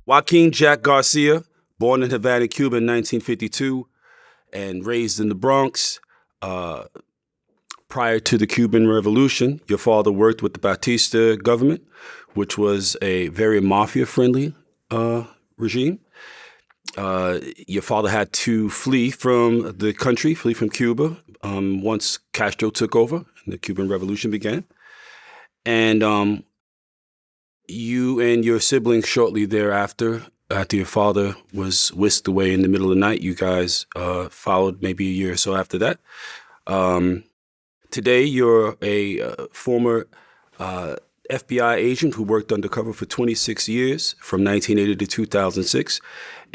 Joaquin Jack Garcia, born in Havana, Cuba in 1952 and raised in the Bronx. Prior to the Cuban Revolution, your father worked with the Batista government, which was a very mafia-friendly regime. Your father had to flee from the country, flee from Cuba, once Castro took over and the Cuban Revolution began. And you and your siblings shortly thereafter, after your father was whisked away in the middle of the night, you guys followed maybe a year or so after that. Today, you're a former FBI agent who worked undercover for 26 years, from 1980 to 2006.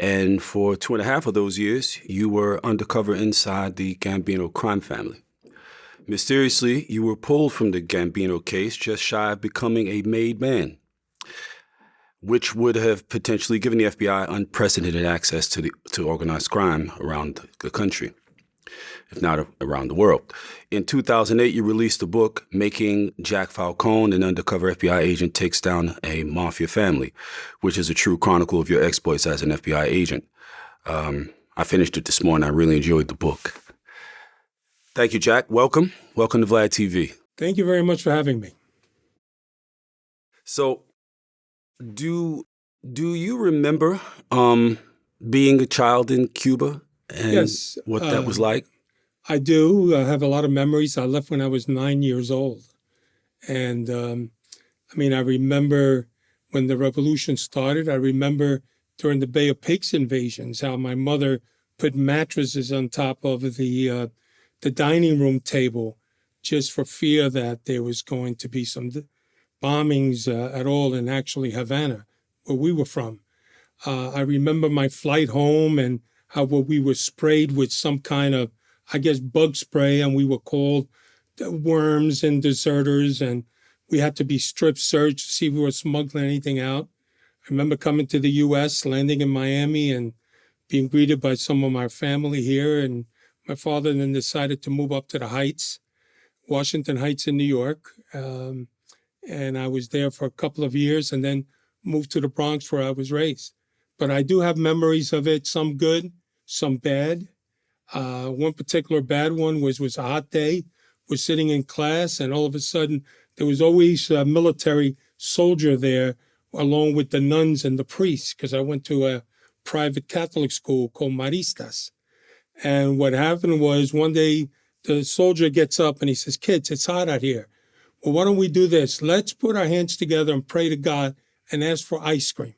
And for 2.5 of those years, you were undercover inside the Gambino crime family. Mysteriously, you were pulled from the Gambino case just shy of becoming a made man, which would have potentially given the FBI unprecedented access to organized crime around the country, if not around the world. In 2008, you released a book, Making Jack Falcone, an undercover FBI agent takes down a mafia family, which is a true chronicle of your exploits as an FBI agent. I finished it this morning. I really enjoyed the book. Thank you, Jack. Welcome. Welcome to VladTV. Thank you very much for having me. So, do you remember being a child in Cuba and Yes, what that was like? I do. I have a lot of memories. I left when I was 9 years old. And I remember when the revolution started. I remember during the Bay of Pigs invasions, how my mother put mattresses on top of the dining room table just for fear that there was going to be some bombings at all in actually Havana, where we were from. I remember my flight home and how we were sprayed with some kind of, I guess, bug spray, and we were called worms and deserters, and we had to be strip searched to see if we were smuggling anything out. I remember coming to the U.S., landing in Miami, and being greeted by some of my family here, and my father then decided to move up to the Heights, Washington Heights in New York, and I was there for a couple of years and then moved to the Bronx where I was raised. But I do have memories of it, some good, some bad. One particular bad one was a hot day. We're sitting in class, and all of a sudden, there was always a military soldier there, along with the nuns and the priests, because I went to a private Catholic school called Maristas. And what happened was one day, the soldier gets up and he says, "Kids, it's hot out here. Well, why don't we do this? Let's put our hands together and pray to God and ask for ice cream."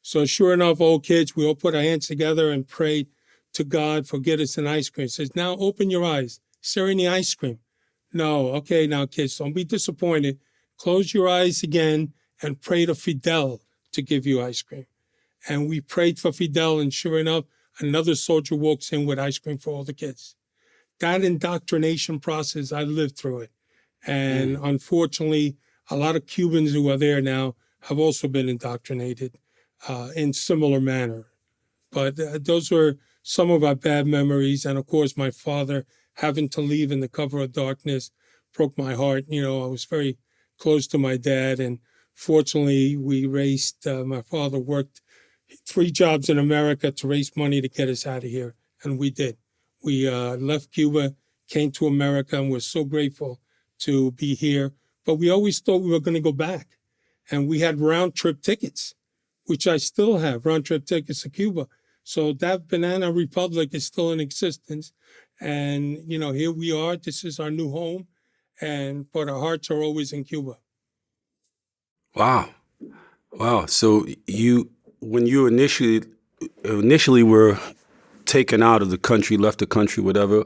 So sure enough, old kids, we all put our hands together and prayed to God for get us an ice cream. He says, "Now open your eyes. Is there any ice cream?" "No." "Okay, now kids, don't be disappointed. Close your eyes again and pray to Fidel to give you ice cream." And we prayed for Fidel, and sure enough, another soldier walks in with ice cream for all the kids. That indoctrination process, I lived through it. And unfortunately, a lot of Cubans who are there now have also been indoctrinated in similar manner. But those were some of our bad memories. And of course, my father having to leave in the cover of darkness broke my heart. I was very close to my dad. And fortunately, my father worked 3 jobs in America to raise money to get us out of here. And we did. We left Cuba, came to America, and we're so grateful to be here. But we always thought we were going to go back. And we had round-trip tickets, which I still have, round-trip tickets to Cuba. So that banana republic is still in existence. And, here we are. This is our new home. But our hearts are always in Cuba. Wow. So when you initially were taken out of the country, left the country, whatever,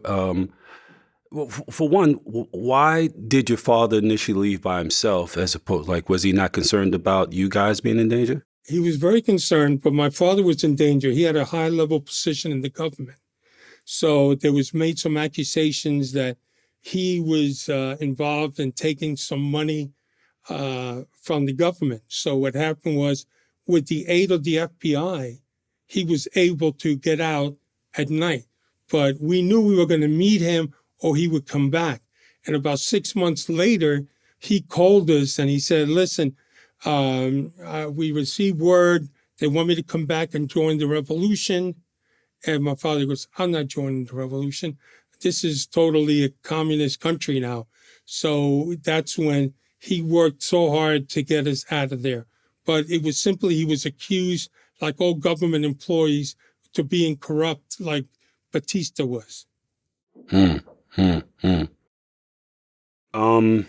well, for one, why did your father initially leave by himself as opposed, was he not concerned about you guys being in danger? He was very concerned, but my father was in danger. He had a high-level position in the government. So there was made some accusations that he was involved in taking some money from the government. So what happened was, with the aid of the FBI, he was able to get out at night. But we knew we were going to meet him or he would come back. And about 6 months later, he called us and he said, "Listen, we received word They want me to come back and join the revolution. And my father goes, I'm not joining the revolution. This is totally a communist country now. So that's when he worked so hard to get us out of there. But it was simply he was accused, like all government employees, to being corrupt like Batista was. Hmm. Hmm. Hmm.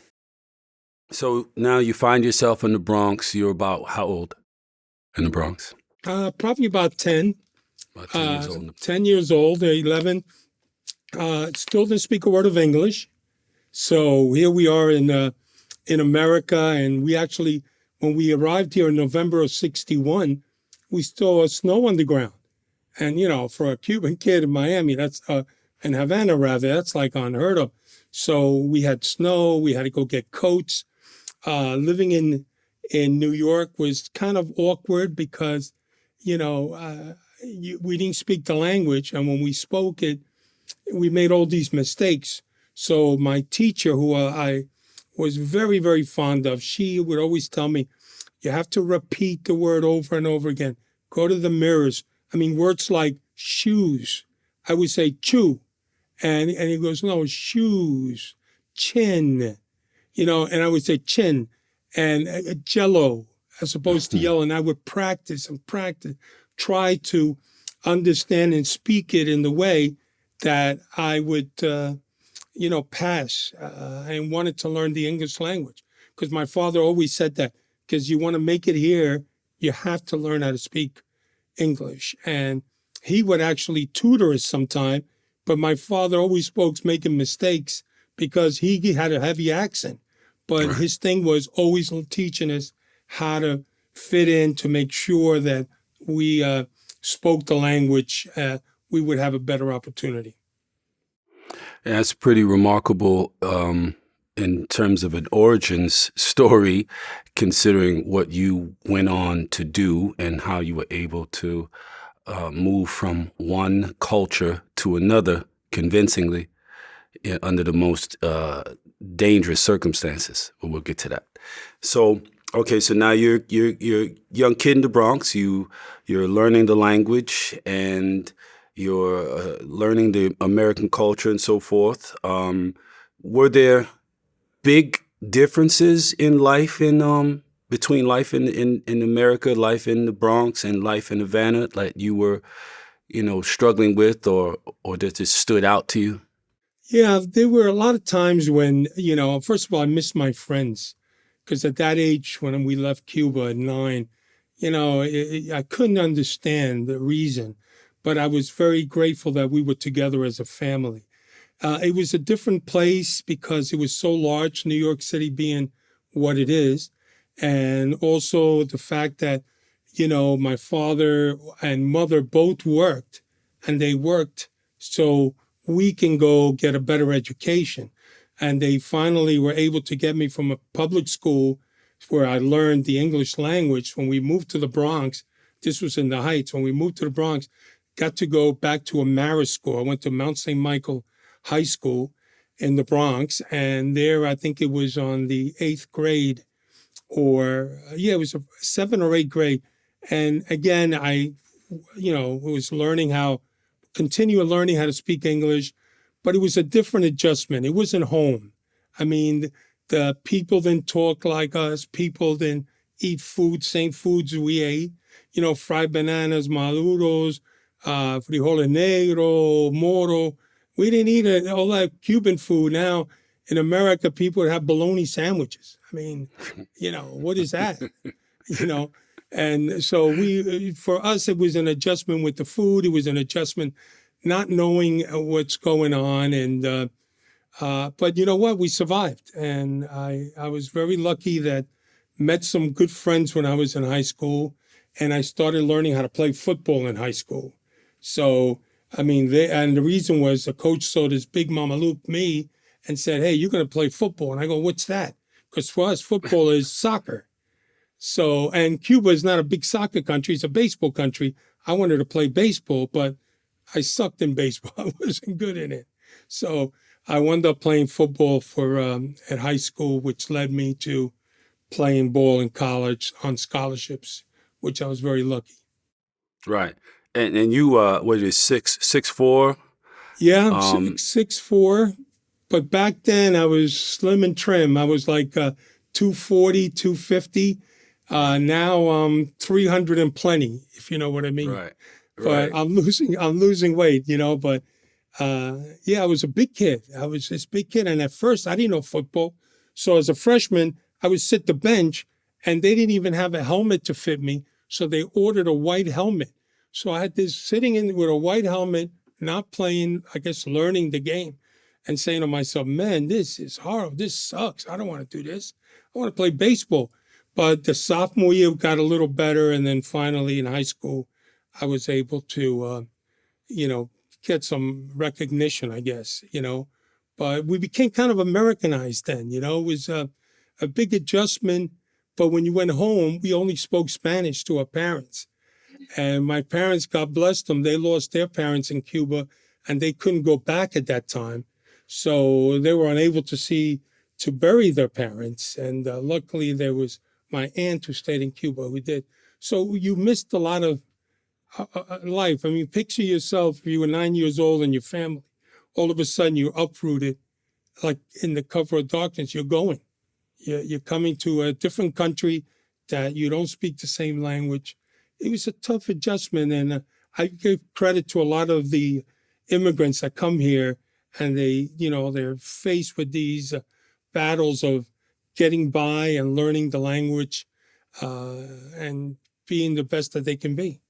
So now you find yourself in the Bronx. You're about how old in the Bronx? Probably about 10. About 10 years old. 10 years old, 11. Still didn't speak a word of English. So here we are in America, and we actually, when we arrived here in November of '61, we saw snow on the ground. And, you know, for a Cuban kid in Miami, that's, in Havana rather, that's like unheard of. So we had snow, we had to go get coats. Living in New York was kind of awkward because, you know, we didn't speak the language. And when we spoke it, we made all these mistakes. So my teacher, who I was very, very fond of, she would always tell me, you have to repeat the word over and over again. Go to the mirrors. I mean, words like shoes. I would say chew. And he goes, no, shoes, chin, you know, and I would say chin and jello as opposed to yellow. And I would practice and practice, try to understand and speak it in the way that I would, you know, pass and wanted to learn the English language. Because my father always said that, because you want to make it here, you have to learn how to speak English. And he would actually tutor us sometime, but my father always spoke making mistakes because he had a heavy accent. But Right. his thing was always teaching us how to fit in to make sure that we spoke the language, we would have a better opportunity. And that's pretty remarkable in terms of an origins story, considering what you went on to do and how you were able to move from one culture to another convincingly under the most dangerous circumstances. But we'll get to that. So, okay, so now you're a young kid in the Bronx. You're learning the language and you're learning the American culture and so forth. Were there big differences in life between life in America, life in the Bronx, and life in Havana, like you were, you know, struggling with, or that just stood out to you? Yeah, there were a lot of times when, you know, first of all, I missed my friends because at that age, when we left Cuba at 9, you know, I couldn't understand the reason, but I was very grateful that we were together as a family. It was a different place because it was so large, New York City being what it is. And also the fact that, you know, my father and mother both worked, and they worked so we can go get a better education. And they finally were able to get me from a public school where I learned the English language. When we moved to the Bronx, this was in the Heights. When we moved to the Bronx, got to go back to a Marist school. I went to Mount St. Michael High School in the Bronx. And there, I think it was on the 8th grade, or it was a 7th or 8th grade. And again, I, you know, was continue learning how to speak English, but it was a different adjustment. It wasn't home. I mean, the people didn't talk like us. People didn't eat same foods we ate. You know, fried bananas, maduros, frijoles negro, moro. We didn't eat all that Cuban food. Now, in America, people would have bologna sandwiches. I mean, you know, what is that? You know, and so for us, it was an adjustment with the food. It was an adjustment not knowing what's going on. And, but you know what? We survived. And I was very lucky that met some good friends when I was in high school, and I started learning how to play football in high school. So, I mean, and the reason was the coach saw this big Mamaluke me and said, hey, you're going to play football. And I go, what's that? Because for us, football is soccer. So, and Cuba is not a big soccer country. It's a baseball country. I wanted to play baseball, but I sucked in baseball. I wasn't good in it. So I wound up playing football at high school, which led me to playing ball in college on scholarships which I was very lucky. Right. And you what is 6'4"? Yeah, I'm Um 6'4", but back then I was slim and trim. I was like 240, 250. right, Now I'm 300 and plenty, if you know what I mean. right, But right, I'm losing weight, but yeah, I was a big kid. I was this big kid. And at first I didn't know football. So as a freshman, I would sit the bench and they didn't even have a helmet to fit me. So they ordered a white helmet. So I had this sitting in with a white helmet, not playing, I guess, learning the game and saying to myself, man, this is horrible. This sucks. I don't want to do this. I want to play baseball. But the sophomore year got a little better. And then finally in high school, I was able to, you know, get some recognition, I guess. But we became kind of Americanized then, It was a big adjustment. But when you went home, we only spoke Spanish to our parents. And my parents, God bless them, they lost their parents in Cuba and they couldn't go back at that time. So they were unable to bury their parents. And luckily there was my aunt who stayed in Cuba who did. So you missed a lot of life. I mean, picture yourself, if you were 9 years old and your family, all of a sudden you're uprooted, like in the cover of darkness, you're going. You're coming to a different country that you don't speak the same language. It was a tough adjustment. And I give credit to a lot of the immigrants that come here and they're faced with these battles of getting by and learning the language and being the best that they can be.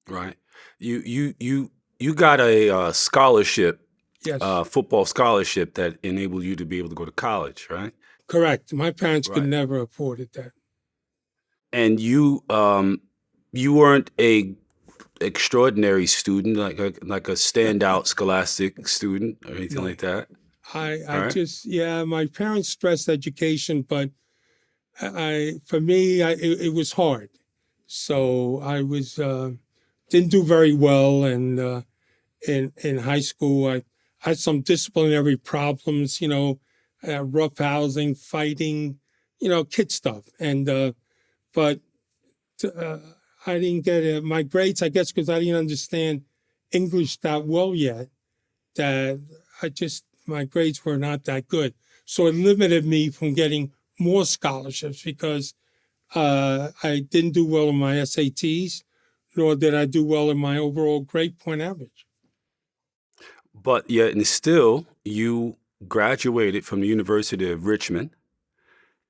right. You got a scholarship, Yes, football scholarship that enabled you to be able to go to college, right? correct. My parents could Right. never afford it that. And you weren't a extraordinary student, like a standout scholastic student or anything No, like that. All I right. just, yeah, my parents stressed education, but for me, it was hard. So I didn't do very well. And in high school, I had some disciplinary problems, rough housing, fighting, kid stuff. And, but uh, I didn't get my grades, I guess, because I didn't understand English that well yet, that my grades were not that good. So it limited me from getting more scholarships because I didn't do well in my SATs, nor did I do well in my overall grade point average. But yet, and still, you graduated from the University of Richmond,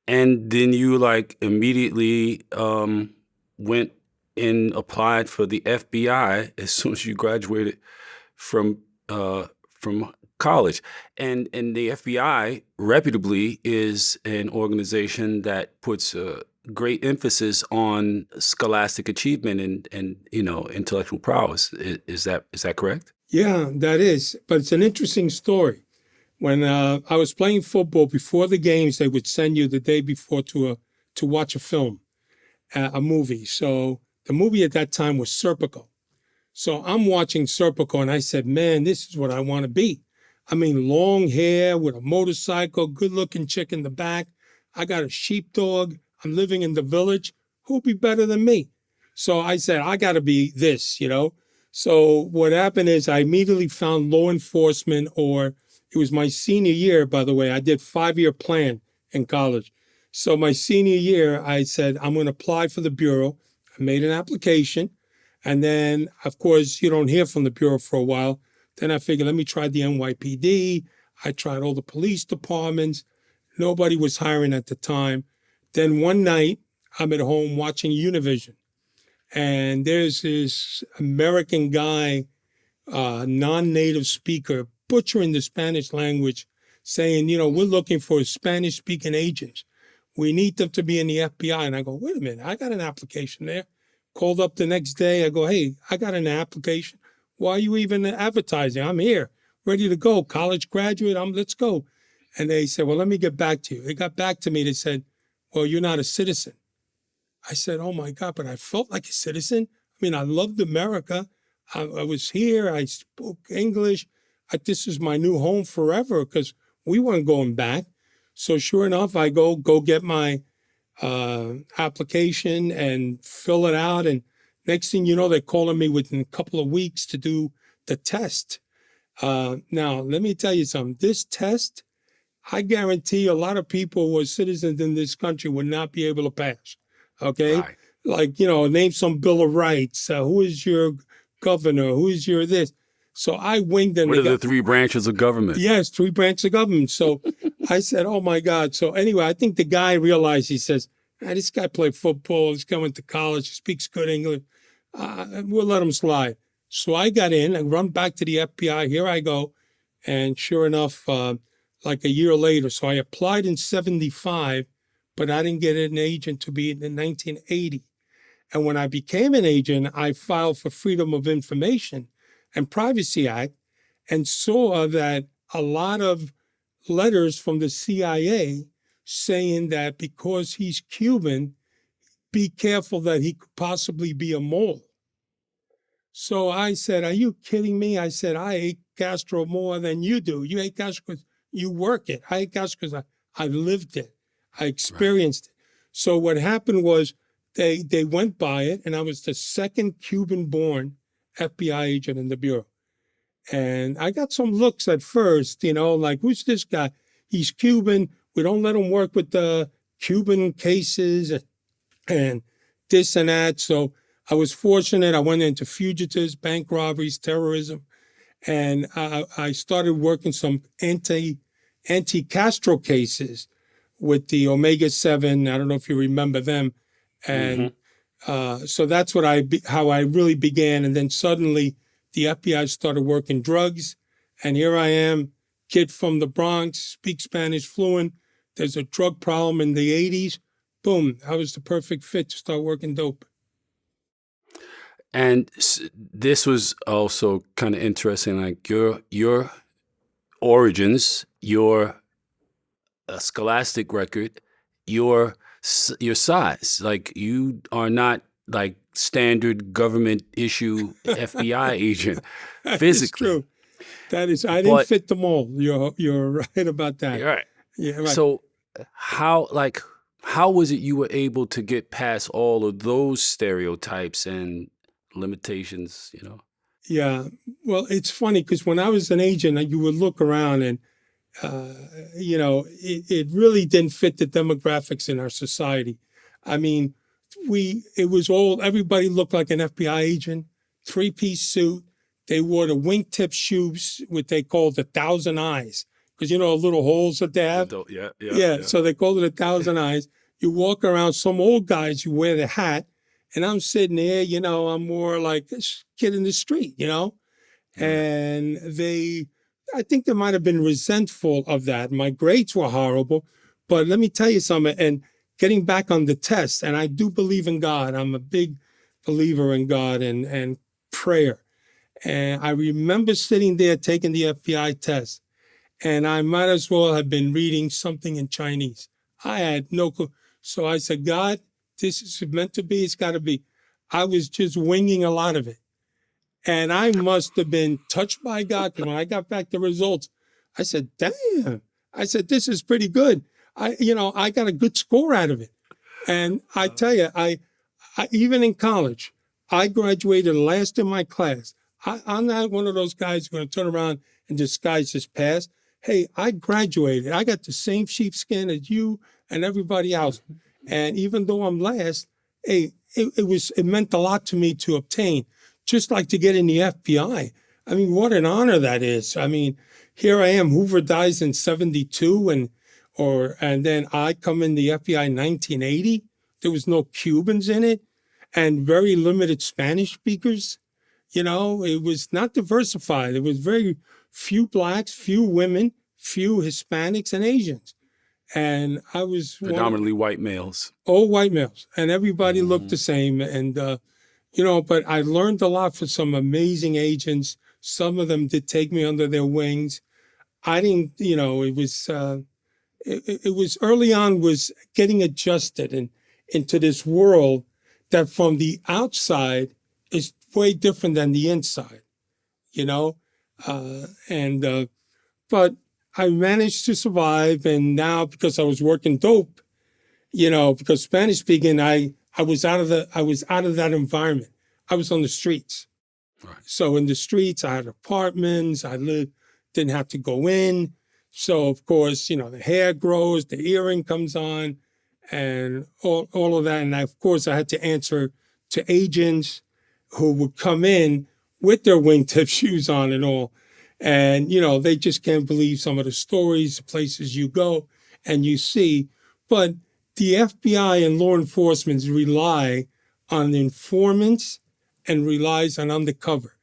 and then you like immediately went and applied for the FBI as soon as you graduated from college. And the FBI, reputably, is an organization that puts great emphasis on scholastic achievement and intellectual prowess. Is that correct? Yeah, that is. But it's an interesting story. When I was playing football, before the games, they would send you the day before to watch a film, a movie. So the movie at that time was Serpico. So I'm watching Serpico and I said, man, this is what I want to be. I mean, long hair with a motorcycle, good looking chick in the back. I got a sheepdog. I'm living in the village. Who'll be better than me? So I said, I got to be this. So what happened is I immediately found law enforcement, or it was my senior year, by the way. I did 5-year plan in college. So my senior year, I said, I'm going to apply for the Bureau. I made an application. And then, of course, you don't hear from the Bureau for a while. Then I figured, let me try the NYPD. I tried all the police departments. Nobody was hiring at the time. Then one night, I'm at home watching Univision. And there's this American guy, non-native speaker, butchering the Spanish language, saying, we're looking for Spanish-speaking agents. We need them to be in the FBI. And I go, wait a minute, I got an application there. Called up the next day. I go, hey, I got an application. Why are you even advertising? I'm here, ready to go. College graduate, let's go. And they said, well, let me get back to you. They got back to me. They said, well, you're not a citizen. I said, oh my God, but I felt like a citizen. I mean, I loved America. I was here. I spoke English. This is my new home forever because we weren't going back. So sure enough, I go get my application and fill it out. And next thing you know, they're calling me within a couple of weeks to do the test. Now, let me tell you something. This test, I guarantee a lot of people who are citizens in this country would not be able to pass. Okay? Right. Like, name some Bill of Rights. Who is your governor? Who is your this? So I winged them. What are the three branches of government? Yes, 3 branches of government. So I said, oh my God. So anyway, I think the guy realized, he says, this guy played football. He's going to college. He speaks good English. We'll let him slide. So I got in and run back to the FBI. Here I go. And sure enough, like a year later, so I applied in 75, but I didn't get an agent to be in 1980. And when I became an agent, I filed for Freedom of Information and Privacy Act and saw that a lot of letters from the CIA saying that because he's Cuban, be careful that he could possibly be a mole. So I said, are you kidding me? I said, I hate Castro more than you do. You hate Castro because you work it. I hate Castro because I lived it. I experienced it. So what happened was they went by it, and I was the second Cuban-born FBI agent in the Bureau. And I got some looks at first, like, who's this guy? He's Cuban. We don't let him work with the Cuban cases and this and that. So I was fortunate. I went into fugitives, bank robberies, terrorism. And I started working some anti-Castro cases with the Omega-7. I don't know if you remember them. And so that's how I really began. And then suddenly the FBI started working drugs. And here I am, kid from the Bronx, speak Spanish fluent. There's a drug problem in the 80s. Boom, I was the perfect fit to start working dope. And this was also kind of interesting, like your origins, your scholastic record, your size. Like, you are not like standard government issue FBI agent physically. True. That is, I didn't fit them all. You're right about that. Right. Yeah. Right. So how was it you were able to get past all of those stereotypes and limitations, Yeah. Well, it's funny because when I was an agent, you would look around and, it really didn't fit the demographics in our society. I mean, everybody looked like an FBI agent, 3-piece suit. They wore the wingtip shoes, what they called 1,000 eyes, because the little holes that they have. Yeah. So they called it 1,000 eyes. You walk around, some old guys, you wear the hat. And I'm sitting there, I'm more like this kid in the street, And I think they might have been resentful of that. My grades were horrible. But let me tell you something, and getting back on the test, and I do believe in God. I'm a big believer in God and prayer. And I remember sitting there taking the FBI test, and I might as well have been reading something in Chinese. I had no clue. So I said, God, this is meant to be, it's got to be. I was just winging a lot of it. And I must have been touched by God, because when I got back the results, I said, damn. I said, this is pretty good. I got a good score out of it. And I tell you, I even in college, I graduated last in my class. I'm not one of those guys who are going to turn around and disguise his past. Hey, I graduated. I got the same sheepskin as you and everybody else. And even though I'm last, hey, it meant a lot to me to obtain, just like to get in the FBI. I mean, what an honor that is. I mean, here I am. Hoover dies in 72, and then I come in the FBI in 1980. There was no Cubans in it, and very limited Spanish speakers. It was not diversified. There was very few blacks, few women, few Hispanics, and Asians. And I was predominantly white males. All white males. And everybody looked the same. And, but I learned a lot from some amazing agents. Some of them did take me under their wings. I didn't, it was early on was getting adjusted into this world that from the outside is way different than the inside, but I managed to survive. And now, because I was working dope, because Spanish speaking, I was out of that environment. I was on the streets. Right. So in the streets, I had apartments. Didn't have to go in. So of course, the hair grows, the earring comes on, and all of that. And of course, I had to answer to agents who would come in with their wingtip shoes on and all. And, they just can't believe some of the stories, the places you go and you see. But the FBI and law enforcement rely on informants and relies on undercover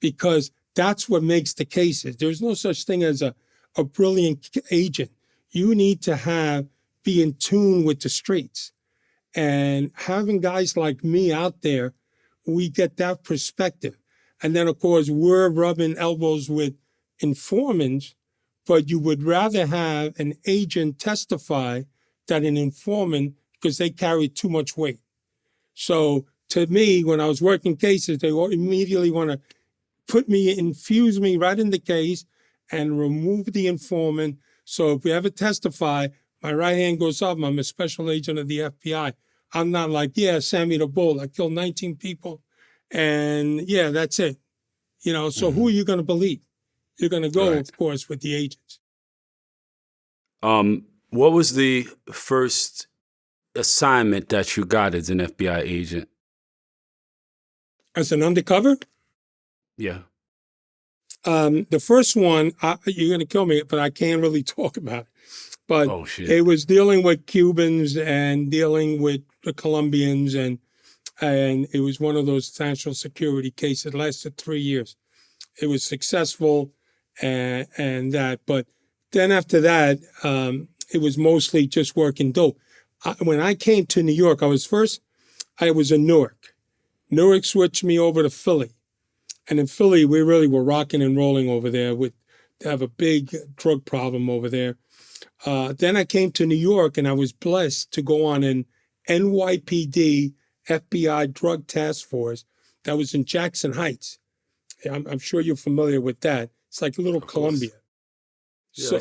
because that's what makes the cases. There's no such thing as a brilliant agent. You need to be in tune with the streets. And having guys like me out there, we get that perspective. And then, of course, we're rubbing elbows with informants, but you would rather have an agent testify than an informant because they carry too much weight. So to me, when I was working cases, they immediately want to infuse me right in the case and remove the informant. So if we ever testify, my right hand goes up. I'm a special agent of the FBI. I'm not like, Sammy the Bull. I killed 19 people. And that's it. So who are you going to believe? You're going to go, of course, with the agents. What was the first assignment that you got as an FBI agent? As an undercover? Yeah. The first one, you're going to kill me, but I can't really talk about it. But it was dealing with Cubans and dealing with the Colombians, and it was one of those national security cases. It lasted 3 years. It was successful and that. But then after that, it was mostly just working dope. When I came to New York, I was in Newark. Newark switched me over to Philly. And in Philly, we really were rocking and rolling over there. They have a big drug problem over there. Then I came to New York, and I was blessed to go on an NYPD FBI drug task force that was in Jackson Heights. I'm sure you're familiar with that. It's like Little Columbia. Yeah,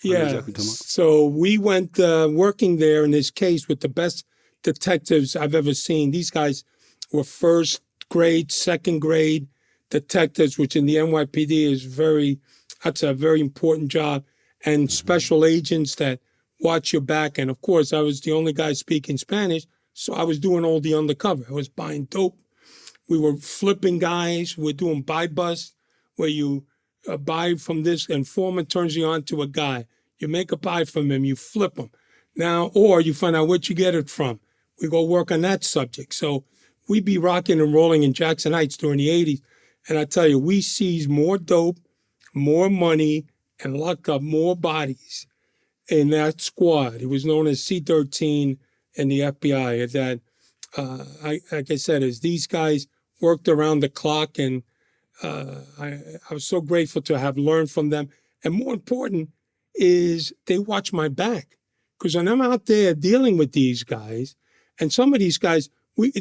exactly. So we went working there in this case with the best detectives I've ever seen. These guys were first grade, second grade detectives, which in the NYPD that's a very important job, and special agents that watch your back. And of course, I was the only guy speaking Spanish, so I was doing all the undercover. I was buying dope. We were flipping guys. We're doing buy bust, where you buy from this informant, turns you on to a guy. You make a buy from him, you flip him. Now, or you find out where you get it from. We go work on that subject. So we'd be rocking and rolling in Jackson Heights during the 80s. And I tell you, we seized more dope, more money, and locked up more bodies in that squad. It was known as C-13 in the FBI. That, like I said, as these guys worked around the clock, and I was so grateful to have learned from them. And more important is they watch my back. Because when I'm out there dealing with these guys, and some of these guys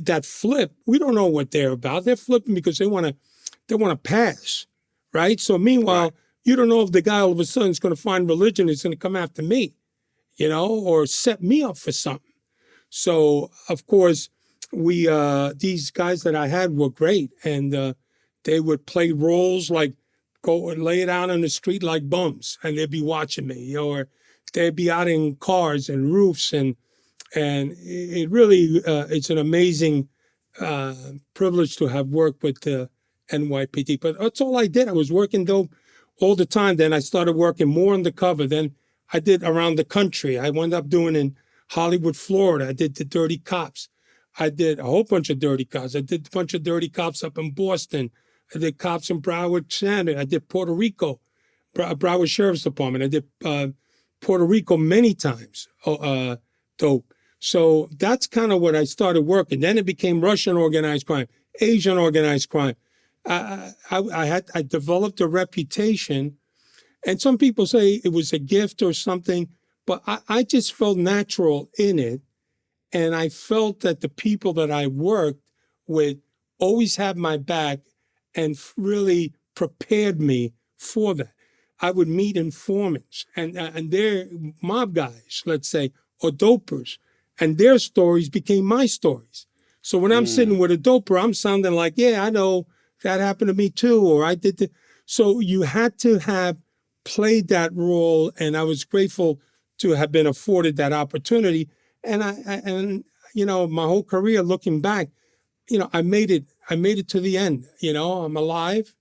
that flip, we don't know what they're about. They're flipping because they want to pass, right? So meanwhile, you don't know if the guy all of a sudden is going to find religion, is going to come after me, or set me up for something. So of course, these guys that I had were great, and they would play roles like go and lay it out on the street like bums, and they'd be watching me, or they'd be out in cars and roofs, and it really it's an amazing privilege to have worked with the NYPD. But that's all I did. I was working dope all the time. Then I started working more undercover. Then I did around the country. I wound up doing in Hollywood, Florida. I did the Dirty Cops. I did a whole bunch of Dirty Cops. I did a bunch of Dirty Cops up in Boston. I did cops in Broward County. I did Puerto Rico, Broward Sheriff's Department. I did Puerto Rico many times, dope. So that's kind of what I started working. Then it became Russian organized crime, Asian organized crime. I developed a reputation, and some people say it was a gift or something, but I just felt natural in it. And I felt that the people that I worked with always had my back and really prepared me for that. I would meet informants, and they're mob guys, let's say, or dopers. And their stories became my stories. So when I'm sitting with a doper, I'm sounding like, yeah, I know that happened to me too, or I did. So you had to have played that role, and I was grateful to have been afforded that opportunity. And my whole career, looking back, I made it to the end. I'm alive,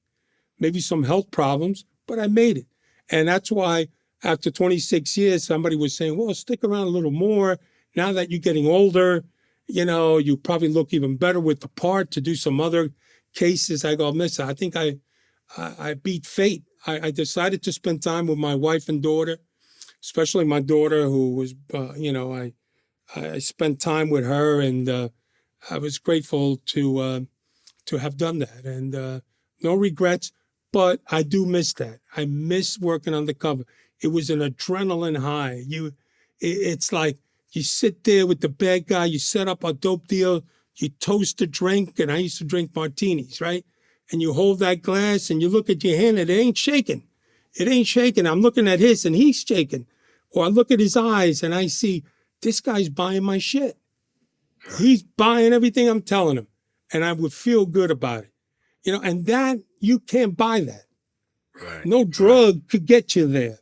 maybe some health problems, but I made it. And that's why after 26 years, somebody was saying, well, stick around a little more. Now that you're getting older, you probably look even better with the part to do some other cases. I go, listen, I think I beat fate. I decided to spend time with my wife and daughter, especially my daughter, who was, I spent time with her, and I was grateful to have done that, and no regrets. But I do miss that. I miss working undercover. It was an adrenaline high. It's like you sit there with the bad guy. You set up a dope deal. You toast a drink, and I used to drink martinis, right? And you hold that glass, and you look at your hand, and it ain't shaking. It ain't shaking. I'm looking at his, and he's shaking. Or I look at his eyes, and I see this guy's buying my shit. He's buying everything I'm telling him, and I would feel good about it. And that, you can't buy that. Right. No drug could get you there.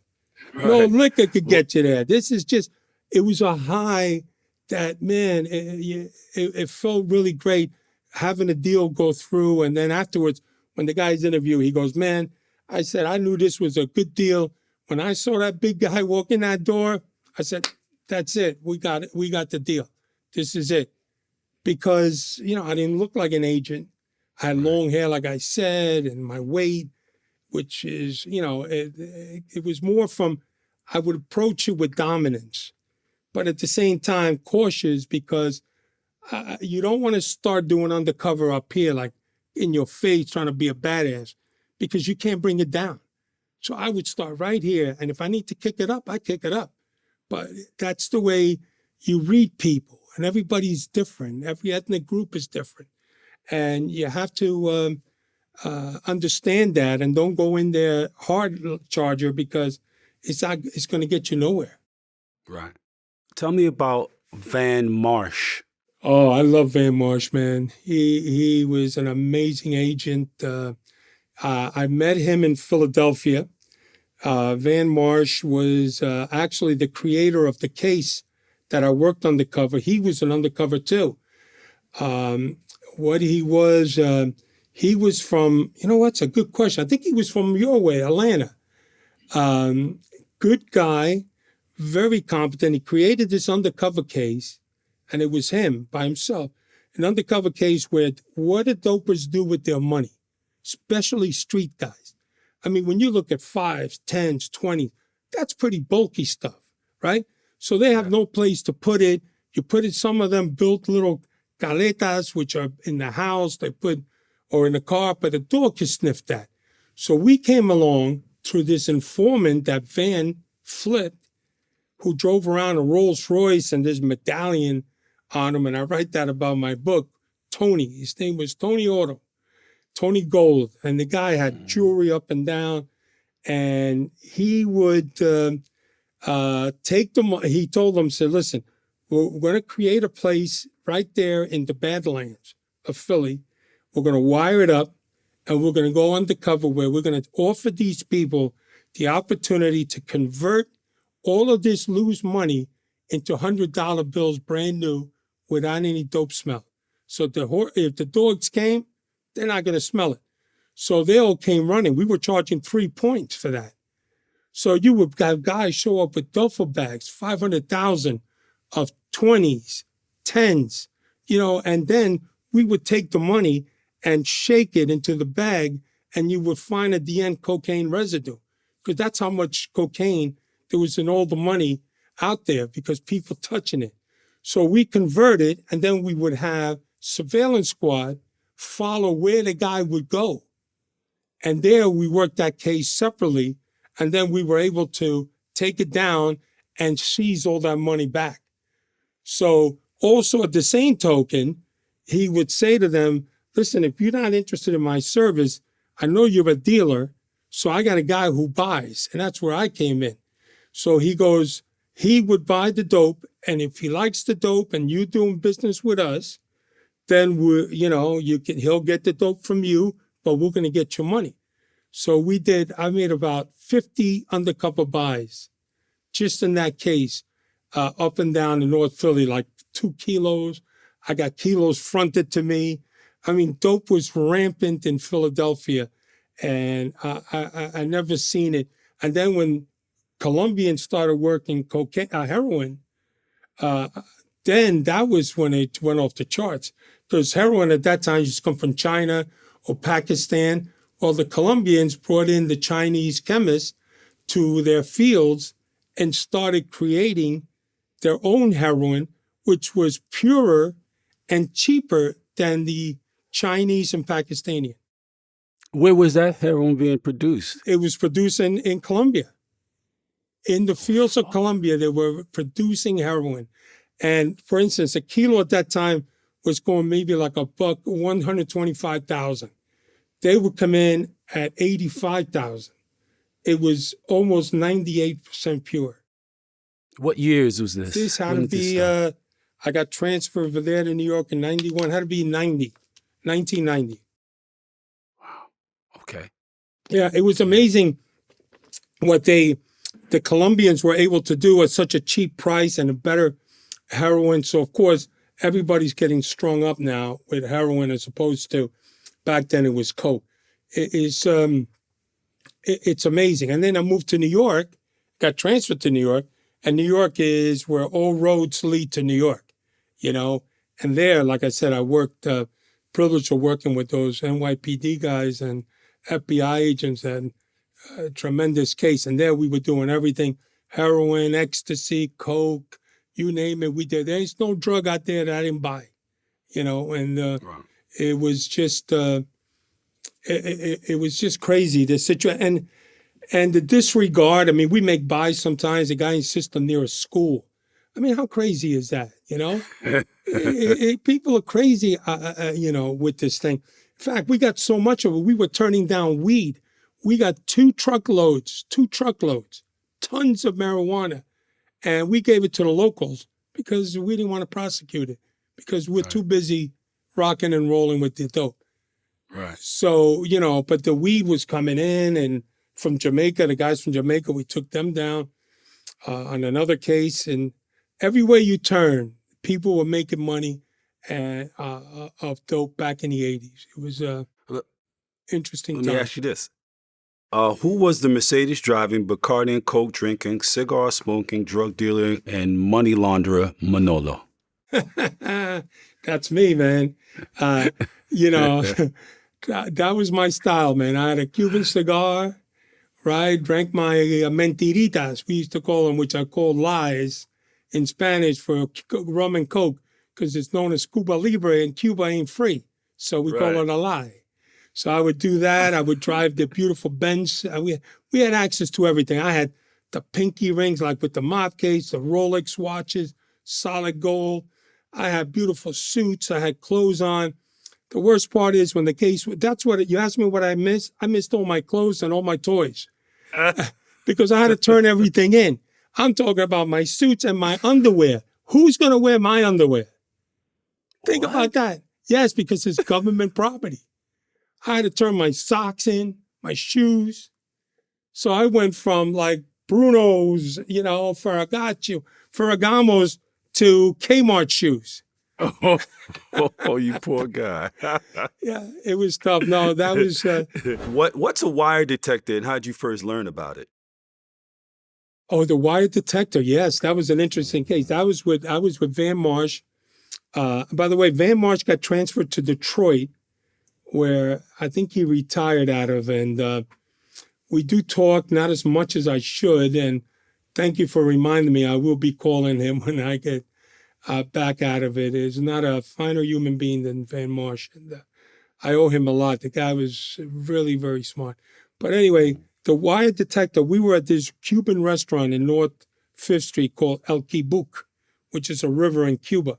Right. No liquor could get you there. This is just, it was a high that, man, it felt really great having a deal go through. And then afterwards, when the guy's interview, he goes, man, I said, I knew this was a good deal. When I saw that big guy walk in that door, I said, that's it. We got it. We got the deal. This is it. Because, I didn't look like an agent. I had long hair, like I said, and my weight, which is, it was more from, I would approach it with dominance, but at the same time, cautious, because you don't want to start doing undercover up here, like in your face, trying to be a badass, because you can't bring it down. So I would start right here. And if I need to kick it up, I kick it up. But that's the way you read people. And everybody's different. Every ethnic group is different. And you have to understand that, and don't go in there hard charger, because it's going to get you nowhere. Right. Tell me about Van Marsh. Oh, I love Van Marsh, man. He was an amazing agent. I met him in Philadelphia. Van Marsh was actually the creator of the case that I worked undercover. He was an undercover too. What he was from, what's a good question. I think he was from your way, Atlanta. Good guy, very competent. He created this undercover case, and it was him by himself. An undercover case where what do dopers do with their money, especially street guys? I mean, when you look at 5s, 10s, 20s, that's pretty bulky stuff, right? So they have no place to put it. You put it, some of them built little caletas, which are in the house, or in the car, but the dog can sniff that. So we came along through this informant that Van flipped, who drove around a Rolls Royce and this medallion on him. And I write that about my book, Tony. His name was Tony Otto, Tony Gold. And the guy had jewelry up and down. And he would take them. He told them, said, listen, we're going to create a place right there in the Badlands of Philly. We're going to wire it up, and we're going to go undercover, where we're going to offer these people the opportunity to convert all of this loose money into $100 bills, brand new, without any dope smell. So if the dogs came, they're not going to smell it. So they all came running. We were charging 3 points for that. So you would have guys show up with duffel bags, 500,000 of 20s, 10s, and then we would take the money and shake it into the bag, and you would find at the end cocaine residue, because that's how much cocaine there was in all the money out there, because people touching it. So we converted, and then we would have surveillance squad follow where the guy would go. And there we worked that case separately, and then we were able to take it down and seize all that money back. So also at the same token, he would say to them, listen, if you're not interested in my service, I know you're a dealer, so I got a guy who buys. And that's where I came in. So he goes, he would buy the dope, And if he likes the dope and you doing business with us, then he'll get the dope from you, but we're going to get your money. So I made about 50 undercover buys just in that case, up and down in North Philly, like 2 kilos. I got kilos fronted to me. I mean, dope was rampant in Philadelphia, and I never seen it. And then when Colombians started working heroin, then that was when it went off the charts. Because heroin at that time used to come from China or Pakistan. Well, the Colombians brought in the Chinese chemists to their fields and started creating their own heroin, which was purer and cheaper than the Chinese and Pakistani. Where was that heroin being produced? It was produced in Colombia. In the fields of Colombia, they were producing heroin. And for instance, a kilo at that time was going maybe like $1, 125,000. They would come in at 85,000. It was almost 98% pure. What years was this? This had to be, I got transferred over there to New York in 91, had to be 1990. Wow. Okay. Yeah, it was amazing what the Colombians were able to do at such a cheap price and a better heroin. So, of course, everybody's getting strung up now with heroin as opposed to back then it was coke. It's amazing. And then I moved to New York, got transferred to New York, and New York is where all roads lead to New York, And there, like I said, I worked, privileged of working with those NYPD guys and FBI agents, and a tremendous case. And there we were doing everything, heroin, ecstasy, coke, you name it, we did. There's no drug out there that I didn't buy, and Right. it was just it was just crazy, the situation. And the disregard. I mean, we make buys sometimes. The guy insists on near a school. I mean, how crazy is that? People are crazy, with this thing. In fact, we got so much of it. We were turning down weed. We got 2 truckloads, tons of marijuana. And we gave it to the locals because we didn't want to prosecute it because we're too busy rocking and rolling with the dope. Right. So, but the weed was coming in, and from Jamaica, the guys from Jamaica, we took them down on another case. And everywhere you turn, people were making money of dope back in the 80s. It was interesting time. Let me ask you this. Who was the Mercedes driving, Bacardi and Coke drinking, cigar smoking, drug dealer, and money launderer Manolo? That's me, man. That was my style, man. I had a Cuban cigar, right? Drank my mentiritas, we used to call them, which I call lies in Spanish for rum and Coke, because it's known as Cuba Libre, and Cuba ain't free. So we call it a lie. So I would do that. I would drive the beautiful Benz. We had access to everything. I had the pinky rings, like with the mop case, the Rolex watches, solid gold. I had beautiful suits. I had clothes on. The worst part is when the case, you asked me what I missed. I missed all my clothes and all my toys because I had to turn everything in. I'm talking about my suits and my underwear. Who's going to wear my underwear? Think about that. Yes, because it's government property. I had to turn my socks in, my shoes. So I went from like Bruno's, Ferragamo's to Kmart shoes. Oh, you poor guy. Yeah, it was tough. No, that was... What's a wire detector, and how did you first learn about it? Oh, the wire detector. Yes, that was an interesting case. I was with Van Marsh. By the way, Van Marsh got transferred to Detroit, where I think he retired out of. And we do talk, not as much as I should. And thank you for reminding me. I will be calling him when I get back out of it. He's not a finer human being than Van Marsh. And I owe him a lot. The guy was really very smart. But anyway, the wire detector, we were at this Cuban restaurant in North 5th Street called El Quibuc, which is a river in Cuba.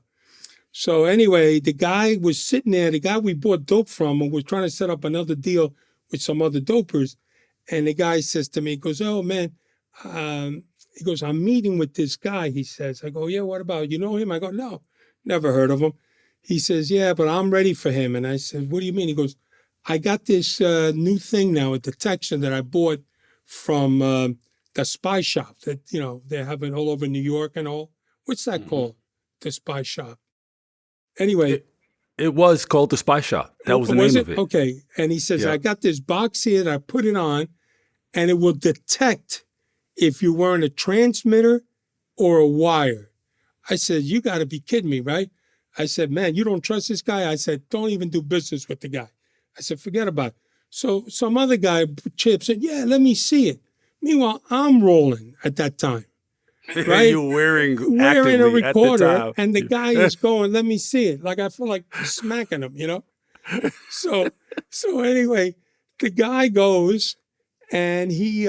So anyway, the guy was sitting there, the guy we bought dope from, and was trying to set up another deal with some other dopers. And the guy says to me, he goes, "Oh, man, He goes, I'm meeting with this guy, he says. I go, yeah, what about? You know him? I go, no, never heard of him. He says, yeah, but I'm ready for him. And I said, what do you mean? He goes, I got this new thing now, a detection that I bought from the spy shop that, they have it all over New York and all. What's that called? The spy shop. Anyway. It was called the Spy Shop. That was the name of it. Okay. And he says, Yeah. I got this box here that I put it on, and it will detect if you weren't a transmitter or a wire. I said, you got to be kidding me, right? I said, man, you don't trust this guy? I said, don't even do business with the guy. I said, forget about it. So some other guy, Chip, said, yeah, let me see it. Meanwhile, I'm rolling at that time. Right? You're wearing a recorder, at the time. and the guy is going, let me see it. Like I feel like smacking him, So anyway, the guy goes and he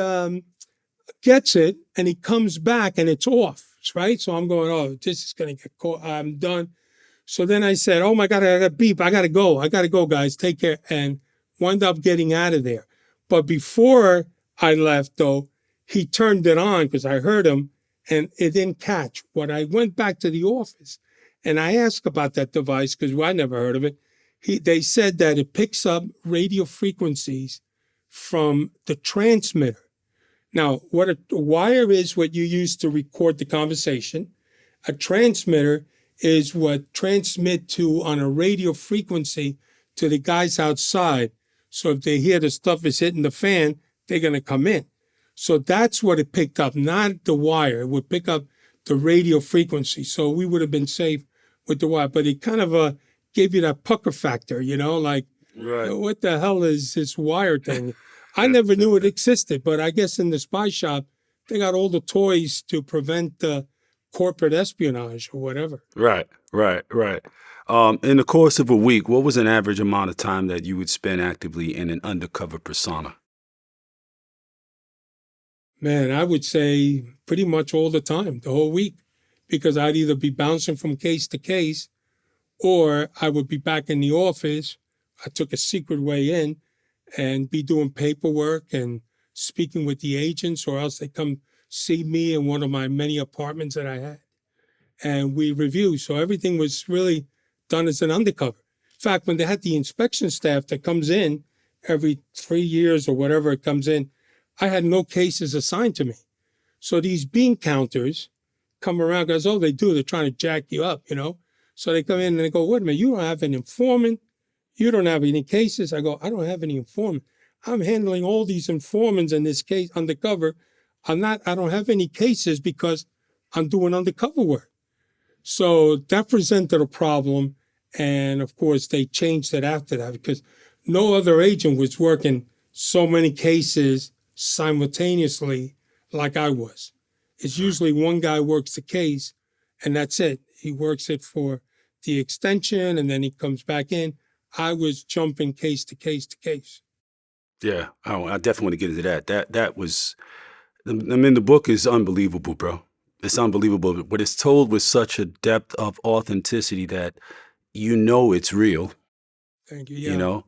gets it, and he comes back and it's off, right? So I'm going, oh, this is going to get caught. I'm done. So then I said, oh my God, I got to beep. I got to go, guys. Take care. And wound up getting out of there. But before I left, though, he turned it on because I heard him. And it didn't catch. When I went back to the office and I asked about that device, because I never heard of it, they said that it picks up radio frequencies from the transmitter. Now, what a wire is what you use to record the conversation. A transmitter is what transmit to on a radio frequency to the guys outside. So if they hear the stuff is hitting the fan, they're going to come in. So that's what it picked up, not the wire. It would pick up the radio frequency. So we would have been safe with the wire. But it kind of gave you that pucker factor, like, right. What the hell is this wire thing? I never knew it existed, but I guess in the spy shop, they got all the toys to prevent corporate espionage or whatever. Right. In the course of a week, what was an average amount of time that you would spend actively in an undercover persona? Man, I would say pretty much all the time, the whole week, because I'd either be bouncing from case to case or I would be back in the office. I took a secret way in and be doing paperwork and speaking with the agents, or else they come see me in one of my many apartments that I had. And we review. So everything was really done as an undercover. In fact, when they had the inspection staff that comes in every 3 years or whatever it comes in, I had no cases assigned to me. So these bean counters come around, because all they do, they're trying to jack you up, So they come in and they go, wait a minute, you don't have an informant? You don't have any cases? I go, I don't have any informant. I'm handling all these informants in this case undercover. I don't have any cases because I'm doing undercover work. So that presented a problem. And of course, they changed it after that because no other agent was working so many cases simultaneously like I was. It's usually one guy works the case and that's it. He works it for the extension and then he comes back in. I was jumping case to case to case. Yeah, I definitely want to get into that. That was, the book is unbelievable, bro. It's unbelievable, but it's told with such a depth of authenticity that it's real. Thank you. Yeah.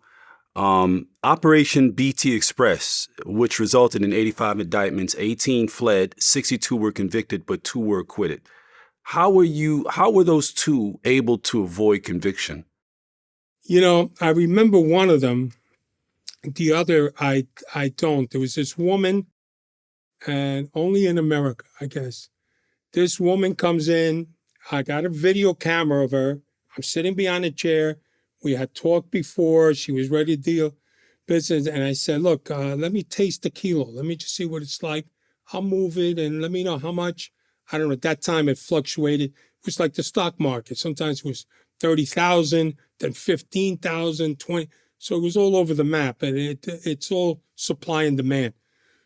Operation BT Express, which resulted in 85 indictments, 18 fled, 62 were convicted, but 2 were acquitted. How were those 2 able to avoid conviction? I remember one of them. The other, I don't. There was this woman, and only in America, I guess. This woman comes in. I got a video camera of her. I'm sitting behind a chair. We had talked before. She was ready to deal business. And I said, look, let me taste the kilo. Let me just see what it's like. I'll move it and let me know how much. I don't know. At that time, it fluctuated. It was like the stock market. Sometimes it was 30,000, then 15,000, 20. So it was all over the map. And it's all supply and demand.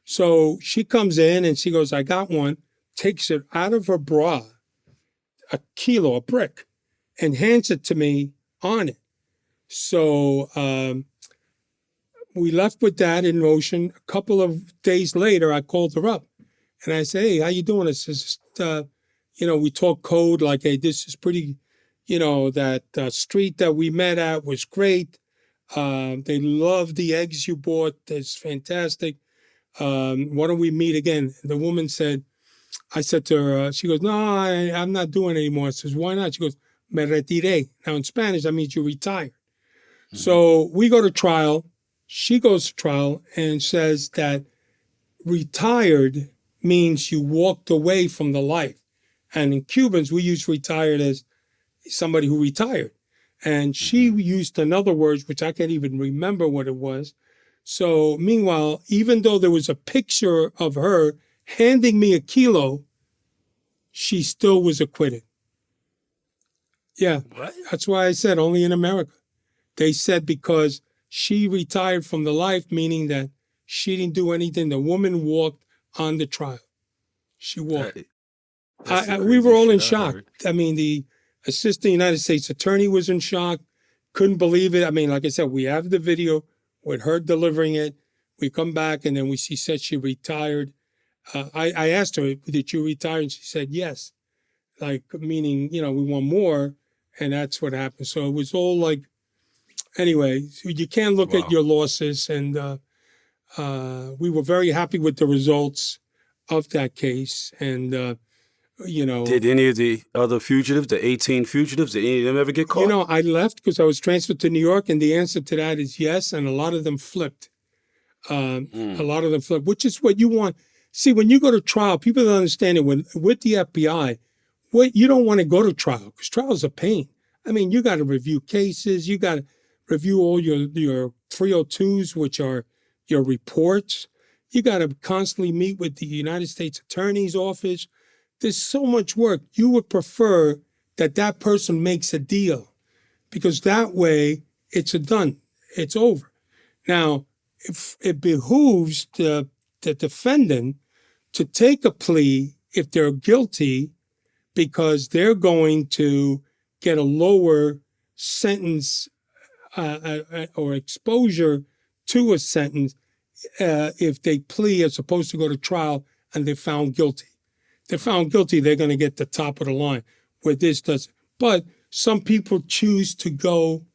So she comes in and she goes, I got one, takes it out of her bra, a kilo, a brick, and hands it to me on it. So we left with that in motion. A couple of days later, I called her up and I said, hey, how you doing? I says, we talk code like, hey, this is pretty, that street that we met at was great. They love the eggs you bought. It's fantastic. Why don't we meet again? The woman said, I said to her, she goes, no, I'm not doing it anymore. I says, why not? She goes, me retiré. Now in Spanish, that means you retired. So we go to trial. She goes to trial and says that retired means you walked away from the life. And in Cubans, we use retired as somebody who retired. And she used another word, which I can't even remember what it was. So meanwhile, even though there was a picture of her handing me a kilo, she still was acquitted. Yeah, What? that's why I said only in America. They said because she retired from the life, meaning that she didn't do anything. The woman walked on the trial. She walked. That's the We were craziest all in shit I shock. heard. I mean, the assistant United States attorney was in shock, couldn't believe it. I mean, like I said, we have the video with her delivering it. We come back and then she said she retired. I asked her, did you retire? And she said, yes. Like, meaning, we want more. And that's what happened. So it was all like, anyway, so you can't look at your losses. And we were very happy with the results of that case. And, Did any of the other fugitives, the 18 fugitives, did any of them ever get caught? I left because I was transferred to New York. And the answer to that is yes. And a lot of them flipped. A lot of them flipped, which is what you want. See, when you go to trial, people don't understand it. With the FBI, you don't want to go to trial because trial is a pain. I mean, you got to review cases. You got to review all your 302s, which are your reports. You got to constantly meet with the United States Attorney's Office. There's so much work. You would prefer that person makes a deal because that way it's done. It's over. Now, if it behooves the defendant to take a plea if they're guilty because they're going to get a lower sentence or exposure to a sentence if they plea as opposed to go to trial and they're found guilty. They're found guilty, they're going to get the top of the line where this doesn't. But some people choose to go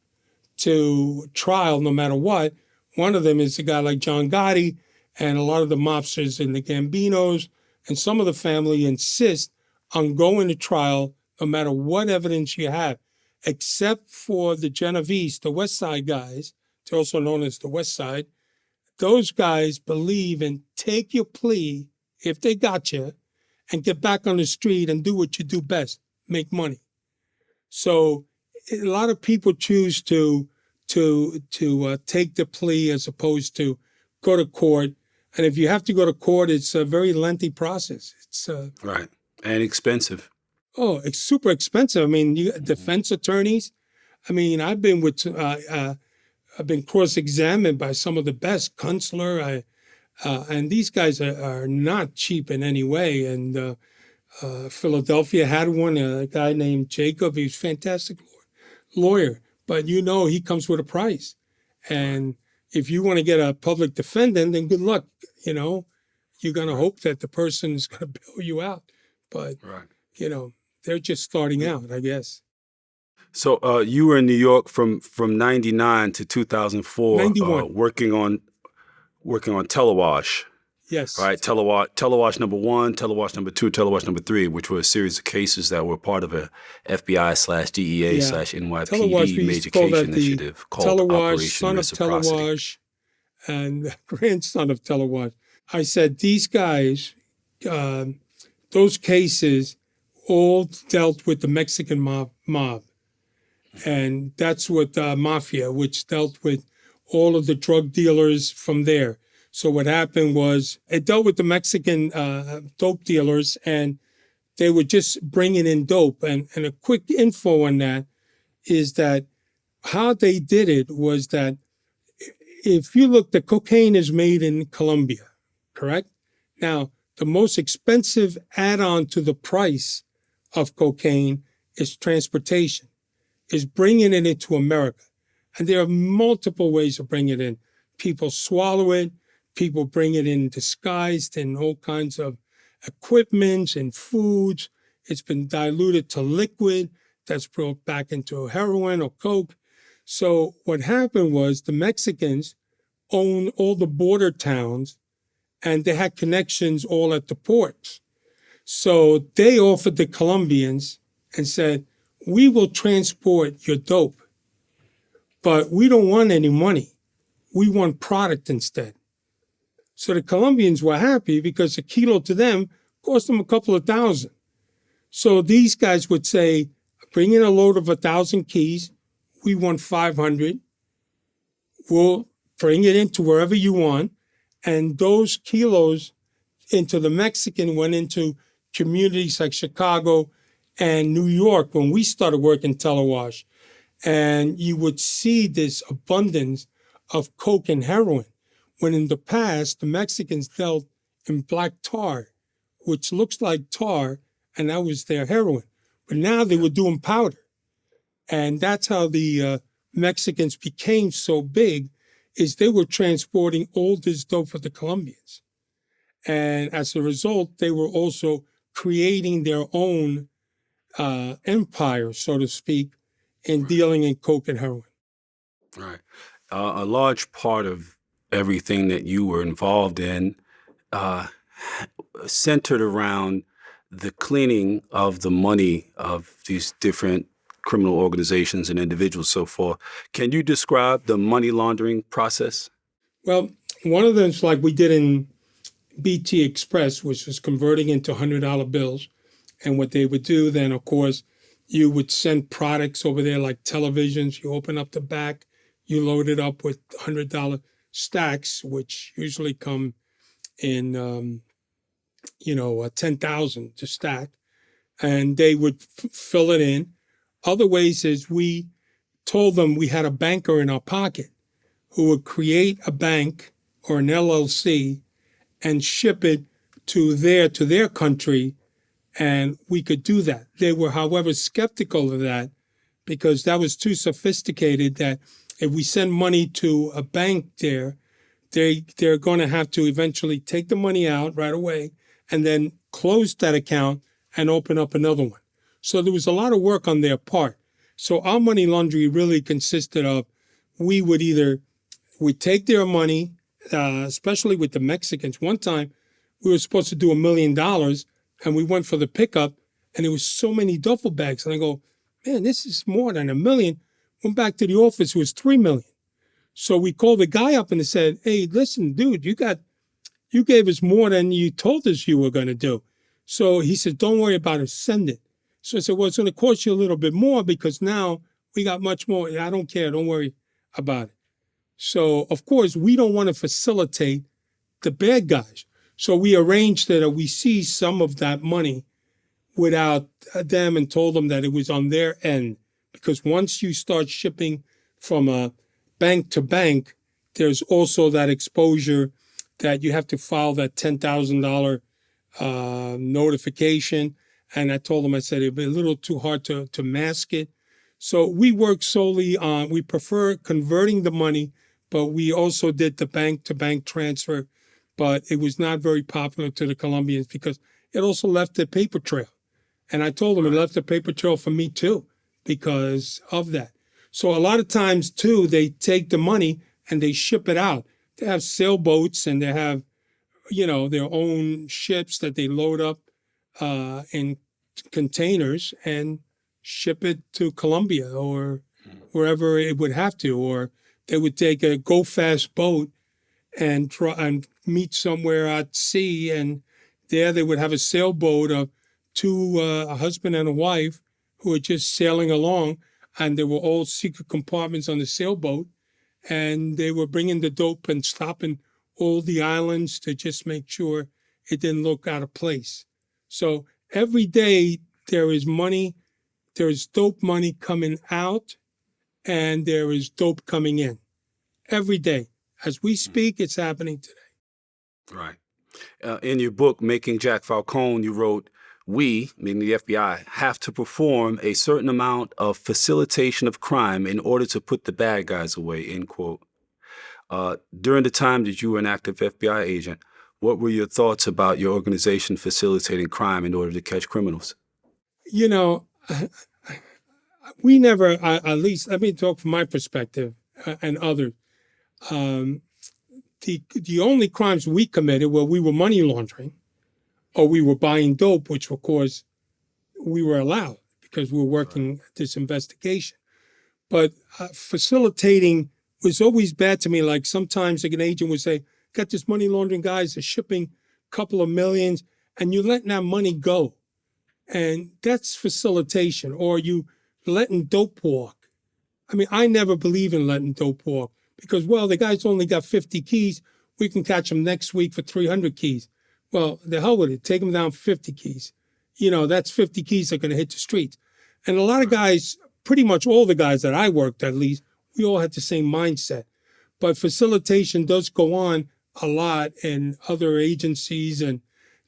to trial no matter what. One of them is a guy like John Gotti and a lot of the mobsters and the Gambinos and some of the family insist on going to trial no matter what evidence you have, except for the Genovese, the West Side guys. They're also known as the West Side. Those guys believe in take your plea if they got you and get back on the street and do what you do best, make money. So a lot of people choose to take the plea as opposed to go to court. And if you have to go to court, it's a very lengthy process. It's right, and expensive. Oh, it's super expensive. I mean, you defense attorneys. I mean, I've been cross-examined by some of the best, Kunstler, and these guys are not cheap in any way. And Philadelphia had one, a guy named Jacob. He was a fantastic lawyer, but he comes with a price. And if you want to get a public defendant, then good luck. You're going to hope that the person is going to bail you out. But, they're just starting out, I guess. So you were in New York from 99 to 2004, 91. working on Telewash. Yes. Right, Telewash number 1, Telewash number 2, Telewash number 3, which were a series of cases that were part of a FBI/DEA/NYPD major case initiative called Telewash, Operation son of Reciprocity. Telewash, and grandson of Telewash. I said these guys, those cases, all dealt with the Mexican mob, and that's what Mafia, which dealt with all of the drug dealers from there. So what happened was it dealt with the Mexican dope dealers, and they were just bringing in dope. And a quick info on that is that how they did it was that if you look, the cocaine is made in Colombia, correct? Now, the most expensive add-on to the price of cocaine is transportation, is bringing it into America. And there are multiple ways of bringing it in. People swallow it. People bring it in disguised in all kinds of equipment and foods. It's been diluted to liquid that's brought back into heroin or coke. So what happened was the Mexicans owned all the border towns, and they had connections all at the ports. So they offered the Colombians and said, we will transport your dope, but we don't want any money. We want product instead. So the Colombians were happy because a kilo to them cost them a couple of thousand. So these guys would say, bring in a load of 1,000 keys. We want 500. We'll bring it into wherever you want. And those kilos into the Mexican went into communities like Chicago and New York when we started working telewash. And you would see this abundance of coke and heroin, when in the past, the Mexicans dealt in black tar, which looks like tar, and that was their heroin. But now they were doing powder. And that's how the Mexicans became so big, is they were transporting all this dope for the Colombians. And as a result, they were also creating their own empire, so to speak, in dealing in coke and heroin. Right. A large part of everything that you were involved in centered around the cleaning of the money of these different criminal organizations and individuals, so forth. Can you describe the money laundering process? Well, one of them is like we did in BT Express, which was converting into $100 bills. And what they would do then, of course, you would send products over there like televisions. You open up the back, you load it up with $100 stacks, which usually come in, 10,000 to stack. And they would fill it in. Other ways is we told them we had a banker in our pocket who would create a bank or an LLC and ship it to their country, and we could do that. They were, however, skeptical of that because that was too sophisticated, that if we send money to a bank there, they're going to have to eventually take the money out right away and then close that account and open up another one. So there was a lot of work on their part. So our money laundry really consisted of, we'd take their money, especially with the Mexicans. One time we were supposed to do $1 million and we went for the pickup and there was so many duffel bags. And I go, man, this is more than $1 million. Went back to the office, it was $3 million. So we called the guy up and said, hey, listen, dude, you gave us more than you told us you were going to do. So he said, don't worry about it, send it. So I said, well, it's going to cost you a little bit more because now we got much more. I don't care, don't worry about it. So, of course, we don't want to facilitate the bad guys. So we arranged that we seized some of that money without them and told them that it was on their end. Because once you start shipping from a bank to bank, there's also that exposure that you have to file that $10,000 notification. And I told them, I said, it'd be a little too hard to mask it. So we work solely on, we prefer converting the money, but we also did the bank-to-bank transfer. But it was not very popular to the Colombians because it also left a paper trail. And I told them it left a paper trail for me too because of that. So a lot of times too, they take the money and they ship it out. They have sailboats and they have, their own ships that they load up in containers and ship it to Colombia or wherever it would have to. Or they would take a go-fast boat and try and meet somewhere at sea, and there they would have a sailboat of a husband and a wife who were just sailing along, and there were all secret compartments on the sailboat, and they were bringing the dope and stopping all the islands to just make sure it didn't look out of place. So every day there is money, there is dope money coming out, and there is dope coming in. Every day. As we speak, it's happening today. Right. In your book, Making Jack Falcone, you wrote, we, meaning the FBI, have to perform a certain amount of facilitation of crime in order to put the bad guys away, end quote. During the time that you were an active FBI agent, what were your thoughts about your organization facilitating crime in order to catch criminals? We never, at least, let me talk from my perspective and others. The only crimes we committed were we were money laundering, or we were buying dope, which of course we were allowed because we were working this investigation. But facilitating was always bad to me. Like sometimes like an agent would say, got this money laundering guys, they're shipping a couple of millions, and you're letting that money go. And that's facilitation, or you letting dope walk. I mean, I never believe in letting dope walk because, well, the guy's only got 50 keys. We can catch him next week for 300 keys. Well, the hell with it. Take him down for 50 keys. You know, that's 50 keys that are going to hit the streets. And a lot of guys, pretty much all the guys that I worked at least, we all had the same mindset. But facilitation does go on a lot in other agencies, and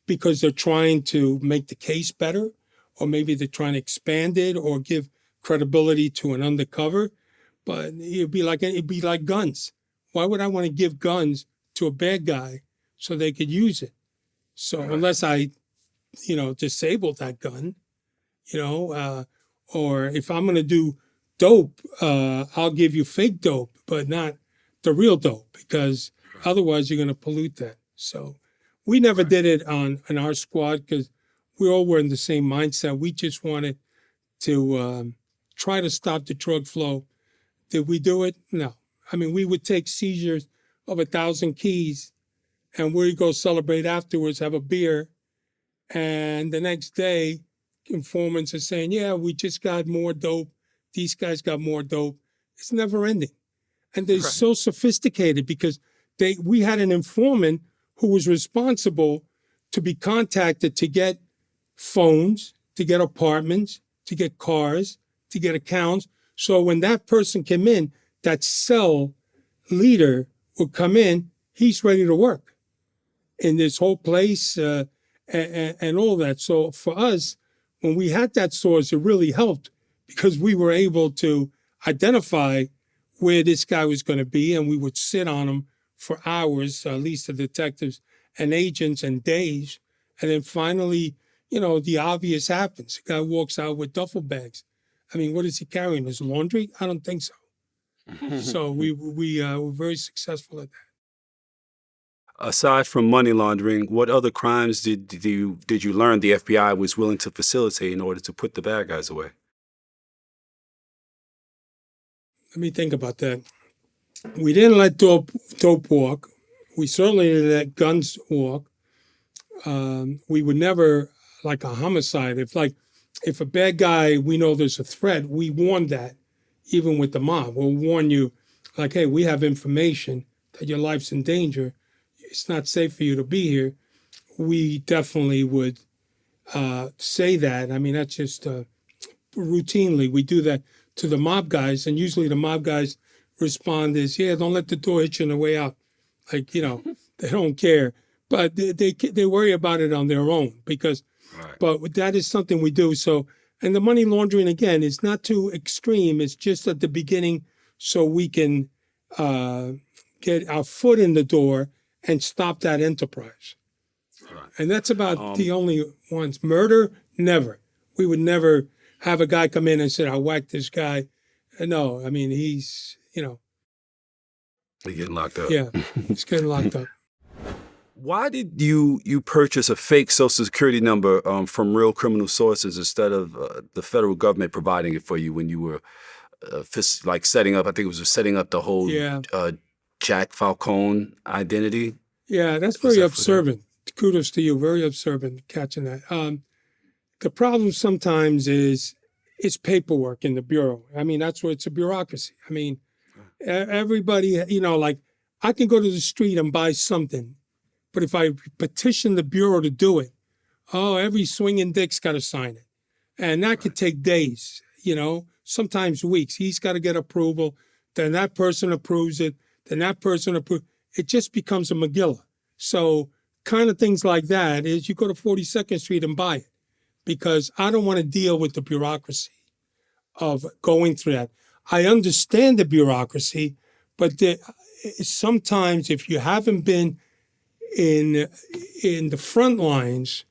because they're trying to make the case better, or maybe they're trying to expand it or give credibility to an undercover. But it'd be like guns. Why would I want to give guns to a bad guy so they could use it? So unless I, disable that gun, or if I'm going to do dope, I'll give you fake dope, but not the real dope, because otherwise you're going to pollute that. So we never did it in our squad because we all were in the same mindset. We just wanted to try to stop the drug flow. Did we do it? No. I mean, we would take seizures of 1,000 keys, and we'd go celebrate afterwards, have a beer, and the next day, informants are saying, yeah, we just got more dope. These guys got more dope. It's never ending. And they're so sophisticated because we had an informant who was responsible to be contacted to get phones, to get apartments, to get cars, to get accounts. So when that person came in, that cell leader would come in, he's ready to work in this whole place and all that. So for us, when we had that source, it really helped because we were able to identify where this guy was going to be, and we would sit on him for hours, at least the detectives and agents, and days. And then finally, the obvious happens. The guy walks out with duffel bags. I mean, what is he carrying? His laundry? I don't think so. So we were very successful at that. Aside from money laundering, what other crimes did you learn the FBI was willing to facilitate in order to put the bad guys away? Let me think about that. We didn't let dope walk. We certainly didn't let guns walk. We would never, like a homicide, if a bad guy, we know there's a threat, we warn that, even with the mob. We'll warn you, like, hey, we have information that your life's in danger. It's not safe for you to be here. We definitely would say that. I mean, that's just routinely. We do that to the mob guys, and usually the mob guys respond is, yeah, don't let the door hit you on the way out. Like, they don't care. But they worry about it on their own because, but that is something we do. So, and the money laundering, again, is not too extreme. It's just at the beginning so we can get our foot in the door and stop that enterprise. And that's about the only ones. Murder, never. We would never have a guy come in and say, I whacked this guy. No, I mean, he's, He's getting locked up. Yeah, he's getting locked up. Why did you purchase a fake Social Security number from real criminal sources instead of the federal government providing it for you when you were setting up, I think it was setting up the whole Jack Falcone identity? Yeah, that's very observant. Kudos to you. Very observant catching that. The problem sometimes is it's paperwork in the Bureau. I mean, that's what it's a bureaucracy. I mean, everybody, like I can go to the street and buy something, but if I petition the Bureau to do it, every swinging dick's got to sign it. And that could take days, sometimes weeks. He's got to get approval. Then that person approves it. Then that person approves. It just becomes a Megillah. So kind of things like that is you go to 42nd Street and buy it because I don't want to deal with the bureaucracy of going through that. I understand the bureaucracy, but sometimes if you haven't been in the front lines,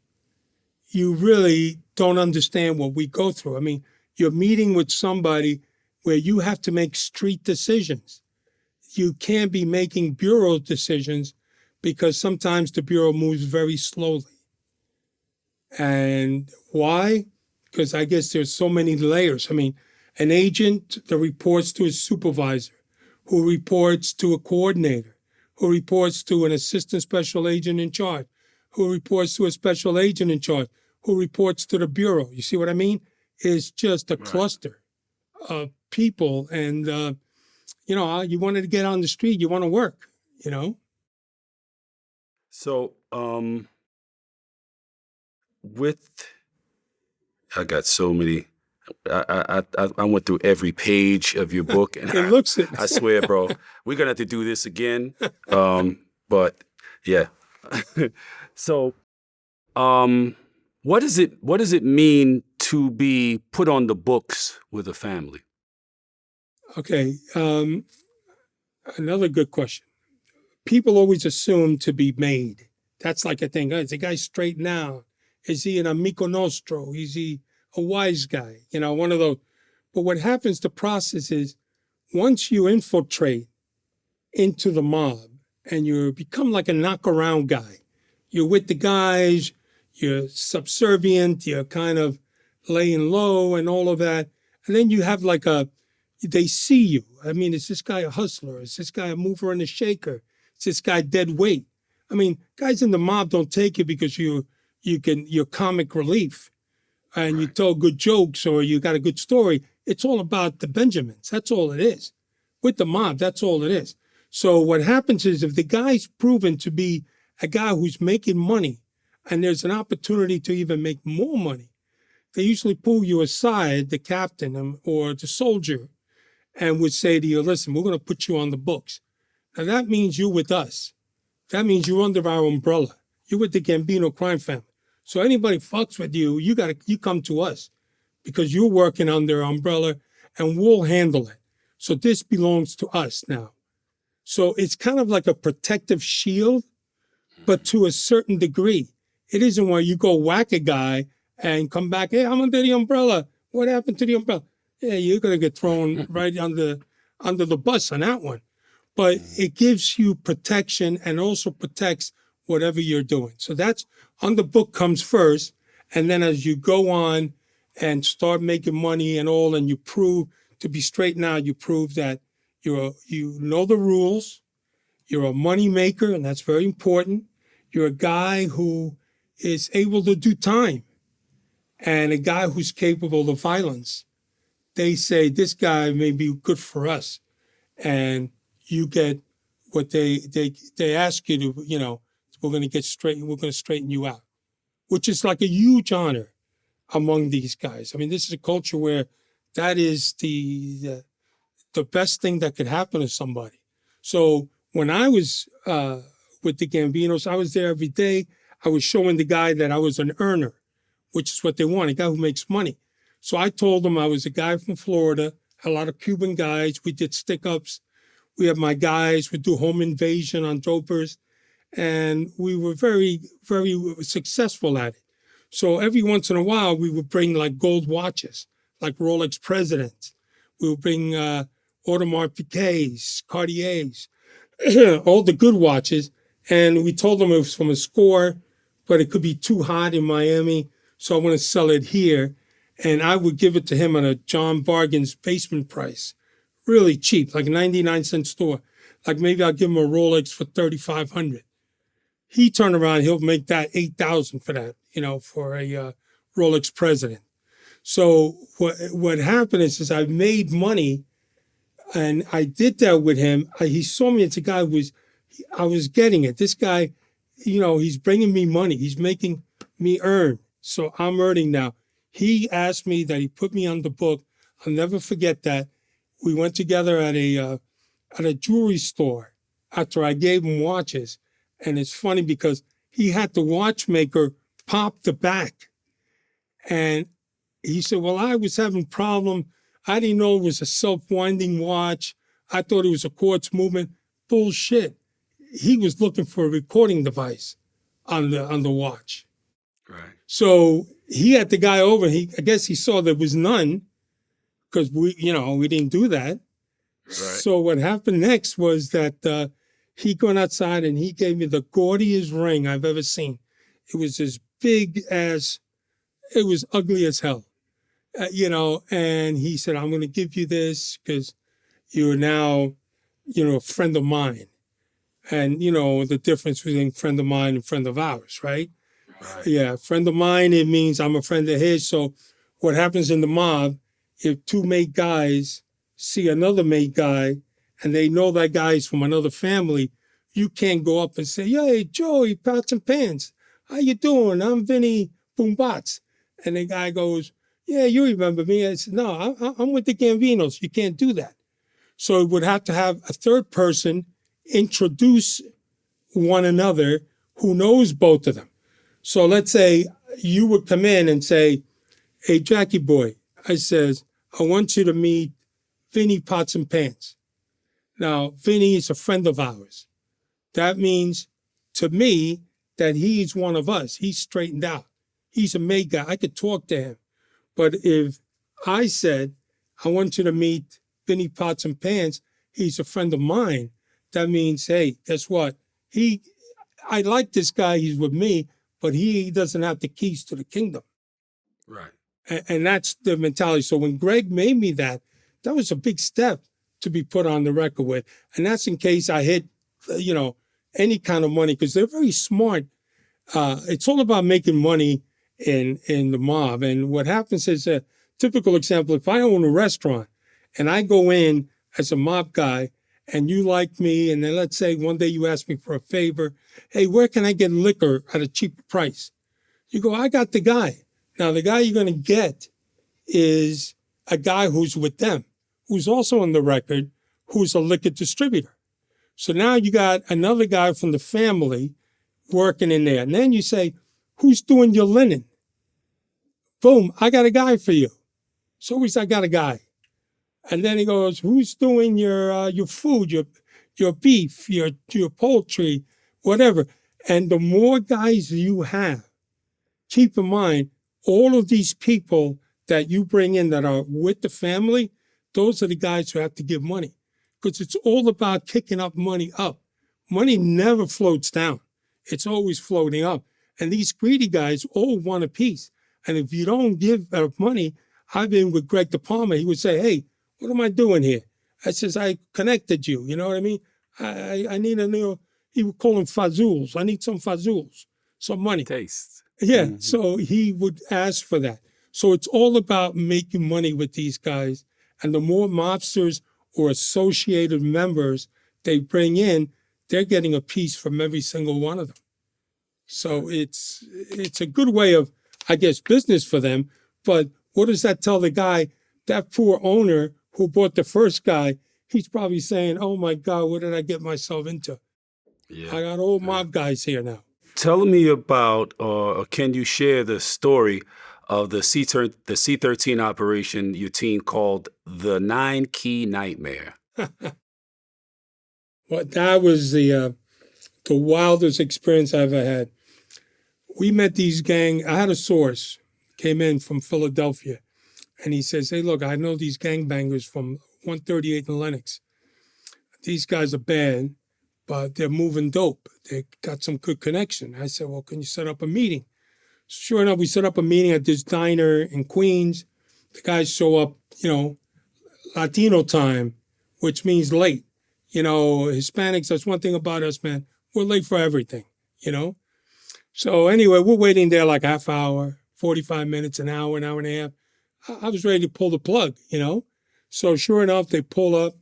you really don't understand what we go through. I mean, you're meeting with somebody where you have to make street decisions. You can't be making bureau decisions because sometimes the Bureau moves very slowly. And why? Because I guess there's so many layers. I mean, an agent that reports to his supervisor, who reports to a coordinator, who reports to an assistant special agent in charge, who reports to a special agent in charge, who reports to the bureau. You see what I mean? It's just a cluster of people. And, you wanted to get on the street, you want to work, So, I got so many. I went through every page of your book, and It looks it. I swear, bro, we're gonna have to do this again. But yeah. So, what does it mean to be put on the books with a family? Okay. Another good question. People always assume to be made. That's like a thing. Is the guy straight now? Is he an amico nostro? Is he a wise guy? One of those. But what happens, the process is once you infiltrate into the mob and you become like a knock-around guy, you're with the guys, you're subservient, you're kind of laying low and all of that. And then you have they see you. I mean, is this guy a hustler? Is this guy a mover and a shaker? Is this guy dead weight? I mean, guys in the mob don't take you because you're comic relief and you tell good jokes or you got a good story. It's all about the Benjamins. That's all it is. With the mob, that's all it is. So what happens is if the guy's proven to be a guy who's making money and there's an opportunity to even make more money, they usually pull you aside, the captain or the soldier, and would say to you, listen, we're going to put you on the books. Now that means you're with us. That means you're under our umbrella. You're with the Gambino crime family. So anybody fucks with you, you come to us because you're working under our umbrella and we'll handle it. So this belongs to us now. So it's kind of like a protective shield, but to a certain degree. It isn't where you go whack a guy and come back, hey, I'm under the umbrella. What happened to the umbrella? Yeah, you're going to get thrown right under the bus on that one. But it gives you protection and also protects whatever you're doing. So that's on the book comes first. And then as you go on and start making money and all, and you prove to be straight now, you prove that you know the rules. You're a money maker, and that's very important. You're a guy who is able to do time and a guy who's capable of violence. They say this guy may be good for us. And you get what they ask you to, we're going to straighten you out, which is like a huge honor among these guys. I mean, this is a culture where that is the best thing that could happen to somebody. So when I was with the Gambinos, I was there every day. I was showing the guy that I was an earner, which is what they want, a guy who makes money. So I told them I was a guy from Florida, a lot of Cuban guys. We did stick-ups. We have my guys. We do home invasion on dopers. And we were very, very successful at it. So every once in a while, we would bring like gold watches, like Rolex Presidents. We would bring Audemars Piguets, Cartiers, all the good watches. And we told them it was from a score, but it could be too hot in Miami. So I want to sell it here. And I would give it to him on a John Bargain's basement price. Really cheap, like a 99-cent store. Like maybe I'll give him a Rolex for $3,500. He turned around, he'll make that $8,000 for that, for a Rolex President. So what happened is I made money, and I did that with him. He saw me as a guy I was getting it. This guy, he's bringing me money. He's making me earn. So I'm earning now. He asked me that he put me on the book. I'll never forget that. We went together at a jewelry store after I gave him watches. And it's funny because he had the watchmaker pop the back. And he said, well, I was having a problem. I didn't know it was a self-winding watch. I thought it was a quartz movement. Bullshit. He was looking for a recording device on the watch. Right. So he had the guy over. I guess he saw there was none because we didn't do that. Right. So what happened next was that he went outside and he gave me the gaudiest ring I've ever seen. It was this big as, it was ugly as hell, and he said, I'm going to give you this because you're now, a friend of mine. And, the difference between friend of mine and friend of ours, right? Right. Yeah, friend of mine, it means I'm a friend of his. So what happens in the mob, if two mate guys see another mate guy and they know that guy is from another family, you can't go up and say, hey, Joey, pots and pans, how you doing? I'm Vinny Boombots. And the guy goes, yeah, you remember me. I said, no, I'm with the Gambinos. You can't do that. So it would have to have a third person introduce one another who knows both of them. So let's say you would come in and say, hey, Jackie boy, I says, I want you to meet Vinny Pots and Pans. Now, Vinny is a friend of ours. That means to me that he's one of us. He's straightened out. He's a made guy. I could talk to him. But if I said, I want you to meet Vinny Pots and Pans, he's a friend of mine, that means, hey, guess what? I like this guy, he's with me, but he doesn't have the keys to the kingdom. Right. And that's the mentality. So when Greg made me that was a big step to be put on the record with. And that's in case I hit, any kind of money, because they're very smart. It's all about making money in the mob. And what happens is, a typical example, if I own a restaurant and I go in as a mob guy and you like me, and then let's say one day you ask me for a favor, hey, where can I get liquor at a cheaper price? You go, I got the guy. Now, the guy you're going to get is a guy who's with them, who's also on the record, who's a liquor distributor. So now you got another guy from the family working in there. And then you say, who's doing your linen? Boom, I got a guy for you. So always I got a guy. And then he goes, who's doing your food, your beef, your poultry, whatever. And the more guys you have, keep in mind, all of these people that you bring in that are with the family, those are the guys who have to give money. Because it's all about kicking up money up. Money never floats down. It's always floating up. And these greedy guys all want a piece. And if you don't give money, I've been with Greg DePalma, he would say, hey, what am I doing here? I says, I connected you. You know what I mean? I need a new, he would call them fazools. I need some fazools, some money. Taste. Yeah. Mm-hmm. So he would ask for that. So it's all about making money with these guys. And the more mobsters or associated members they bring in, they're getting a piece from every single one of them. So it's a good way of, I guess, business for them. But what does that tell the guy? That poor owner who bought the first guy, he's probably saying, oh my God, what did I get myself into? Yeah. I got old mob guys here now. Tell me about, or can you share the story of the C-13 operation your team called the 9-Key Nightmare? Well, that was the wildest experience I ever had. We met these I had a source, came in from Philadelphia, and he says, hey, look, I know these gangbangers from 138 and Lenox. These guys are bad, but they're moving dope. They got some good connection. I said, well, can you set up a meeting? Sure enough, we set up a meeting at this diner in Queens. The guys show up, Latino time, which means late. Hispanics, that's one thing about us, man. We're late for everything, So anyway, we're waiting there like half hour, 45 minutes, an hour and a half. I was ready to pull the plug, So sure enough, they pull up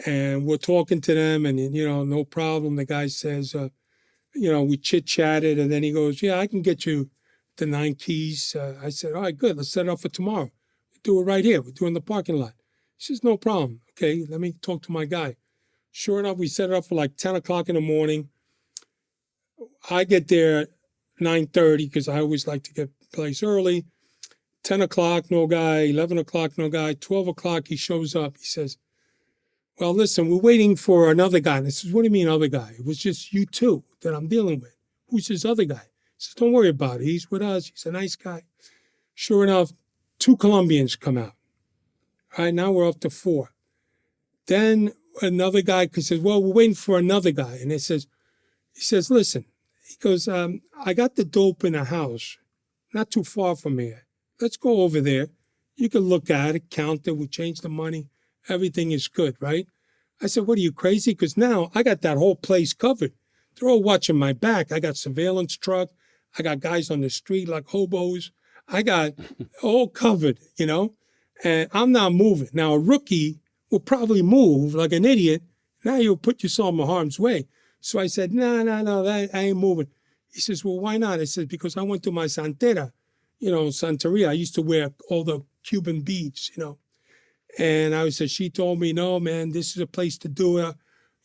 and we're talking to them and, no problem. The guy says, we chit-chatted and then he goes, yeah, I can get you the 9 keys. I said, all right, good. Let's set it up for tomorrow. We do it right here. We do it in the parking lot. He says, no problem. Okay, let me talk to my guy. Sure enough, we set it up for like 10 o'clock in the morning. I get there at 9:30 because I always like to get place early. 10 o'clock, no guy. 11 o'clock, no guy. 12 o'clock, he shows up. He says, well, listen, we're waiting for another guy. And I says, what do you mean other guy? It was just you two that I'm dealing with. Who's this other guy? He says, don't worry about it. He's with us. He's a nice guy. Sure enough, 2 Colombians come out. All right, now we're up to 4. Then another guy says, well, we're waiting for another guy. And he says, listen, He goes, I got the dope in a house not too far from here. Let's go over there. You can look at it, count it, we change the money. Everything is good, right? I said, what are you, crazy? Because now I got that whole place covered. They're all watching my back. I got surveillance truck. I got guys on the street like hobos. I got all covered, you know? And I'm not moving. Now, a rookie will probably move like an idiot. Now you'll put yourself in harm's way. So I said, no, I ain't moving. He says, well, why not? I said, because I went to my Santera, Santeria. I used to wear all the Cuban beads, And I said, she told me, no, man, this is a place to do it.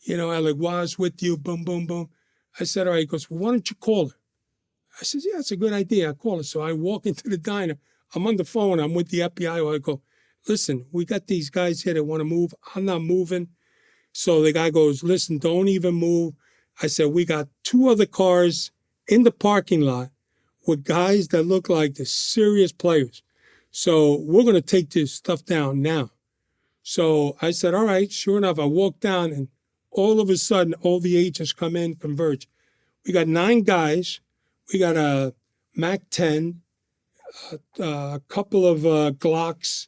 Elegwa's with you, boom, boom, boom. I said, all right. He goes, well, why don't you call her? I said, yeah, it's a good idea. I call her. So I walk into the diner. I'm on the phone. I'm with the FBI. I go, listen, we got these guys here that want to move. I'm not moving. So the guy goes, listen, don't even move. I said, we got 2 other cars in the parking lot with guys that look like the serious players. So we're going to take this stuff down now. So I said, all right, sure enough. I walked down and all of a sudden, all the agents come in, converge. We got 9 guys. We got a MAC-10, a couple of Glocks,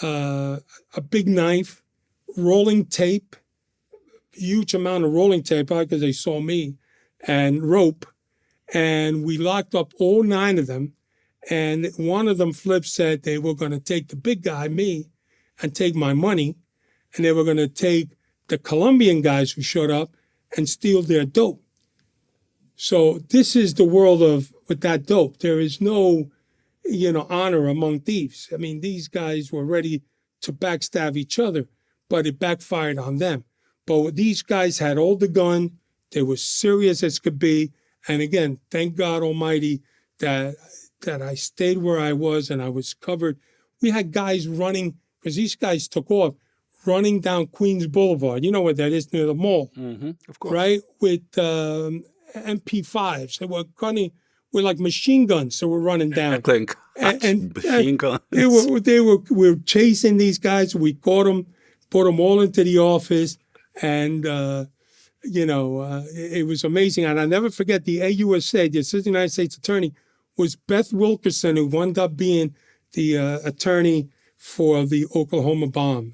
a big knife, rolling tape, huge amount of rolling tape, because they saw me, and rope. And we locked up all 9 of them. And one of them, Flip, said they were going to take the big guy, me, and take my money. And they were going to take the Colombian guys who showed up and steal their dope. So this is the world with that dope. There is no, honor among thieves. I mean, these guys were ready to backstab each other, but it backfired on them. But these guys had all the gun. They were serious as could be. And again, thank God Almighty that I stayed where I was and I was covered. We had guys running, because these guys took off, running down Queens Boulevard. You know what that is, near the mall. Mm-hmm, of course. Right? With MP5s. They were running with like machine guns. They were running down. Machine guns. We were chasing these guys. We caught them, put them all into the office. And, it was amazing. And I'll never forget the AUSA, the Assistant United States Attorney, was Beth Wilkerson, who wound up being the attorney for the Oklahoma bomb.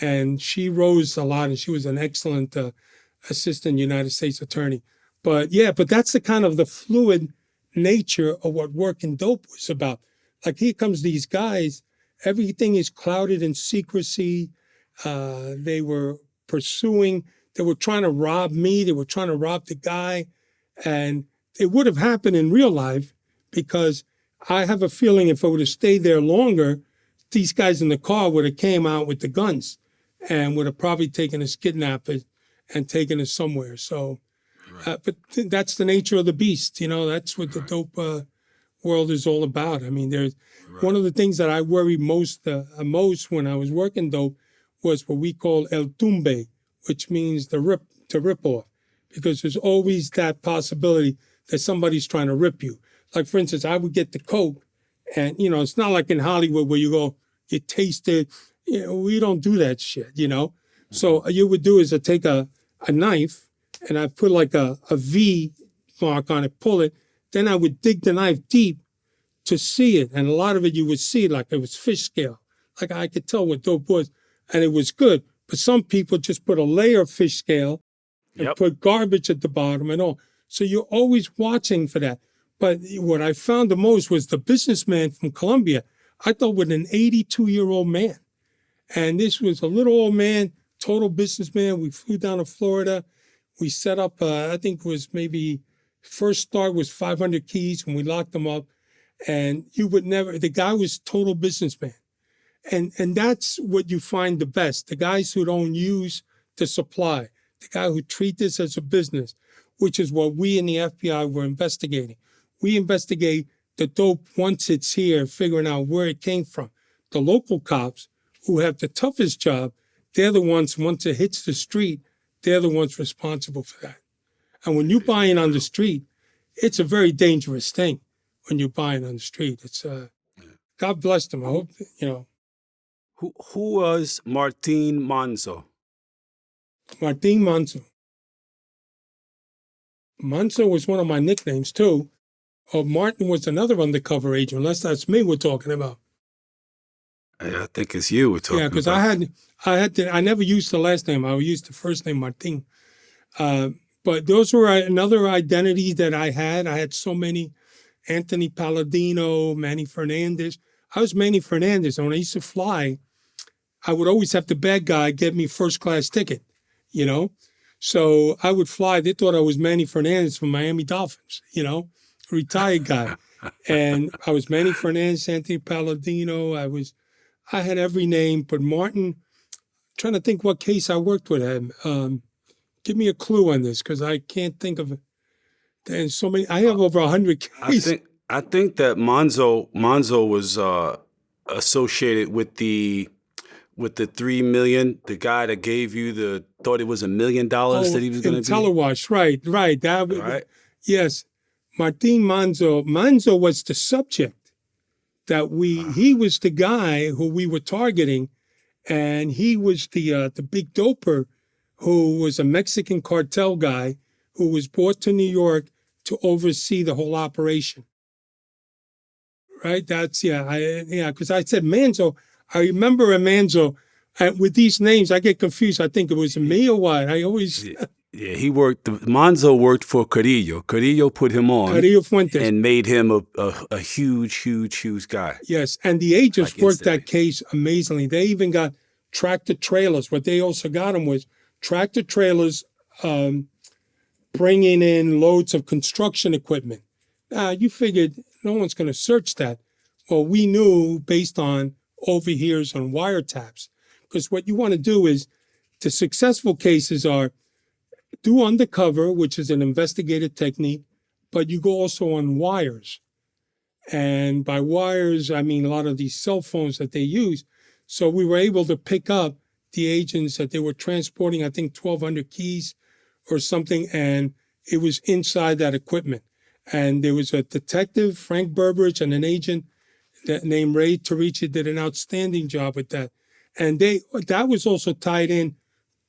And she rose a lot, and she was an excellent Assistant United States Attorney. But that's the kind of the fluid nature of what working dope was about. Like, here comes these guys. Everything is clouded in secrecy. They were pursuing. They were trying to rob me. They were trying to rob the guy. And it would have happened in real life, because I have a feeling if I would have stayed there longer, these guys in the car would have came out with the guns and would have probably taken us kidnappers and taken us somewhere. So, but that's the nature of the beast. That's what the dope world is all about. I mean, there's one of the things that I worry most when I was working dope was what we call el tumbe, which means the rip off, because there's always that possibility that somebody's trying to rip you. Like, for instance, I would get the coke, and it's not like in Hollywood where you go, you taste it. We don't do that shit. So what you would do is I'd take a knife and I'd put like a V mark on it, pull it. Then I would dig the knife deep to see it. And a lot of it you would see like it was fish scale. Like, I could tell what dope was, and it was good. But some people just put a layer of fish scale and put garbage at the bottom and all. So you're always watching for that. But what I found the most was the businessman from Colombia. I thought with an 82-year-old man. And this was a little old man, total businessman. We flew down to Florida. We set up, I think it was maybe, first start was 500 keys, and we locked them up. And the guy was total businessman. And that's what you find the best. The guys who don't use the supply, the guy who treat this as a business, which is what we in the FBI were investigating. We investigate the dope once it's here, figuring out where it came from. The local cops, who have the toughest job, they're the ones, once it hits the street, they're the ones responsible for that. And when you're buying on the street, it's a very dangerous thing when you're buying on the street. It's God bless them. I hope, Who was Martin Manzo? Martin Manzo. Manso was one of my nicknames too. Oh, Martin was another undercover agent, unless that's me we're talking about. I think it's you we're talking Yeah, because about. I never used the last name. I used the first name, Martin. But those were another identity that I had. I had so many: Anthony Palladino, Manny Fernandez. I was Manny Fernandez, and when I used to fly, I would always have the bad guy get me first class ticket, you know? So I would fly. They thought I was Manny Fernandez from Miami Dolphins, you know, retired guy. And I was Manny Fernandez, Anthony Palladino. I had every name, but Martin, trying to think what case I worked with him. Give me a clue on this, because I can't think of it. And so many, I have over 100 cases. I think that Monzo was associated with the 3 million. The guy that gave you thought it was $1 million that he was going to be. Telewash, right. Right. Yes, Martin Manzo. Manzo was the subject that he was the guy who we were targeting, and he was the big doper who was a Mexican cartel guy who was brought to New York to oversee the whole operation. Right? That's, because I said Manzo. I remember a Manzo. With these names, I get confused. I think it was me or what. I always... Yeah, Manzo worked for Carrillo. Carrillo put him on. Carrillo Fuentes. And made him a huge guy. Yes, and the agents worked that case amazingly. They even got tractor trailers. What they also got them was tractor trailers bringing in loads of construction equipment. You figured no one's going to search that. Well, we knew based on overhears on wiretaps. Because what you want to do is, the successful cases are do undercover, which is an investigative technique, but you go also on wires. And by wires, I mean a lot of these cell phones that they use. So we were able to pick up the agents that they were transporting, I think 1,200 keys or something, and it was inside that equipment. And there was a detective, Frank Burbridge, and an agent named Ray Torici did an outstanding job with that. And that was also tied in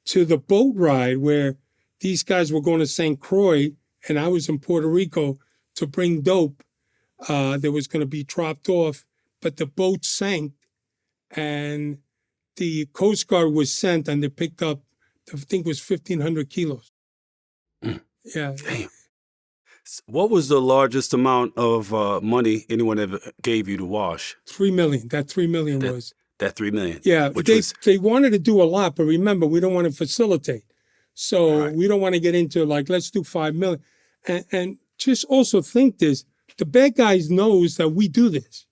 to the boat ride where these guys were going to St. Croix, and I was in Puerto Rico to bring dope that was going to be dropped off, but the boat sank, and the Coast Guard was sent, and they picked up, I think it was 1,500 kilos. Yeah. Damn. What was the largest amount of money anyone ever gave you to wash? $3 million. That $3 million was. That $3 million. Yeah, they wanted to do a lot, but remember, we don't want to facilitate. So we don't want to get into let's do $5 million. And just also think this, the bad guys knows that we do this.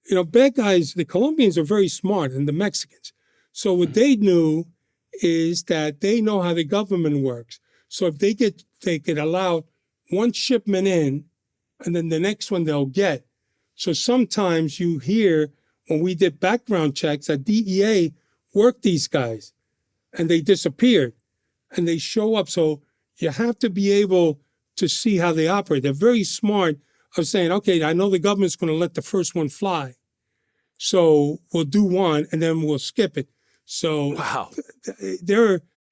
You know, bad guys, the Colombians are very smart, and the Mexicans. So what they knew is that they know how the government works. So if they could allow one shipment in, and then the next one they'll get. So sometimes you hear when we did background checks that DEA worked these guys, and they disappeared, and they show up. So you have to be able to see how they operate. They're very smart of saying, okay, I know the government's going to let the first one fly. So we'll do one, and then we'll skip it. So wow.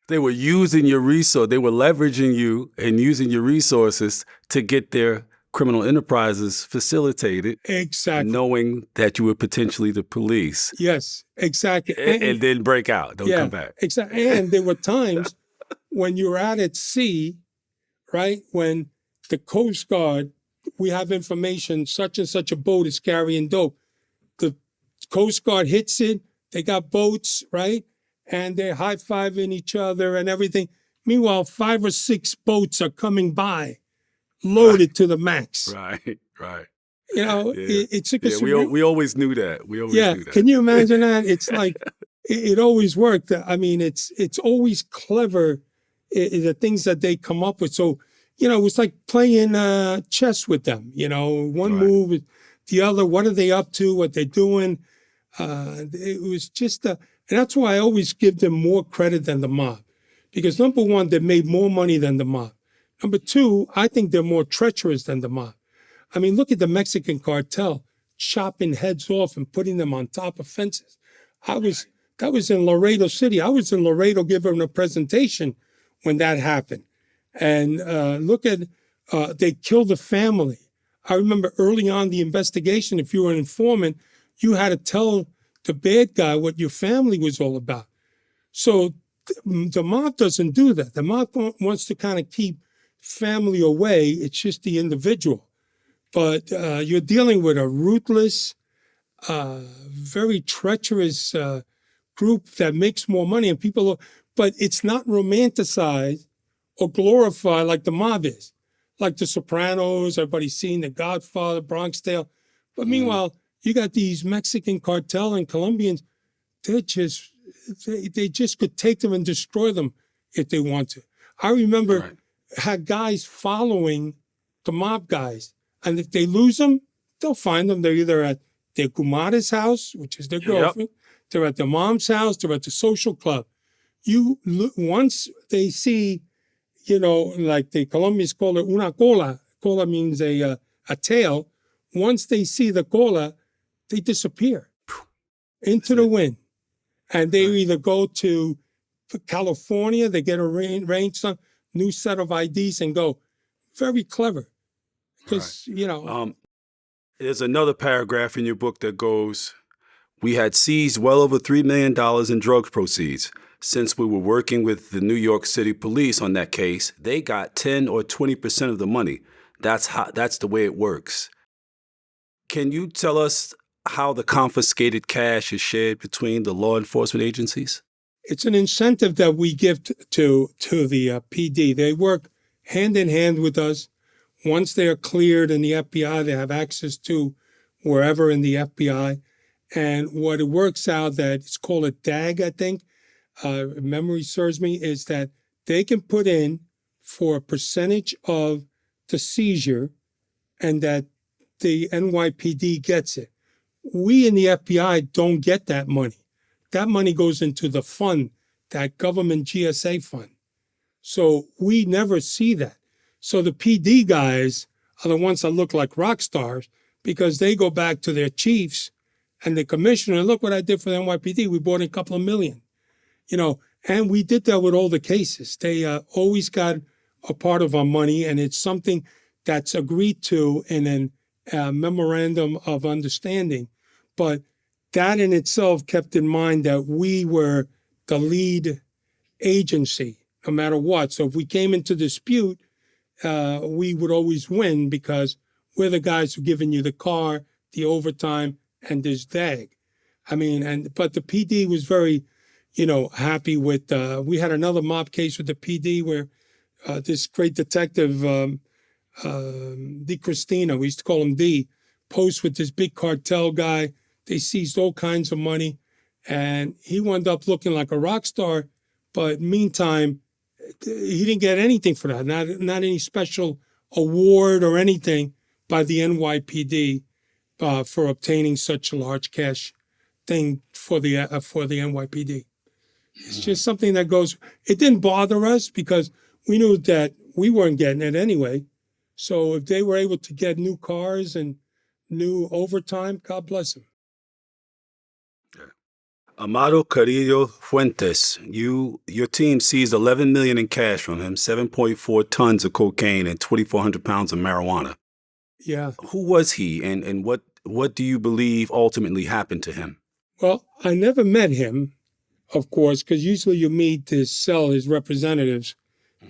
They were using your resource. They were leveraging you and using your resources to get their criminal enterprises facilitated. Exactly. Knowing that you were potentially the police. Yes, exactly. And then break out. Don't come back. Exactly. And there were times when you're out at sea, right? When the Coast Guard, we have information, such and such a boat is carrying dope. The Coast Guard hits it. They got boats, right? And they're high-fiving each other and everything. Meanwhile, 5 or 6 boats are coming by, loaded to the max. Right. You know, it's like we always knew that. Knew that. Can you imagine that? It's like, it always worked. I mean, it's always clever, the things that they come up with. So, you know, it was like playing chess with them. You know, one move, the other, what are they up to, what they're doing. It was just, and that's why I always give them more credit than the mob. Because number one, they made more money than the mob. Number two, I think they're more treacherous than the mob. I mean, look at the Mexican cartel, chopping heads off and putting them on top of fences. That was in Laredo City. I was in Laredo giving a presentation when that happened. And look at, they killed the family. I remember early on the investigation, if you were an informant, you had to tell the bad guy what your family was all about. So the mob doesn't do that. The mob wants to kind of keep family away. It's just the individual. But you're dealing with a ruthless, very treacherous group that makes more money, and people. But it's not romanticized or glorified like the mob is, like The Sopranos. Everybody's seen The Godfather, Bronx Tale. But meanwhile, you got these Mexican cartel and Colombians. They just could take them and destroy them if they want to. I remember had guys following the mob guys, and if they lose them, they'll find them. They're either at their comadre's house, which is their girlfriend. They're at their mom's house. They're at the social club. Once they see, like the Colombians call it una cola. Cola means a tail. Once they see the cola, they disappear into the wind. And they either go to California, they get arranged some new set of IDs and go. Very clever. Because, There's another paragraph in your book that goes, we had seized well over $3 million in drug proceeds. Since we were working with the New York City police on that case, they got 10 or 20% of the money. That's the way it works. Can you tell us how the confiscated cash is shared between the law enforcement agencies? It's an incentive that we give to the PD. They work hand in hand with us. Once they are cleared in the FBI, they have access to wherever in the FBI. And what it works out that it's called a DAG, I think, if memory serves me, is that they can put in for a percentage of the seizure and that the NYPD gets it. We in the FBI don't get that money. That money goes into the fund, that government GSA fund. So we never see that. So the PD guys are the ones that look like rock stars because they go back to their chiefs and the commissioner, look what I did for the NYPD. We brought in a couple of million, and we did that with all the cases. They always got a part of our money, and it's something that's agreed to in a memorandum of understanding. But that in itself kept in mind that we were the lead agency, no matter what. So if we came into dispute, we would always win because we're the guys who giving you the car, the overtime, and this DAG. But the PD was very, happy with, we had another mob case with the PD where this great detective, D. Christina, we used to call him D, posed with this big cartel guy. They seized all kinds of money, and he wound up looking like a rock star. But meantime, he didn't get anything for that, not any special award or anything by the NYPD for obtaining such a large cash thing for the NYPD. It's just something that goes. It didn't bother us because we knew that we weren't getting it anyway. So if they were able to get new cars and new overtime, God bless them. Amado Carrillo Fuentes, your team seized $11 million in cash from him, 7.4 tons of cocaine, and 2,400 pounds of marijuana. Yeah. Who was he, and what do you believe ultimately happened to him? Well, I never met him, of course, because usually you meet his representatives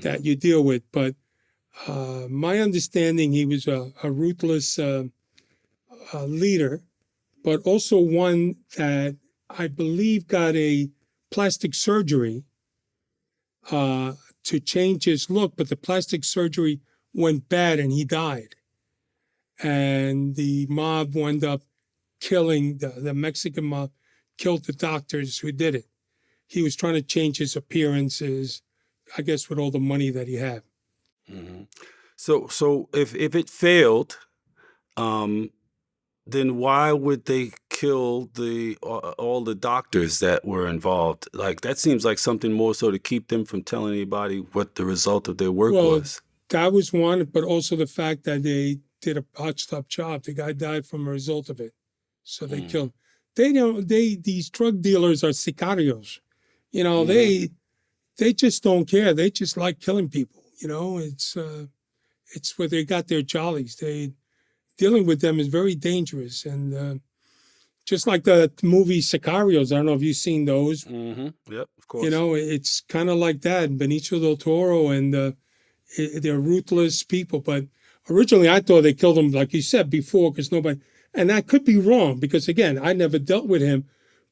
that you deal with. But my understanding, he was a ruthless leader, but also one that I believe got a plastic surgery to change his look, but the plastic surgery went bad and he died. And the mob wound up killing, the Mexican mob killed the doctors who did it. He was trying to change his appearances, I guess, with all the money that he had. Mm-hmm. So if it failed, then why would they kill all the doctors that were involved? Like, that seems like something more so to keep them from telling anybody what the result of their work was. That was one, but also the fact that they did a botched up job. The guy died from a result of it. So they killed him. These drug dealers are sicarios. They just don't care. They just like killing people. It's where they got their jollies. Dealing with them is very dangerous, and just like the movie Sicarios. I don't know if you've seen those. Mm-hmm. Yep, of course. It's kind of like that. Benicio del Toro, and they're ruthless people. But originally, I thought they killed him, like you said before, because nobody. And that could be wrong, because again, I never dealt with him,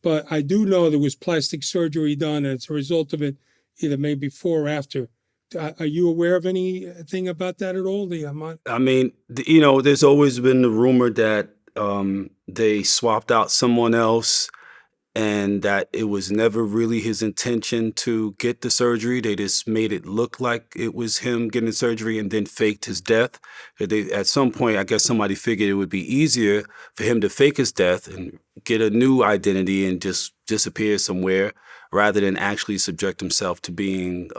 but I do know there was plastic surgery done, and as a result of it, either maybe before or after. Are you aware of anything about that at all? I mean, there's always been the rumor that they swapped out someone else and that it was never really his intention to get the surgery. They just made it look like it was him getting the surgery and then faked his death. At some point, I guess somebody figured it would be easier for him to fake his death and get a new identity and just disappear somewhere rather than actually subject himself to being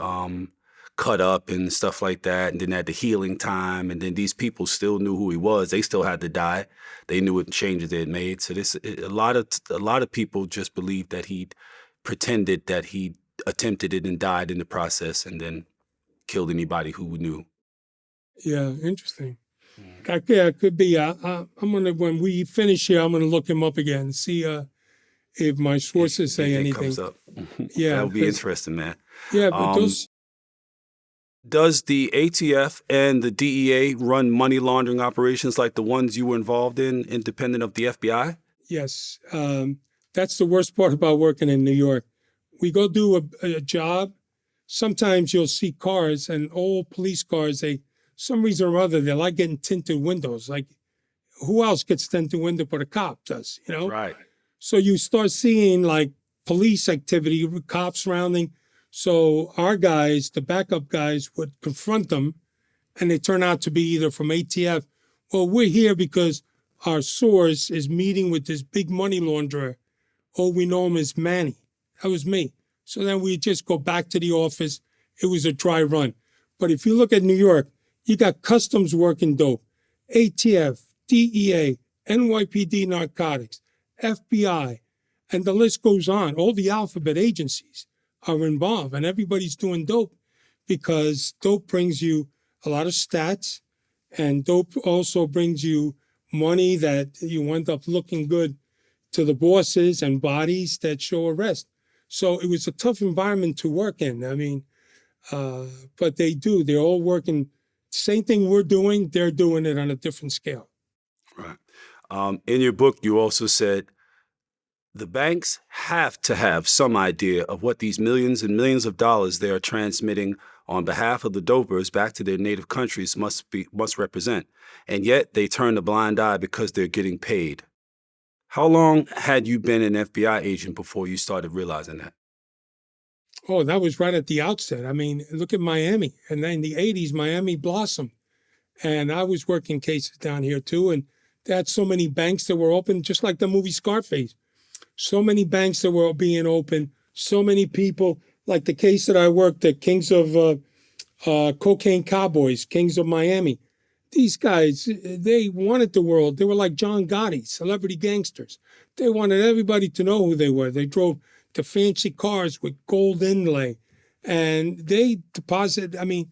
cut up and stuff like that, and then at the healing time, and then these people still knew who he was. They still had to die. They knew what changes they had made. So a lot of people just believed that he pretended that he attempted it and died in the process, and then killed anybody who knew. Yeah, interesting. Yeah, it could be. I'm gonna, when we finish here, I'm gonna look him up again and see if my sources say anything. Comes up. Yeah, that would be interesting, man. Yeah, but those. Does the ATF and the DEA run money laundering operations like the ones you were involved in, independent of the FBI? Yes. That's the worst part about working in New York. We go do a job. Sometimes you'll see cars, and old police cars, some reason or other, they like getting tinted windows. Like, who else gets tinted window but a cop does, Right. So you start seeing, like, police activity, cops surrounding. So our guys, the backup guys, would confront them, and they turn out to be either from ATF. Well, we're here because our source is meeting with this big money launderer. Oh, we know him as Manny. That was me. So then we just go back to the office. It was a dry run. But if you look at New York, you got customs working dope, ATF, DEA, NYPD narcotics, FBI, and the list goes on. All the alphabet agencies are involved, and everybody's doing dope, because dope brings you a lot of stats, and dope also brings you money that you end up looking good to the bosses and bodies that show arrest. So it was a tough environment to work in. I mean, but they're all working. Same thing we're doing, they're doing it on a different scale. Right. In your book, you also said, the banks have to have some idea of what these millions and millions of dollars they are transmitting on behalf of the dopers back to their native countries must represent. And yet they turn a blind eye because they're getting paid. How long had you been an FBI agent before you started realizing that? Oh, that was right at the outset. I mean, look at Miami. And in the 80s, Miami blossomed. And I was working cases down here too. And they had so many banks that were open, just like the movie Scarface. So many banks that were being open, so many people, like the case that I worked, the Kings of Cocaine Cowboys, Kings of Miami. These guys, they wanted the world. They were like John Gotti, celebrity gangsters. They wanted everybody to know who they were. They drove the fancy cars with gold inlay, and they deposited. I mean,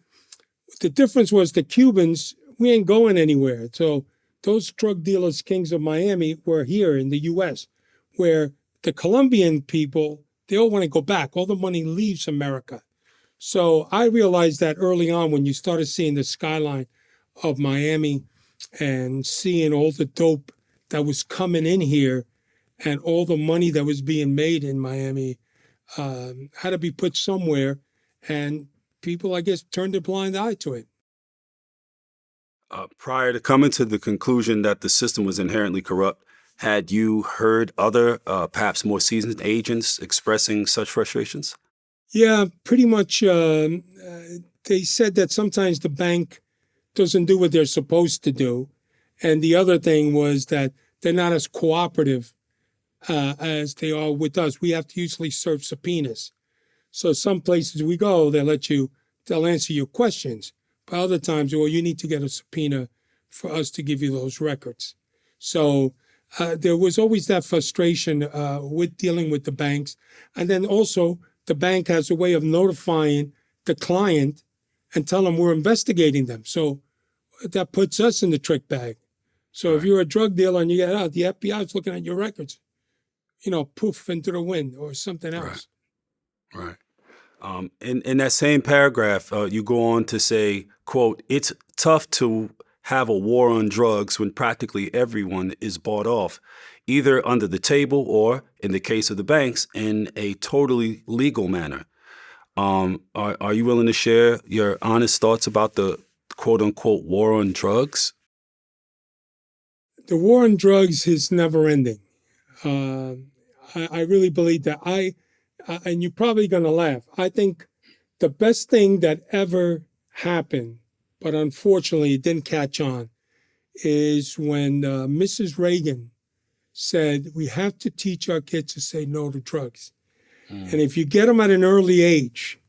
the difference was the Cubans, we ain't going anywhere. So those drug dealers, Kings of Miami, were here in the U.S., where the Colombian people, they all want to go back. All the money leaves America. So I realized that early on, when you started seeing the skyline of Miami and seeing all the dope that was coming in here and all the money that was being made in Miami had to be put somewhere. And people, I guess, turned a blind eye to it. Prior to coming to the conclusion that the system was inherently corrupt, had you heard other, perhaps more seasoned agents expressing such frustrations? Yeah, pretty much. They said that sometimes the bank doesn't do what they're supposed to do. And the other thing was that they're not as cooperative as they are with us. We have to usually serve subpoenas. So some places we go, they'll answer your questions. But other times, well, you need to get a subpoena for us to give you those records. So there was always that frustration with dealing with the banks. And then also, the bank has a way of notifying the client and tell them we're investigating them. So that puts us in the trick bag. So if you're a drug dealer and you get out, the FBI is looking at your records, poof into the wind or something else. Right. In that same paragraph, you go on to say, quote, "It's tough to have a war on drugs when practically everyone is bought off, either under the table or, in the case of the banks, in a totally legal manner." Are you willing to share your honest thoughts about the quote unquote war on drugs? The war on drugs is never ending. I really believe that. And you're probably going to laugh. I think the best thing that ever happened, but unfortunately it didn't catch on, is when Mrs. Reagan said, we have to teach our kids to say no to drugs. And if you get them at an early age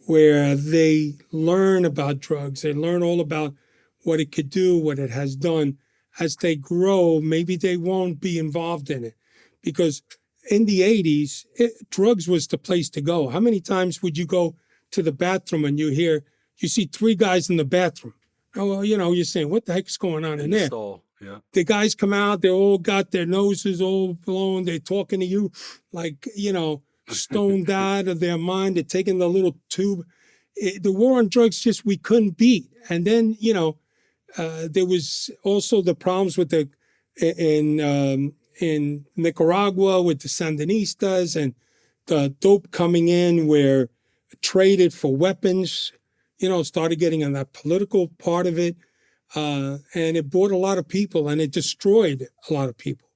where they learn about drugs, they learn all about what it could do, what it has done, as they grow, maybe they won't be involved in it. Because in the 80s, drugs was the place to go. How many times would you go to the bathroom and you see three guys in the bathroom? Oh, well, you're saying, what the heck is going on in there? Stall, yeah. The guys come out, they all got their noses all blown. They're talking to you like, stoned out of their mind. They're taking the little tube. The war on drugs we couldn't beat. And then, there was also the problems with in Nicaragua with the Sandinistas and the dope coming in where traded for weapons, started getting on that political part of it. And it brought a lot of people and it destroyed a lot of people.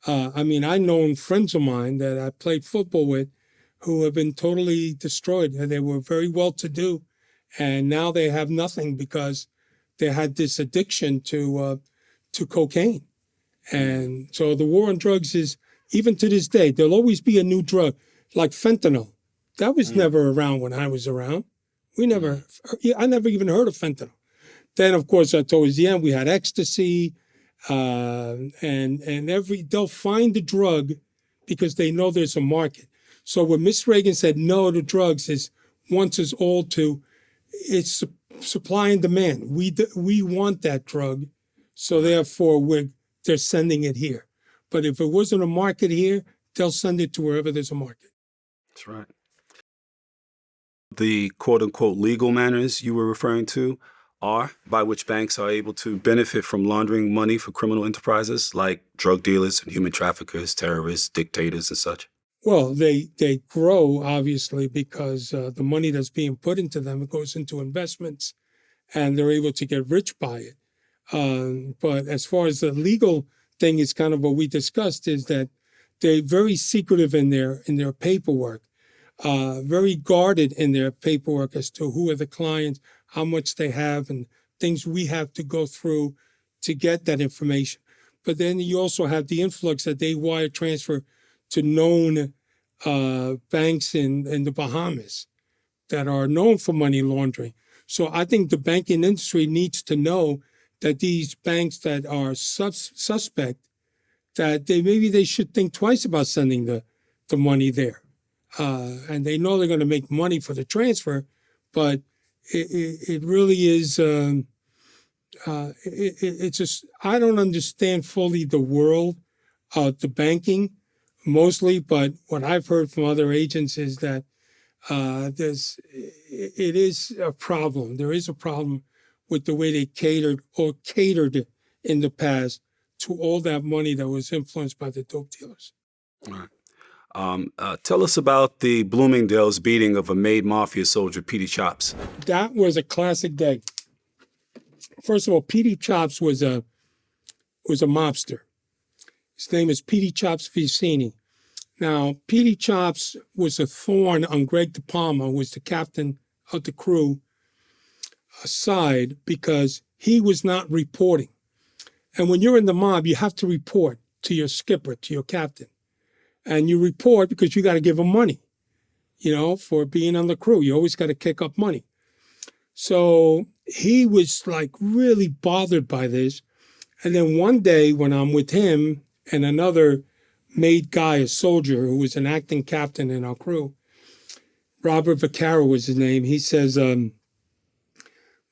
I've known friends of mine that I played football with who have been totally destroyed. They were very well-to-do, and now they have nothing because they had this addiction to cocaine. And so the war on drugs is, even to this day, there'll always be a new drug, like fentanyl. That was never around when I was around. I never even heard of fentanyl. Then, of course, towards the end, we had ecstasy, and they'll find the drug because they know there's a market. So when Miss Reagan said no to drugs, it's supply and demand. We want that drug, so therefore they're sending it here. But if it wasn't a market here, they'll send it to wherever there's a market. That's right. The quote-unquote legal manners you were referring to are by which banks are able to benefit from laundering money for criminal enterprises like drug dealers and human traffickers, terrorists, dictators, and such. Well, they grow, obviously, because the money that's being put into them, it goes into investments, and they're able to get rich by it. But as far as the legal thing is kind of what we discussed, is that they're very secretive in their paperwork, very guarded in their paperwork as to who are the clients, how much they have, and things we have to go through to get that information. But then you also have the influx that they wire transfer to known banks in the Bahamas that are known for money laundering. So I think the banking industry needs to know that these banks that are suspect, that they should think twice about sending the money there. And they know they're going to make money for the transfer, but it really is, it's just, I don't understand fully the world of the banking mostly, but what I've heard from other agents is that it is a problem. There is a problem with the way they catered in the past to all that money that was influenced by the dope dealers. All right. Tell us about the Bloomingdale's beating of a made Mafia soldier, Petey Chops. That was a classic day. First of all, Petey Chops was a mobster. His name is Petey Chops Vicini. Now, Petey Chops was a thorn on Greg De Palma, who was the captain of the crew, side because he was not reporting. And when you're in the mob, you have to report to your skipper, to your captain. And you report because you got to give him money, for being on the crew. You always got to kick up money. So he was like really bothered by this. And then one day when I'm with him and another made guy, a soldier who was an acting captain in our crew, Robert Vaccaro was his name. He says,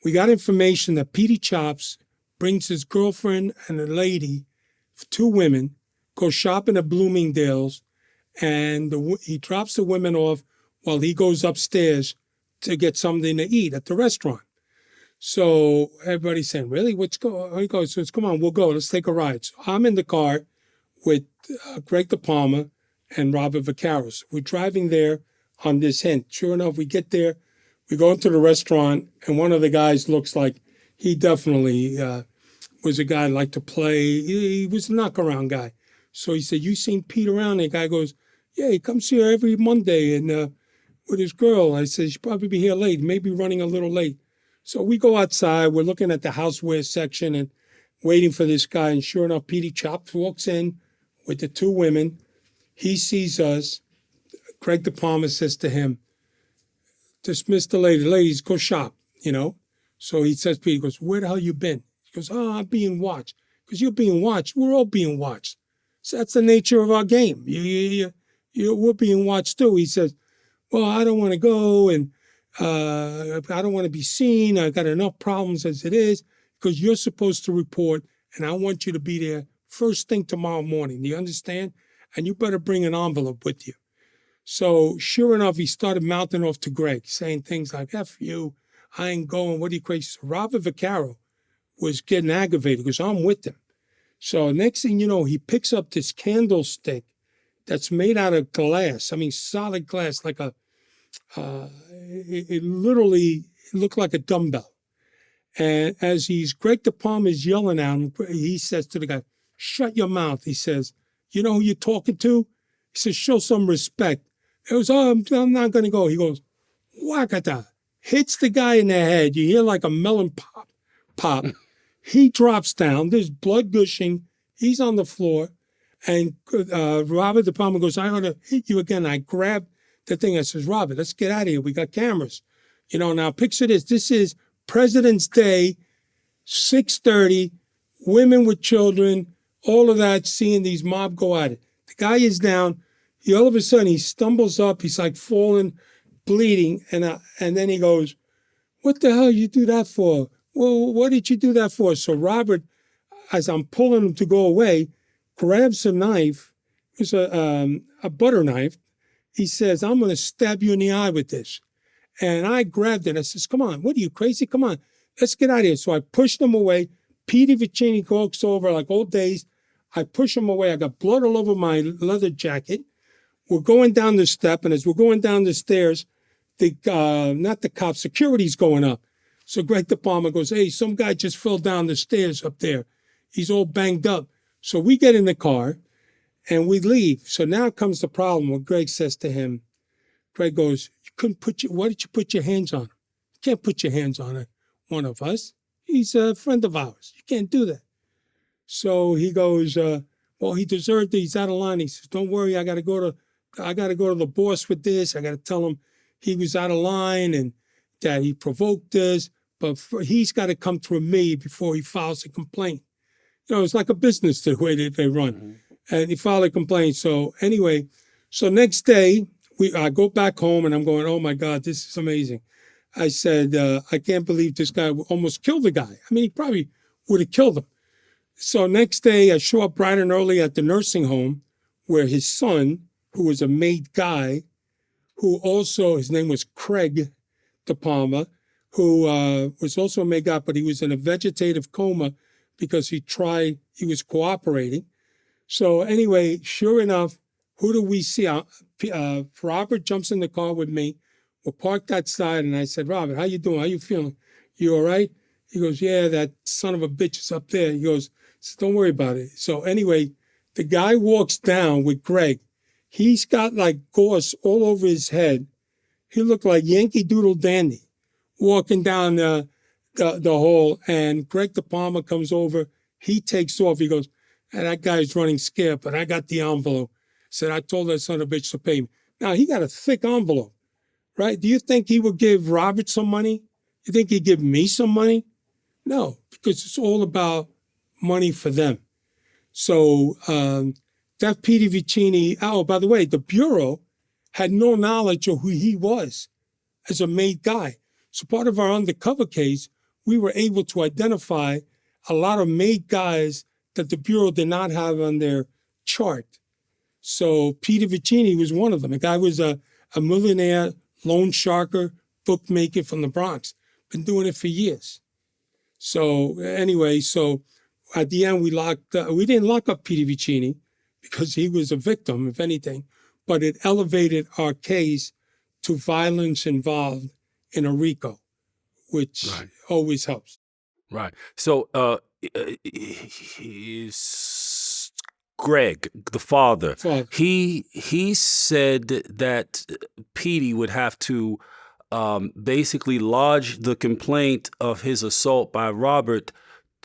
We got information that Petey Chops brings his girlfriend and a lady, 2 women, go shopping at Bloomingdale's, and he drops the women off while he goes upstairs to get something to eat at the restaurant. So everybody's saying, really? What's going on? He goes, come on, we'll go. Let's take a ride. So I'm in the car with Greg De Palma and Robert Vaccaro. We're driving there on this hint. Sure enough, we get there. We go into the restaurant, and one of the guys looks like he definitely was a guy who liked to play. He was a knockaround guy. So he said, you seen Pete around? And the guy goes, yeah, he comes here every Monday and with his girl. I said, she'll probably be here late, maybe running a little late. So we go outside. We're looking at the houseware section and waiting for this guy. And sure enough, Petey Chops walks in with the 2 women. He sees us. Greg De Palma says to him, dismiss the lady. Ladies, go shop, So he says, Pete, he goes, where the hell you been? He goes, I'm being watched. Because you're being watched. We're all being watched. So that's the nature of our game. We're being watched too. He says, well, I don't want to go and I don't want to be seen. I got enough problems as it is because you're supposed to report and I want you to be there first thing tomorrow morning. Do you understand? And you better bring an envelope with you. So sure enough, he started mouthing off to Greg, saying things like, F you, I ain't going, what are you crazy? So Robert Vaccaro was getting aggravated because I'm with him. So next thing you know, he picks up this candlestick that's made out of glass. I mean, solid glass, like it literally looked like a dumbbell. And as Greg De Palma is yelling at him, he says to the guy, shut your mouth. He says, you know who you're talking to? He says, show some respect. It was, I'm not going to go. He goes, whackata. Hits the guy in the head. You hear like a melon pop. He drops down. There's blood gushing. He's on the floor. And Robert De Palma goes, I ought to hit you again. I grab the thing. I says, Robert, let's get out of here. We got cameras. Now picture this. This is President's Day, 6:30, women with children, all of that, seeing these mob go at it. The guy is down. All of a sudden, he stumbles up. He's like falling, bleeding. And then he goes, what the hell you do that for? Well, what did you do that for? So Robert, as I'm pulling him to go away, grabs a knife. It's a butter knife. He says, I'm going to stab you in the eye with this. And I grabbed it. I says, come on, what are you, crazy? Come on, let's get out of here. So I pushed him away. Petey Vicini walks over like old days. I push him away. I got blood all over my leather jacket. We're going down the step. And as we're going down the stairs, not the cops, security's going up. So Greg De Palma goes, hey, some guy just fell down the stairs up there. He's all banged up. So we get in the car and we leave. So now comes the problem where Greg says to him, Greg goes, why did you put your hands on him? You can't put your hands on one of us. He's a friend of ours. You can't do that. So he goes, well, he deserved it. He's out of line. He says, don't worry, I got to go to the boss with this. I got to tell him he was out of line and that he provoked us. But he's got to come through me before he files a complaint. It's like a business the way that they run. Mm-hmm. And he filed a complaint. So anyway, next day, I go back home and I'm going, oh my God, this is amazing. I said, I can't believe this guy almost killed the guy. I mean, he probably would have killed him. So next day, I show up bright and early at the nursing home where his son, who was a maid guy, who also, his name was Craig De Palma, who was also a maid guy, but he was in a vegetative coma because he was cooperating. So anyway, sure enough, who do we see? Robert jumps in the car with me. We're parked outside, and I said, Robert, how you doing? How you feeling? You all right? He goes, yeah, that son of a bitch is up there. He goes, don't worry about it. So anyway, the guy walks down with Greg. He's got like gauze all over his head. He looked like Yankee Doodle Dandy walking down the hall, and Greg De Palma comes over. He takes off. He goes, that guy's running scared, but I got the envelope. Said, I told that son of a bitch to pay me. Now, he got a thick envelope, right? Do you think he would give Robert some money? You think he'd give me some money? No, because it's all about money for them. So that Petey Vicini, by the way, the Bureau had no knowledge of who he was as a made guy. So part of our undercover case we were able to identify a lot of made guys that the Bureau did not have on their chart. So Peter Vicini was one of them. The guy was a millionaire, loan sharker, bookmaker from the Bronx. Been doing it for years. So anyway, so at the end we didn't lock up Peter Vicini because he was a victim, if anything, but it elevated our case to violence involved in a RICO, which always helps. Right. So he's Greg, the father. He said that Petey would have to basically lodge the complaint of his assault by Robert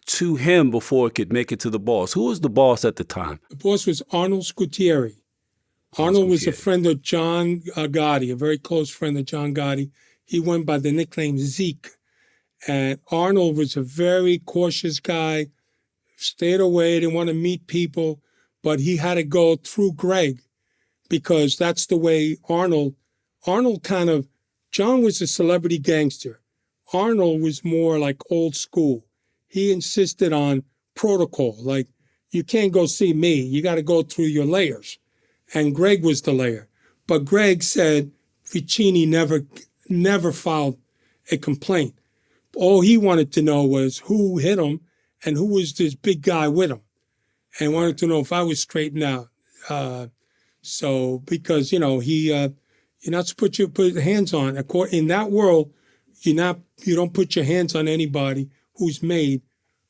to him before it could make it to the boss. Who was the boss at the time? The boss was Arnold Scutieri. Arnold was a friend of John Gotti, a very close friend of John Gotti. He went by the nickname Zeke. And Arnold was a very cautious guy, stayed away, didn't want to meet people, but he had to go through Greg because that's the way Arnold John was a celebrity gangster. Arnold was more like old school. He insisted on protocol, like you can't go see me, you got to go through your layers. And Greg was the layer. But Greg said Vicini never filed a complaint. All he wanted to know was who hit him and who was this big guy with him. And wanted to know if I was straightened out. So because, you're not supposed to put hands on. In that world, you don't put your hands on anybody who's made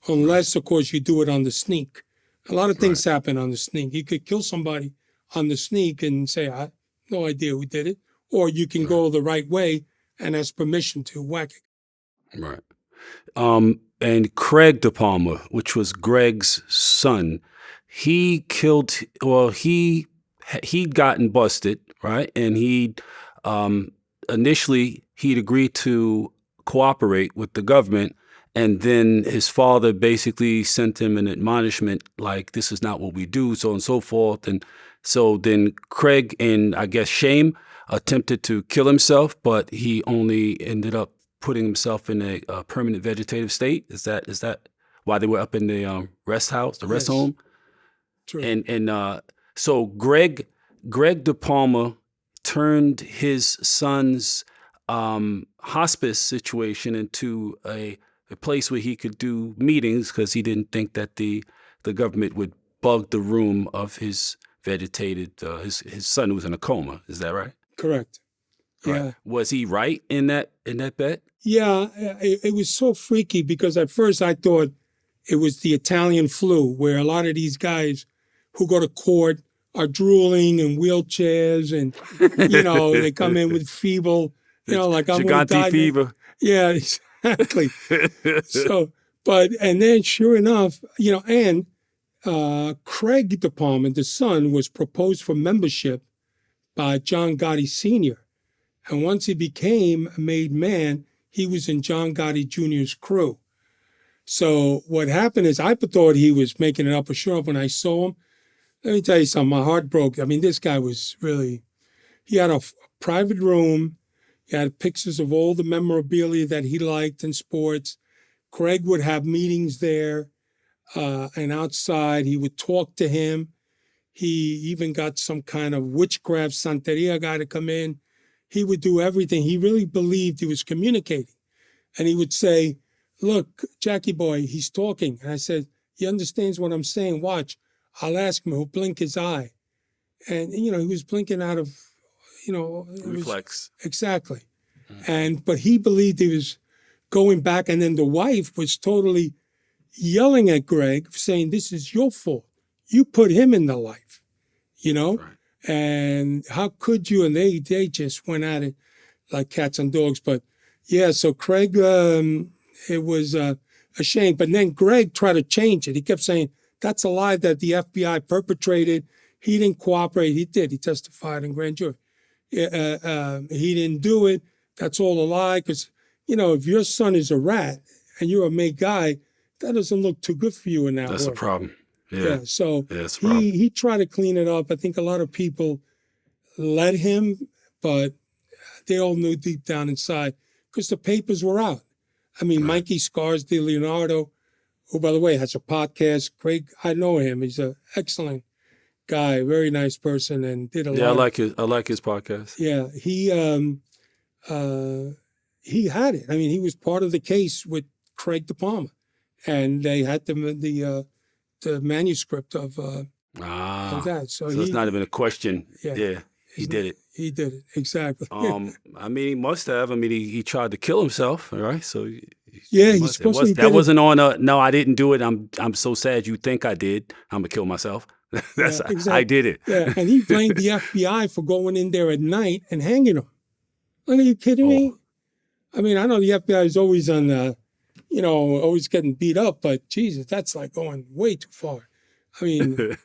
unless, of course, you do it on the sneak. A lot of things happen on the sneak. You could kill somebody on the sneak and say, I have no idea who did it. Or you can go the right way and ask permission to whack it. Right. And Craig De Palma, which was Greg's son, he'd gotten busted, right? And initially he'd agreed to cooperate with the government. And then his father basically sent him an admonishment like, this is not what we do, so on and so forth. And so then Craig, in, I guess, shame, attempted to kill himself, but he only ended up putting himself in a permanent vegetative state. Is that why they were up in the rest house, the rest home? True. And so Greg De Palma turned his son's hospice situation into a place where he could do meetings because he didn't think that the government would bug the room of his vegetated, his son who was in a coma. Is that right? Correct. Right. Yeah. Was he right in that bet? Yeah, it was so freaky because at first I thought it was the Italian flu, where a lot of these guys who go to court are drooling in wheelchairs and, they come in with feeble, like I'm going to die. Fever. Yeah, exactly. And then sure enough, and Craig De Palma, the son, was proposed for membership by John Gotti Sr. And once he became a made man, he was in John Gotti Jr.'s crew. So what happened is I thought he was making it up, but sure enough, when I saw him, let me tell you something, my heart broke. I mean, this guy was really, he had a private room. He had pictures of all the memorabilia that he liked in sports. Craig would have meetings there and outside. He would talk to him. He even got some kind of witchcraft Santeria guy to come in. He would do everything. He really believed he was communicating. And he would say, look, Jackie boy, he's talking. And I said, he understands what I'm saying. Watch. I'll ask him. He'll blink his eye. And, he was blinking out of, reflex. Exactly. But he believed he was going back. And then the wife was totally yelling at Greg, saying, this is your fault. You put him in the life, Right. And how could you? And they just went at it like cats and dogs. But yeah, so Craig, it was a shame. But then Greg tried to change it. He kept saying, that's a lie that the FBI perpetrated. He didn't cooperate. He did. He testified in grand jury. He didn't do it. That's all a lie. Because, if your son is a rat and you're a made guy, that doesn't look too good for you in that That's world. a problem. Yeah. So that's a problem. he tried to clean it up. I think a lot of people let him, but they all knew deep down inside because the papers were out. I mean, Right. Mikey Scars de Leonardo, who, by the way, has a podcast. Great. I know him. He's an excellent guy, very nice person, and did a Yeah, lot. I like his podcast. Yeah, he had it. I mean, he was part of the case with Craig De Palma, and they had the manuscript of that. So it's not even a question. Yeah, he did it. He did it exactly. I mean, he must have. I mean, he tried to kill himself, right? So yeah, he's supposed to. That wasn't on a. No, I didn't do it. I'm so sad. You think I did? I'm gonna kill myself. That's exactly. I did it. Yeah, and he blamed the FBI for going in there at night and hanging him. Like, are you kidding me? I mean, I know the FBI is always on, always getting beat up, but Jesus, that's like going way too far. I mean,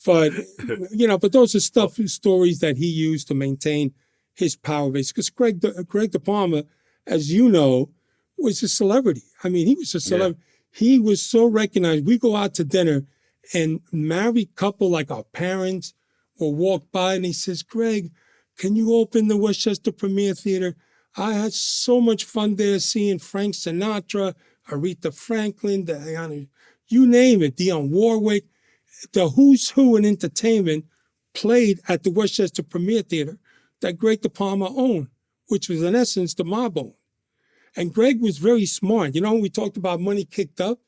but those are stories that he used to maintain his power base. Because Craig De Palma, as you know, was a celebrity. I mean, he was a celebrity. Yeah. He was so recognized. We go out to dinner, and married couple like our parents will walk by, and he says, "Greg, can you open the Westchester Premier Theater? I had so much fun there seeing Frank Sinatra, Aretha Franklin, Diana, you name it, Dionne Warwick. The who's who in entertainment played at the Westchester Premier Theater that Greg De Palma owned, which was in essence the mob owned." And Greg was very smart. You know, we talked about money kicked up.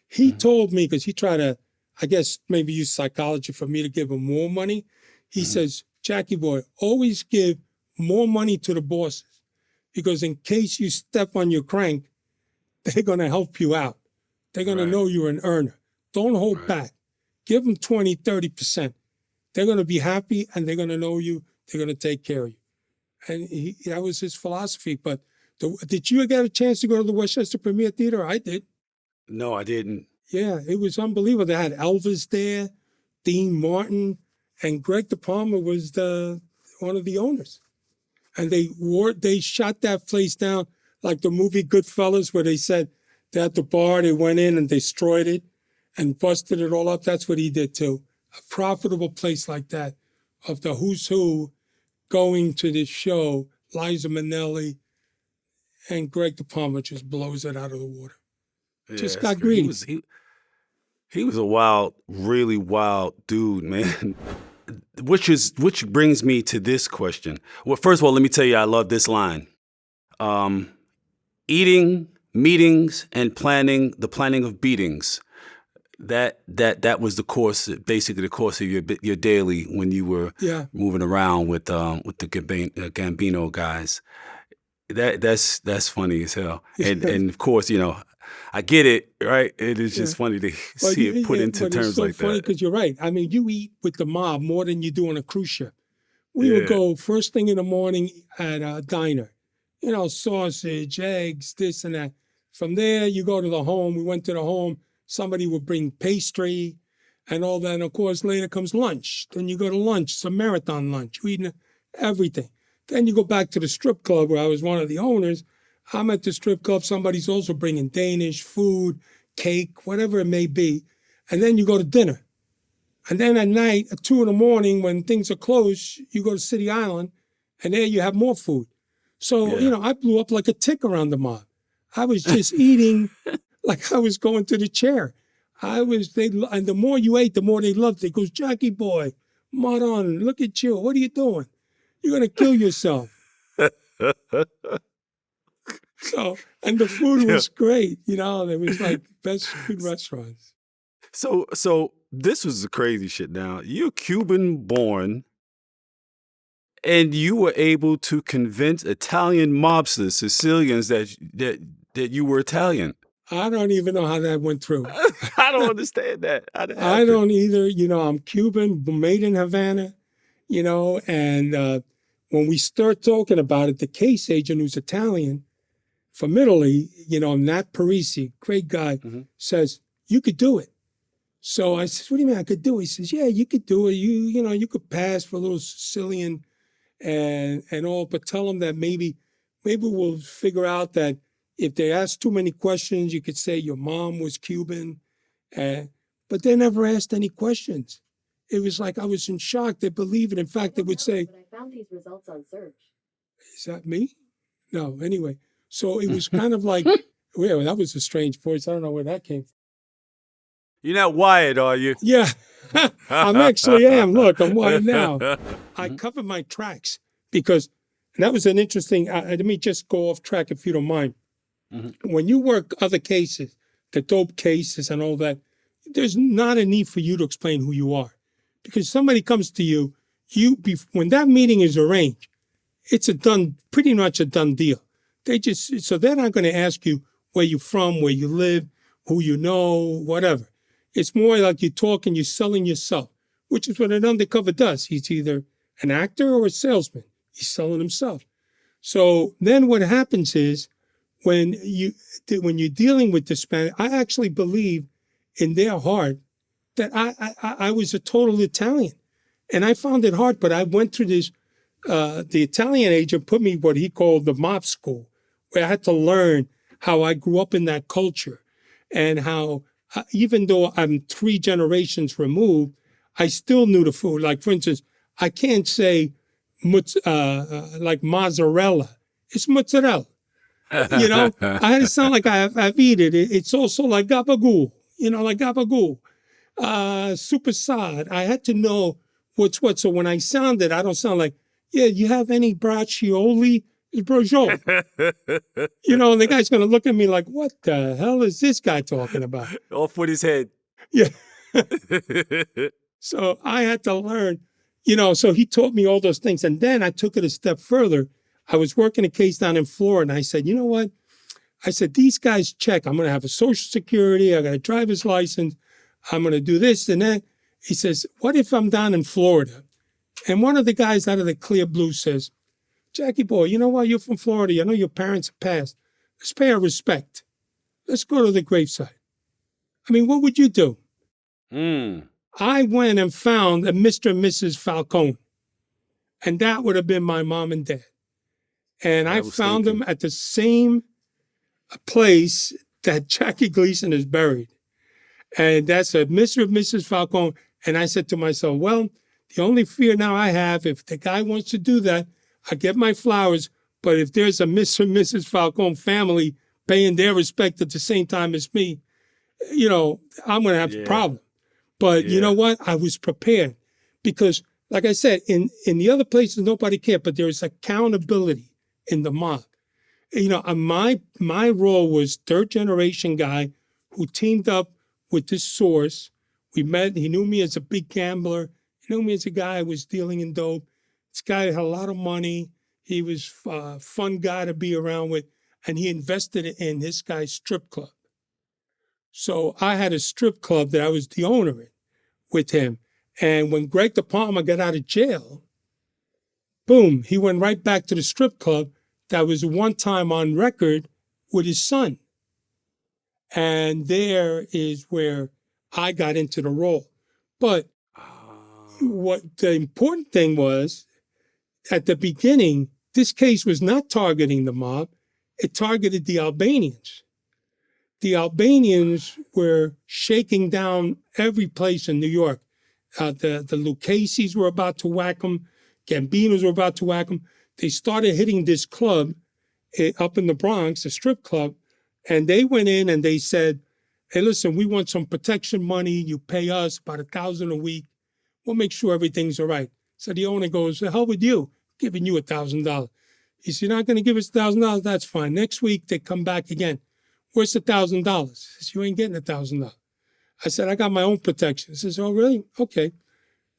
He told me, because he tried to, I guess, maybe use psychology for me to give him more money. He says, "Jackie boy, always give more money to the bosses, because in case you step on your crank, they're going to help you out. They're going to know you're an earner. Don't hold back. Give them 20, 30%. They're going to be happy, and they're going to know you. They're going to take care of you." And that was his philosophy. But did you get a chance to go to the Westchester Premier Theater? I did. No, I didn't. Yeah, it was unbelievable. They had Elvis there, Dean Martin, and Greg De Palma was one of the owners. And they shot that place down like the movie Goodfellas, where they said that at the bar they went in and destroyed it and busted it all up. That's what he did too. A profitable place like that, of the who's who going to this show, Liza Minnelli, and Greg De Palma just blows it out of the water. Yeah, just got greedy. He was a really wild dude, man. Which brings me to this question. Well, first of all, let me tell you, I love this line. Eating, meetings, and planning of beatings. That was the course, basically the course of your daily when you were moving around with the Gambino guys. That's funny as hell. And of course, I get it, right? It is just funny to see it put into terms like that. It's so funny because you're right. I mean, you eat with the mob more than you do on a cruise ship. We would go first thing in the morning at a diner, sausage, eggs, this and that. From there, you go to the home. We went to the home. Somebody would bring pastry and all that. And of course, later comes lunch. Then you go to lunch. It's a marathon lunch. You eat everything. Then you go back to the strip club where I was one of the owners. I'm at the strip club. Somebody's also bringing Danish food, cake, whatever it may be. And then you go to dinner. And then at night, at 2 a.m, when things are closed, you go to City Island, and there you have more food. So, I blew up like a tick around the mob. I was just eating like I was going to the chair. And the more you ate, the more they loved it. It goes, "Jackie boy, Maron, look at you. What are you doing? You're going to kill yourself." So, and the food was great. There was like best food restaurants. So this was the crazy shit now. You're Cuban born, and you were able to convince Italian mobsters, Sicilians, that you were Italian. I don't even know how that went through. I don't understand that. I don't either. I'm Cuban, made in Havana, and when we start talking about it, the case agent who's Italian from Italy, Nat Parisi, great guy, says, "You could do it." So I said, "What do you mean I could do it?" He says, "Yeah, you could do it. You could pass for a little Sicilian and all, but tell them that maybe we'll figure out that if they ask too many questions, you could say your mom was Cuban." But they never asked any questions. It was like I was in shock. They believe it. In fact, they would say, "But I found these results on search." "Is that me?" No, anyway. So it was kind of like, well, that was a strange voice. I don't know where that came from. You're not wired, are you? Yeah, I'm actually am. Look, I'm wired now. I covered my tracks because, and that was an interesting, let me just go off track if you don't mind. When you work other cases, the dope cases and all that, there's not a need for you to explain who you are. Because somebody comes to you, when that meeting is arranged, it's pretty much a done deal. So they're not going to ask you where you're from, where you live, who you know, whatever. It's more like you're talking, you're selling yourself, which is what an undercover does. He's either an actor or a salesman. He's selling himself. So then what happens is when you're dealing with the Spanish, I actually believe in their heart that I was a total Italian. And I found it hard, but I went through this, the Italian agent put me what he called the mob school, where I had to learn how I grew up in that culture and how, even though I'm 3 generations removed, I still knew the food. Like, for instance, I can't say like mozzarella. It's mozzarella. You know, I had to sound like I've eaten it. It's also like gabagool, like gabagool. Super sad. I had to know what's what. So when I sound it, I don't sound like, yeah, you have any braccioli? It's brociole. And the guy's going to look at me like, what the hell is this guy talking about? Off with his head. Yeah. So I had to learn, so he taught me all those things. And then I took it a step further. I was working a case down in Florida, and I said, you know what? I said, these guys check. I'm going to have a Social Security. I got a driver's license. I'm going to do this and that. He says, what if I'm down in Florida? And one of the guys out of the Clear Blue says, Jackie boy, you know what? You're from Florida. I know your parents have passed. Let's pay our respect. Let's go to the graveside. I mean, what would you do? I went and found a Mr. and Mrs. Falcone. And that would have been my mom and dad. And I found them at the same place that Jackie Gleason is buried. And that's a Mr. and Mrs. Falcone. And I said to myself, well, the only fear now I have, if the guy wants to do that, I get my flowers. But if there's a Mr. and Mrs. Falcone family paying their respect at the same time as me, I'm going to have a problem. But you know what? I was prepared because, like I said, in the other places, nobody cared, but there is accountability in the mob. My role was 3rd generation guy who teamed up with this source. We met. He knew me as a big gambler. He knew me as a guy who was dealing in dope. This guy had a lot of money. He was a fun guy to be around with, and he invested in this guy's strip club. So I had a strip club that I was the owner in with him. And when Greg De Palma got out of jail, boom, he went right back to the strip club that was one time on record with his son. And there is where I got into the role. But what the important thing was, at the beginning, this case was not targeting the mob. It targeted the Albanians. The Albanians were shaking down every place in New York. The Lucchese's were about to whack them. Gambinos were about to whack them. They started hitting this club up in the Bronx, a strip club, and they went in and they said, hey, listen, we want some protection money. You pay us about $1,000 a week. We'll make sure everything's all right. So the owner goes, the hell with you, giving you $1,000. He said, you're not going to give us $1,000? That's fine. Next week, they come back again. Where's the $1,000? He says, you ain't getting $1,000. I said, I got my own protection. He says, oh, really? Okay.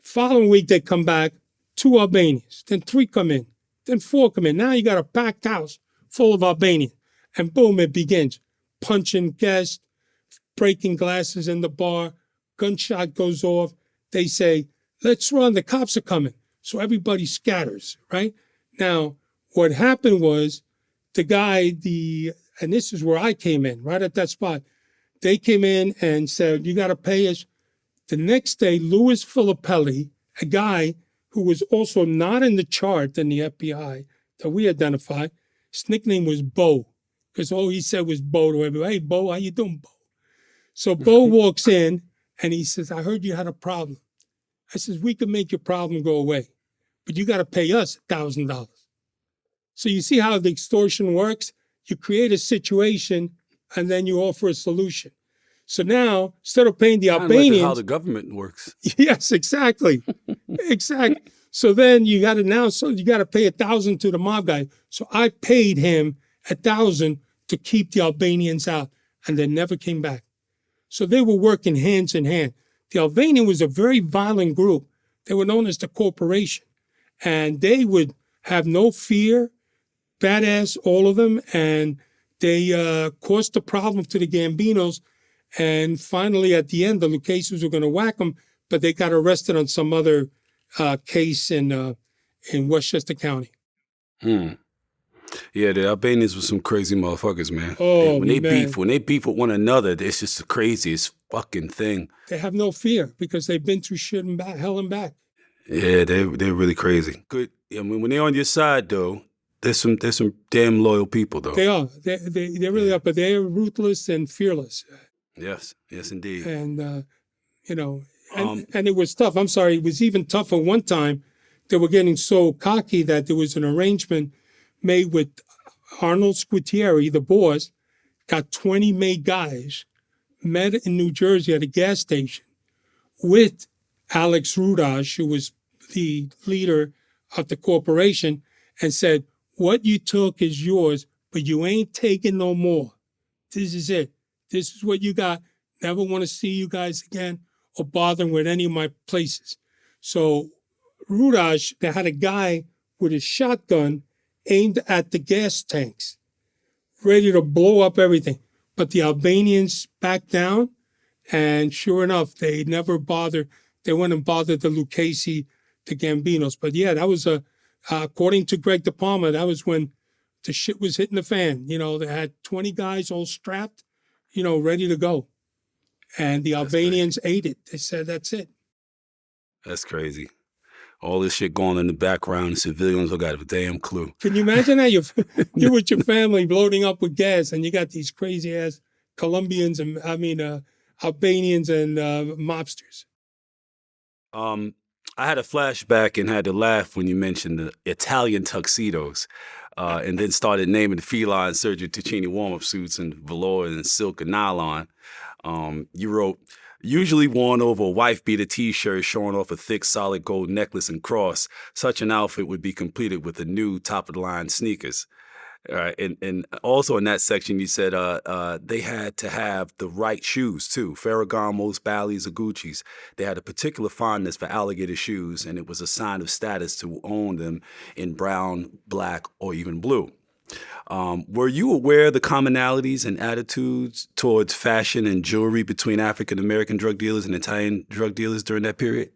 Following week, they come back, 2 Albanians. Then 3 come in. Then 4 come in. Now you got a packed house full of Albanians. And boom, it begins. Punching guests, breaking glasses in the bar. Gunshot goes off. They say, let's run. The cops are coming. So everybody scatters, right? Now, what happened was the guy, and this is where I came in, right at that spot. They came in and said, you got to pay us. The next day, Louis Filippelli, a guy who was also not in the chart in the FBI that we identified, his nickname was Bo, because all he said was Bo to everybody. Hey, Bo, how you doing, Bo? So Bo walks in and he says, I heard you had a problem. I says, we can make your problem go away, but you got to pay us $1,000. So you see how the extortion works? you create a situation and then you offer a solution. So now, instead of paying the Kind of Albanians, like how the government works. yes, exactly, exactly. So then you got to pay $1,000 to the mob guy. So I paid him $1,000 to keep the Albanians out, and they never came back. So they were working hands in hand. The Albanian was a very violent group. They were known as the Corporation, and they would have no fear, badass, all of them, and they caused the problem to the Gambinos. And finally, at the end, the Lucchese's were going to whack them, but they got arrested on some other case in Westchester County. Yeah, the Albanians were some crazy motherfuckers, man. Oh, when they man. beef with one another, it's just the craziest fucking thing. They have no fear because they've been through shit and hell and back. Yeah, they're really crazy. Good. I mean, when they're on your side, though, there's some damn loyal people, though. They are. They really are, but they're ruthless and fearless. Yes, indeed. And and it was tough. I'm sorry, it was even tougher one time. They were getting so cocky that there was an arrangement made with Arnold Squitieri, the boss, got 20 made guys, met in New Jersey at a gas station with Alex Rudash, who was the leader of the corporation, and said, what you took is yours, but you ain't taking no more. This is it. This is what you got. Never want to see you guys again or bothering with any of my places. So Rudash, they had a guy with a shotgun aimed at the gas tanks, ready to blow up everything. But the Albanians backed down, and sure enough, they never bothered. They went and bothered the Lucchese, the Gambinos. But yeah, that was according to Greg De Palma, that was when the shit was hitting the fan. You know, they had 20 guys all strapped, ready to go. And the Albanians ate it. They said, that's it. That's crazy. All this shit going in the background, civilians don't got a damn clue. Can you imagine that? You're with your family loading up with gas, and you got these crazy-ass Colombians and, Albanians and mobsters. I had a flashback and had to laugh when you mentioned the Italian tuxedos, and then started naming the feline Sergio Tacchini warm-up suits and velour and silk and nylon. You wrote, usually worn over a wife-beater T-shirt showing off a thick, solid gold necklace and cross, such an outfit would be completed with the new top-of-the-line sneakers. And also in that section, you said they had to have the right shoes, too. Ferragamos, Bally's, or Gucci's. They had a particular fondness for alligator shoes, and it was a sign of status to own them in brown, black, or even blue. Were you aware of the commonalities and attitudes towards fashion and jewelry between African-American drug dealers and Italian drug dealers during that period?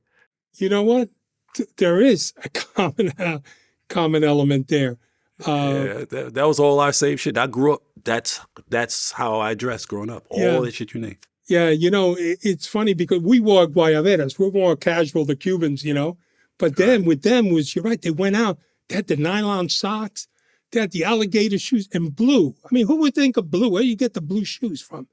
You know what? There is a common element there. Yeah, that was all our same shit. I grew up, that's how I dressed growing up. All that shit you name. Yeah, it's funny because we wore guayaberas. We're more casual, the Cubans, But then with them was, you're right, they went out, they had the nylon socks, they had the alligator shoes and blue. I mean, who would think of blue? Where do you get the blue shoes from,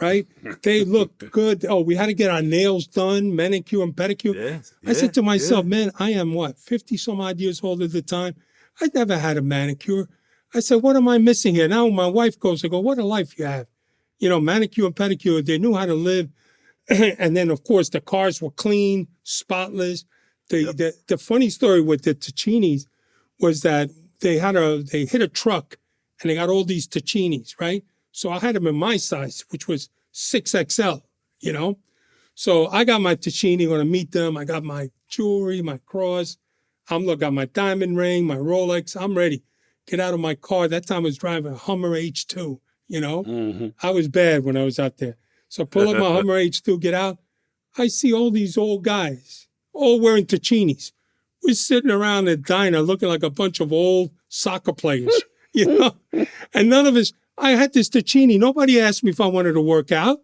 right? They looked good. Oh, we had to get our nails done, manicure and pedicure. Yes, I said to myself, man, I am 50 some odd years old at the time. I never had a manicure. I said, what am I missing here? Now my wife goes, I go, what a life you have. Manicure and pedicure, they knew how to live. And then, of course, the cars were clean, spotless. The funny story with the Tacchinis was that they hit a truck and they got all these Tacchinis, right? So I had them in my size, which was 6XL, So I got my Tacchini, going to meet them. I got my jewelry, my cross. Got my diamond ring, my Rolex. I'm ready. Get out of my car. That time I was driving a Hummer H2, Mm-hmm. I was bad when I was out there. So pull up my Hummer H2, get out. I see all these old guys, all wearing Tacchinis. We're sitting around the diner looking like a bunch of old soccer players, And none of us, I had this Tacchini. Nobody asked me if I wanted to work out.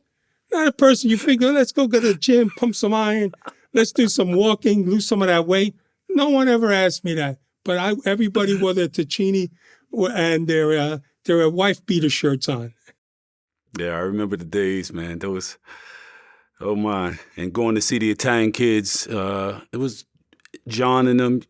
Not a person, you figure, let's go get to the gym, pump some iron. Let's do some walking, lose some of that weight. No one ever asked me that, but everybody wore their Tacchini and their wife beater shirts on. Yeah, I remember the days, man. Those, oh my! And going to see the Italian kids, it was John and them,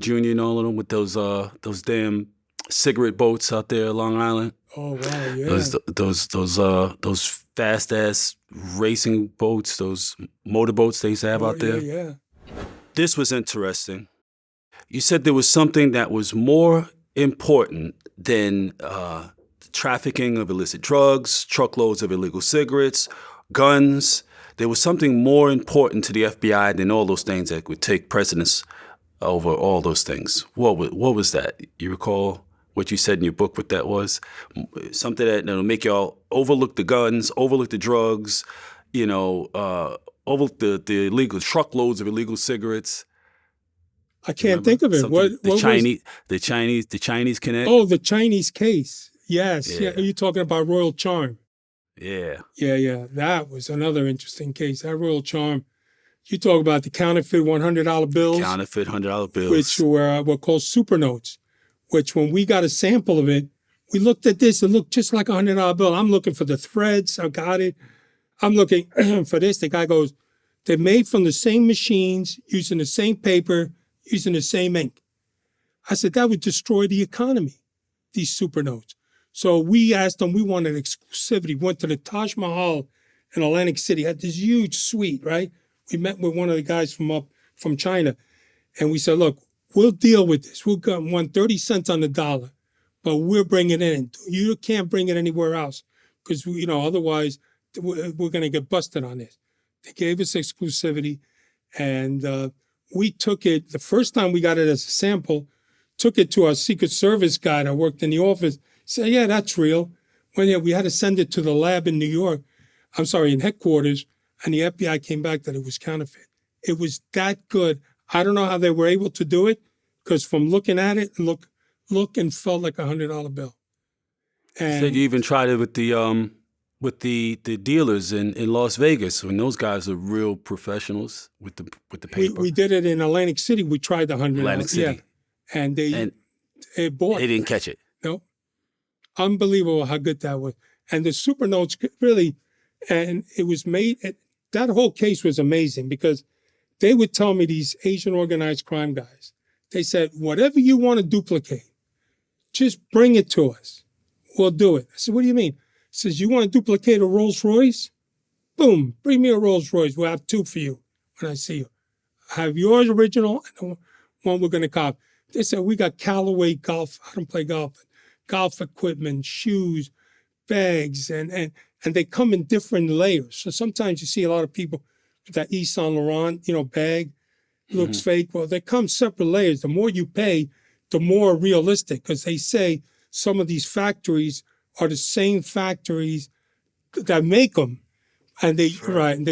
Junior and all of them with those damn cigarette boats out there, Long Island. Oh wow, yeah. Those fast ass racing boats, those motorboats they used to have Oh out yeah, there. yeah. This was interesting. You said there was something that was more important than trafficking of illicit drugs, truckloads of illegal cigarettes, guns. There was something more important to the FBI than all those things that would take precedence over all those things. What was that? You recall what you said in your book? What that was? Something that'll make y'all overlook the guns, overlook the drugs, overlook the illegal truckloads of illegal cigarettes. I Do you can't remember think of it. something? What was? The Chinese Connect. Oh, the Chinese case. Yes, yeah. Yeah, You're talking about Royal Charm. yeah. Yeah, yeah. That was another interesting case. That Royal Charm. You talk about the counterfeit $100 bills, Counterfeit $100 which bills. were called super notes. Which, when we got a sample of it, we looked at this. It looked just like a $100 bill. I'm looking for the threads. I got it. I'm looking for this. The guy goes, they're made from the same machines, using the same paper, using the same ink. I said, that would destroy the economy, these super notes. So we asked them, we wanted exclusivity. Went to the Taj Mahal in Atlantic City, had this huge suite, right? We met with one of the guys from China, and we said, look, we'll deal with this. We'll want 30 cents on the dollar, but we'll bring it in. You can't bring it anywhere else because, otherwise we're going to get busted on this. They gave us exclusivity, and we took it. The first time we got it as a sample, took it to our Secret Service guy that worked in the office. Said, yeah, that's real. Well, yeah, we had to send it to the lab in New York. In headquarters, and the FBI came back that it was counterfeit. It was that good. I don't know how they were able to do it, because from looking at it, look and felt like a $100 bill. You said you even tried it with the dealers in Las Vegas, when those guys are real professionals with the paper. We did it in Atlantic City. We tried the $100. Atlantic City. Yeah. And they bought. They didn't catch it. No. Unbelievable how good that was. And the super notes really, and it was made, that whole case was amazing, because they would tell me, these Asian organized crime guys, they said, whatever you want to duplicate, just bring it to us. We'll do it. I said, what do you mean? He says, you want to duplicate a Rolls Royce? Boom, bring me a Rolls Royce. We'll have two for you when I see you. I have yours original and the one we're going to cop. They said, we got Callaway golf. I don't play golf, but golf equipment, shoes, bags, and they come in different layers. So sometimes you see a lot of people with that Yves Saint Laurent, bag, looks fake. Well, they come separate layers. The more you pay, the more realistic, because they say some of these factories are the same factories that make them, and they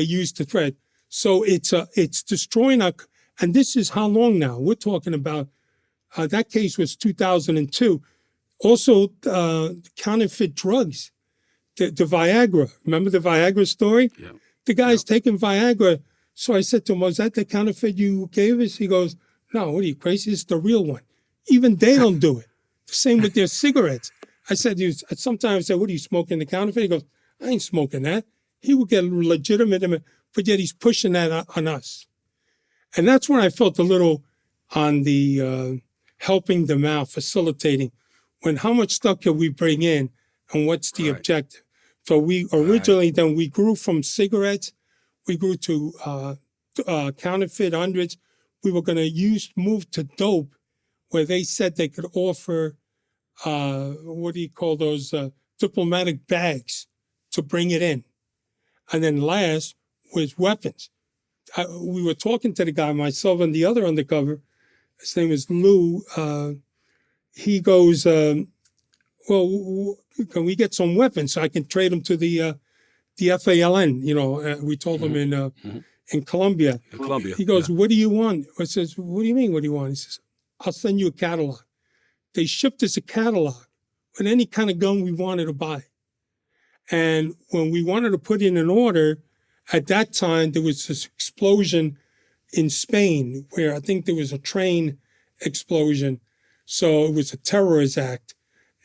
use the thread. So it's destroying our. And this is how long now? We're talking about. That case was 2002. Also, counterfeit drugs, the Viagra. Remember the Viagra story? Yeah. The guy's taking Viagra. So I said to him, was that the counterfeit you gave us? He goes, no, what are you, crazy? It's the real one. Even they don't do it. The same with their cigarettes. I said, sometimes I said, what are you smoking, the counterfeit? He goes, I ain't smoking that. He would get legitimate, but yet he's pushing that on us. And that's when I felt a little on the helping them out, facilitating, when how much stuff can we bring in and what's the objective? So we originally, then we grew from cigarettes, we grew to counterfeit hundreds. We were going to move to dope, where they said they could offer, what do you call those, diplomatic bags to bring it in. And then last was weapons. We were talking to the guy, myself and the other undercover, his name is Lou. He goes, well, can we get some weapons so I can trade them to the FALN? We told him in Colombia. In Colombia. He goes, what do you want? I says, what do you mean, what do you want? He says, I'll send you a catalog. They shipped us a catalog with any kind of gun we wanted to buy. And when we wanted to put in an order, at that time, there was this explosion in Spain, where I think there was a train explosion. So it was a terrorist act.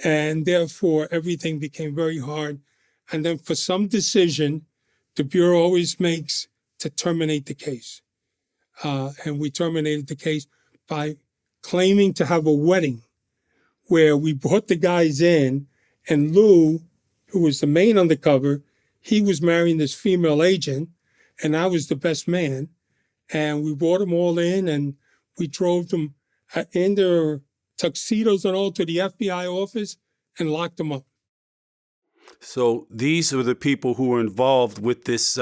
And therefore, everything became very hard. And then for some decision, the Bureau always makes to terminate the case. And we terminated the case by claiming to have a wedding, where we brought the guys in And Lou, who was the main undercover, he was marrying this female agent, and I was the best man. And we brought them all in, and we drove them in their tuxedos and all to the FBI office and locked them up. So these are the people who were involved with this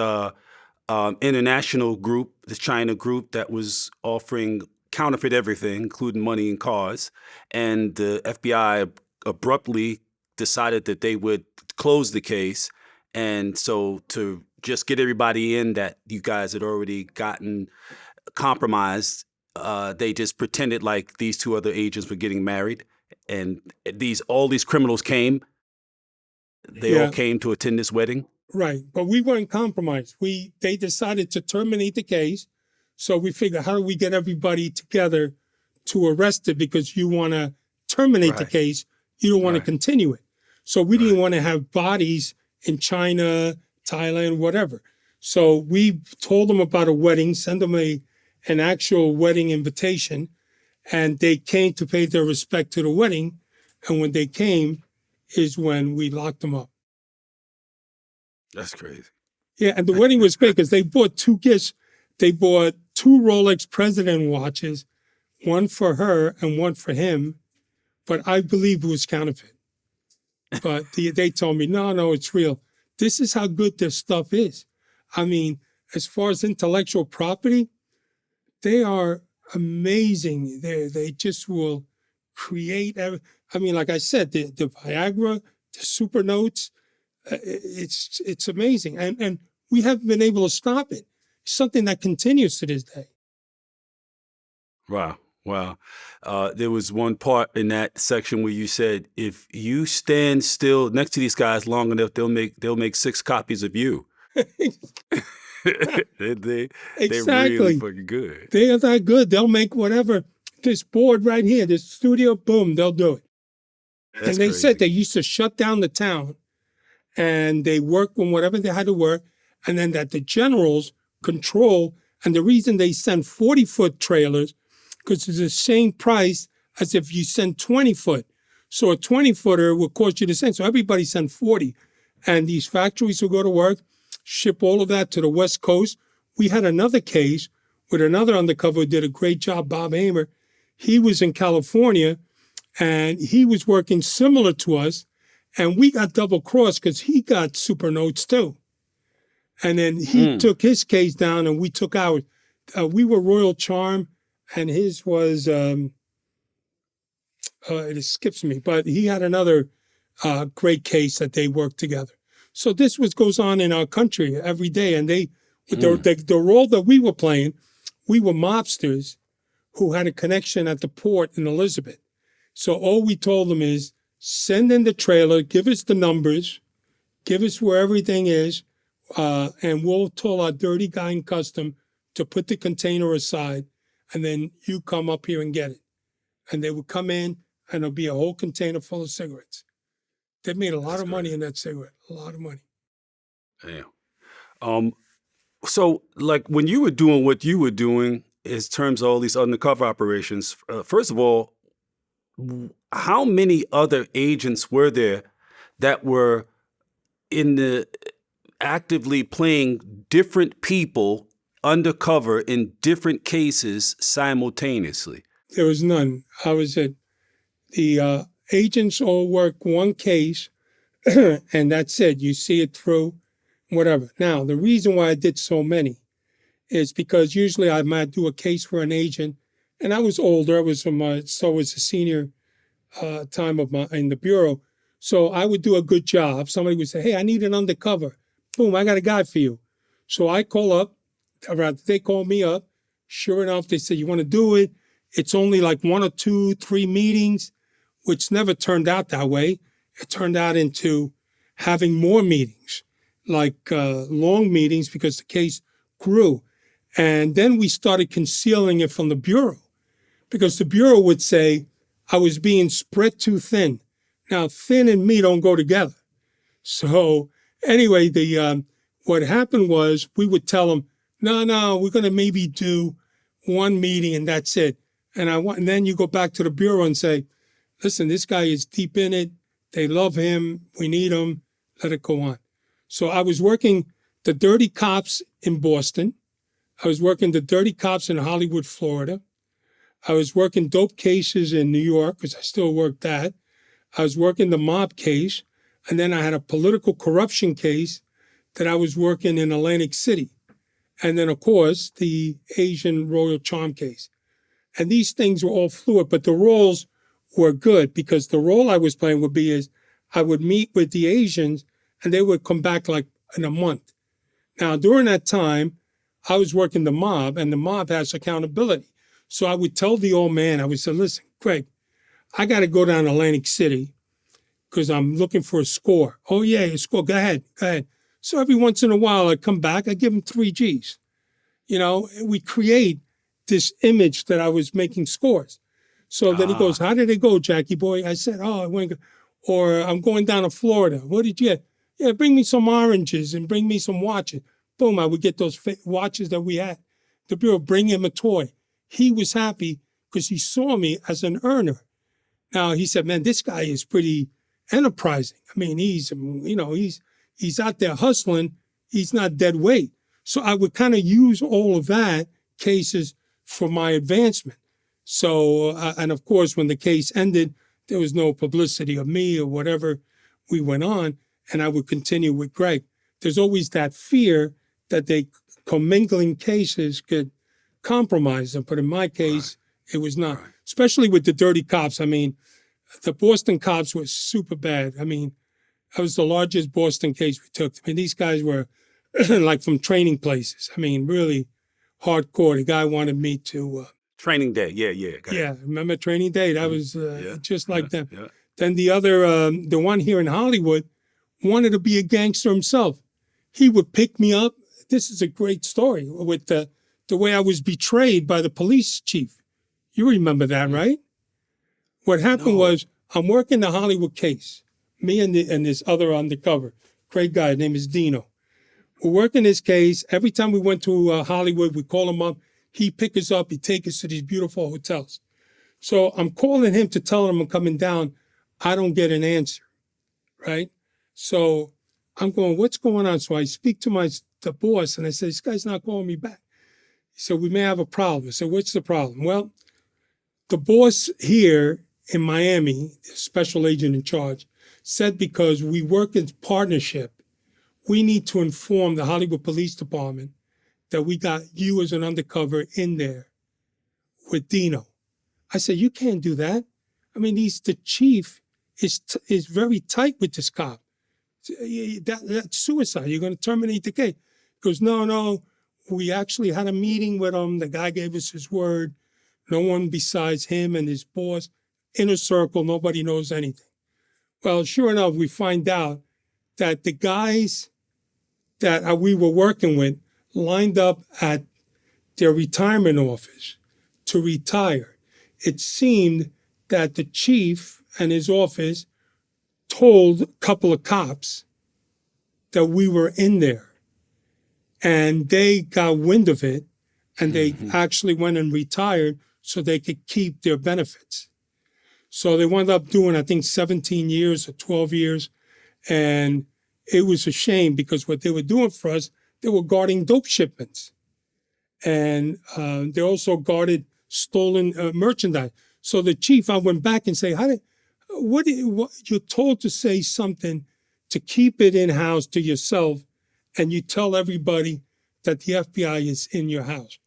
international group, the China group that was offering counterfeit everything, including money and cars. And the FBI abruptly decided that they would close the case. And so to just get everybody in that you guys had already gotten compromised, they just pretended like these two other agents were getting married. And all these criminals came. They all came to attend this wedding. Right, but we weren't compromised. They decided to terminate the case, so we figured, how do we get everybody together to arrest it? Because you want to terminate the case, you don't want to continue it. So we didn't want to have bodies in China, Thailand, whatever. So we told them about a wedding, send them an actual wedding invitation, and they came to pay their respect to the wedding. And when they came, is when we locked them up. That's crazy. Yeah, and the wedding was great because they bought 2 gifts. They bought 2 Rolex President watches, one for her and one for him, but I believe it was counterfeit. But they told me, no, it's real. This is how good this stuff is. I mean, as far as intellectual property, they are amazing. They just will create. I mean, like I said, the Viagra, the super notes, it's amazing. And we haven't been able to stop it. It's something that continues to this day. Wow. There was one part in that section where you said, if you stand still next to these guys long enough, they'll make 6 copies of you. They're really fucking good. They are that good. They'll make whatever. This board right here, this studio, boom, they'll do it. That's and they crazy. said they used to shut down the town and they worked on whatever they had to work, and then that the generals control. And the reason they send 40-foot trailers, because it's the same price as if you send 20-foot. So a 20-footer will cost you the same. So everybody sent 40. And these factories will go to work, ship all of that to the West Coast. We had another case with another undercover who did a great job, Bob Hamer. He was in California, and he was working similar to us, and we got double-crossed because he got super notes too. And then he took his case down, and we took ours. We were Royal Charm, and his was, it escapes me, but he had another great case that they worked together. So this goes on in our country every day, and the role that we were playing, we were mobsters who had a connection at the port in Elizabeth. So all we told them is, send in the trailer, give us the numbers, give us where everything is, and we'll tell our dirty guy in custom to put the container aside, and then you come up here and get it. And they would come in, and there'll be a whole container full of cigarettes. They made a lot of money in that cigarette, a lot of money. Damn. So, like, when you were doing what you were doing in terms of all these undercover operations, first of all, how many other agents were there that were actively playing different people undercover in different cases simultaneously? There was none. I was at the agents all work one case, and that's it. You see it through, whatever. Now, the reason why I did so many is because usually I might do a case for an agent, and I was older. I was a senior time in the bureau, so I would do a good job. Somebody would say, "Hey, I need an undercover." Boom, I got a guy for you. So I call up. They call me up. Sure enough, they say, "You want to do it?" It's only like 1 or 2, 3 meetings, which never turned out that way. It turned out into having more meetings, like long meetings, because the case grew. And then we started concealing it from the Bureau, because the Bureau would say I was being spread too thin. Now, thin and me don't go together. So anyway, what happened was we would tell them, no, we're going to maybe do 1 meeting and that's it. And then you go back to the Bureau and say, listen, this guy is deep in it. They love him. We need him. Let it go on. So I was working the dirty cops in Boston. I was working the dirty cops in Hollywood, Florida. I was working dope cases in New York, because I still work that. I was working the mob case. And then I had a political corruption case that I was working in Atlantic City. And then, of course, the Asian royal charm case. And these things were all fluid, but the roles were good, because the role I was playing would be is I would meet with the Asians and they would come back like in a month. Now, during that time, I was working the mob, and the mob has accountability. So I would tell the old man, I would say, listen, Craig, I got to go down to Atlantic City because I'm looking for a score. Oh, yeah, a score. Go ahead. So every once in a while, I come back, I give him 3 Gs. We create this image that I was making scores. So then he goes, how did it go, Jackie boy? I said, I went, or I'm going down to Florida. What did you get? Yeah, bring me some oranges and bring me some watches. Boom, I would get those watches that we had. The Bureau, bring him a toy. He was happy because he saw me as an earner. Now, he said, man, this guy is pretty enterprising. I mean, he's out there hustling. He's not dead weight. So I would kind of use all of that cases for my advancement. So, and of course, when the case ended, there was no publicity of me or whatever. We went on, and I would continue with Greg. There's always that fear that they commingling cases could compromise them. But in my case, it was not, especially with the dirty cops. I mean, the Boston cops were super bad. I mean, that was the largest Boston case we took. I mean, these guys were like from training places. I mean, really hardcore. The guy wanted me to... Training Day, yeah. Yeah, remember Training Day? That was just like them. Yeah. Then the other, the one here in Hollywood, wanted to be a gangster himself. He would pick me up. This is a great story with the way I was betrayed by the police chief. You remember that, right? What happened was, I'm working the Hollywood case. Me and this other undercover, great guy, his name is Dino. We're working this case. Every time we went to Hollywood, we call him up. He'd pick us up. He'd take us to these beautiful hotels. So I'm calling him to tell him I'm coming down. I don't get an answer, right? So I'm going, what's going on? So I speak to the boss, and I say, this guy's not calling me back. He said, we may have a problem. I said, what's the problem? Well, the boss here in Miami, the special agent in charge, said because we work in partnership, we need to inform the Hollywood Police Department that we got you as an undercover in there with Dino. I said, you can't do that. I mean, the chief is very tight with this cop. That's suicide. You're going to terminate the case. He goes, no, we actually had a meeting with him. The guy gave us his word. No one besides him and his boss. Inner circle, nobody knows anything. Well, sure enough, we find out that the guys that we were working with lined up at their retirement office to retire. It seemed that the chief and his office told a couple of cops that we were in there. And they got wind of it, and they actually went and retired so they could keep their benefits. So they wound up doing, I think, 17 years or 12 years. And it was a shame because what they were doing for us, they were guarding dope shipments. And they also guarded stolen merchandise. So the chief, I went back and say, what you're told to say something to keep it in-house to yourself, and you tell everybody that the FBI is in your house.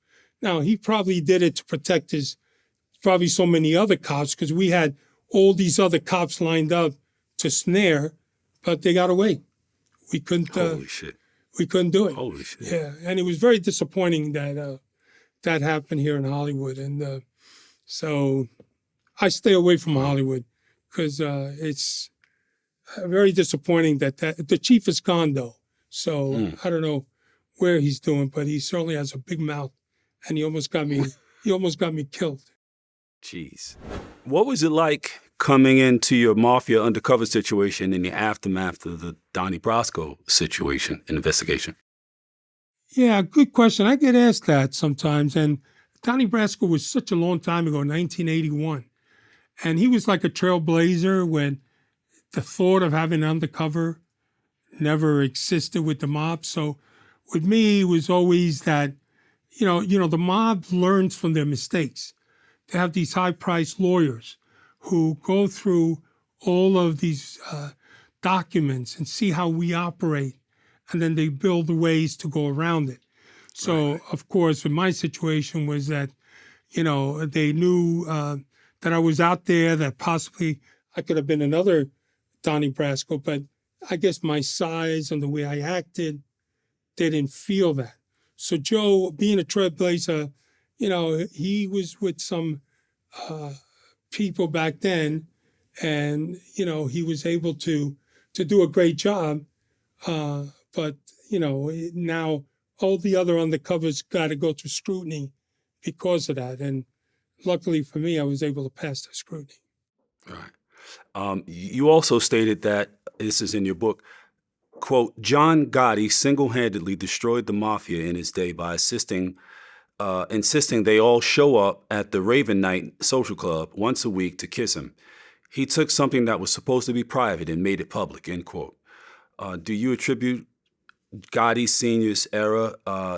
Now, he probably did it to protect probably so many other cops, because we had all these other cops lined up to snare, but they got away. We couldn't. Holy shit. We couldn't do it. Holy shit. Yeah, and it was very disappointing that that happened here in Hollywood, and so I stay away from Hollywood because it's very disappointing that the chief is gone though. So I don't know where he's doing, but he certainly has a big mouth, and he almost got me. He almost got me killed. Jeez. What was it like coming into your Mafia undercover situation in the aftermath of the Donnie Brasco situation and investigation? Yeah, good question. I get asked that sometimes. And Donnie Brasco was such a long time ago, 1981. And he was like a trailblazer when the thought of having undercover never existed with the mob. So with me, it was always that, the mob learns from their mistakes. They have these high-priced lawyers who go through all of these documents and see how we operate, and then they build the ways to go around it. So, of course, in my situation was that, they knew that I was out there, that possibly I could have been another Donnie Brasco, but I guess my size and the way I acted, they didn't feel that. So Joe, being a trailblazer, he was with some people back then, and, he was able to do a great job. But, now all the other undercovers got to go through scrutiny because of that. And luckily for me, I was able to pass the scrutiny. Right. You also stated that, this is in your book, quote, John Gotti single-handedly destroyed the Mafia in his day by insisting they all show up at the Raven Night social club once a week to kiss him. He took something that was supposed to be private and made it public, end quote. Do you attribute Gotti Sr.'s era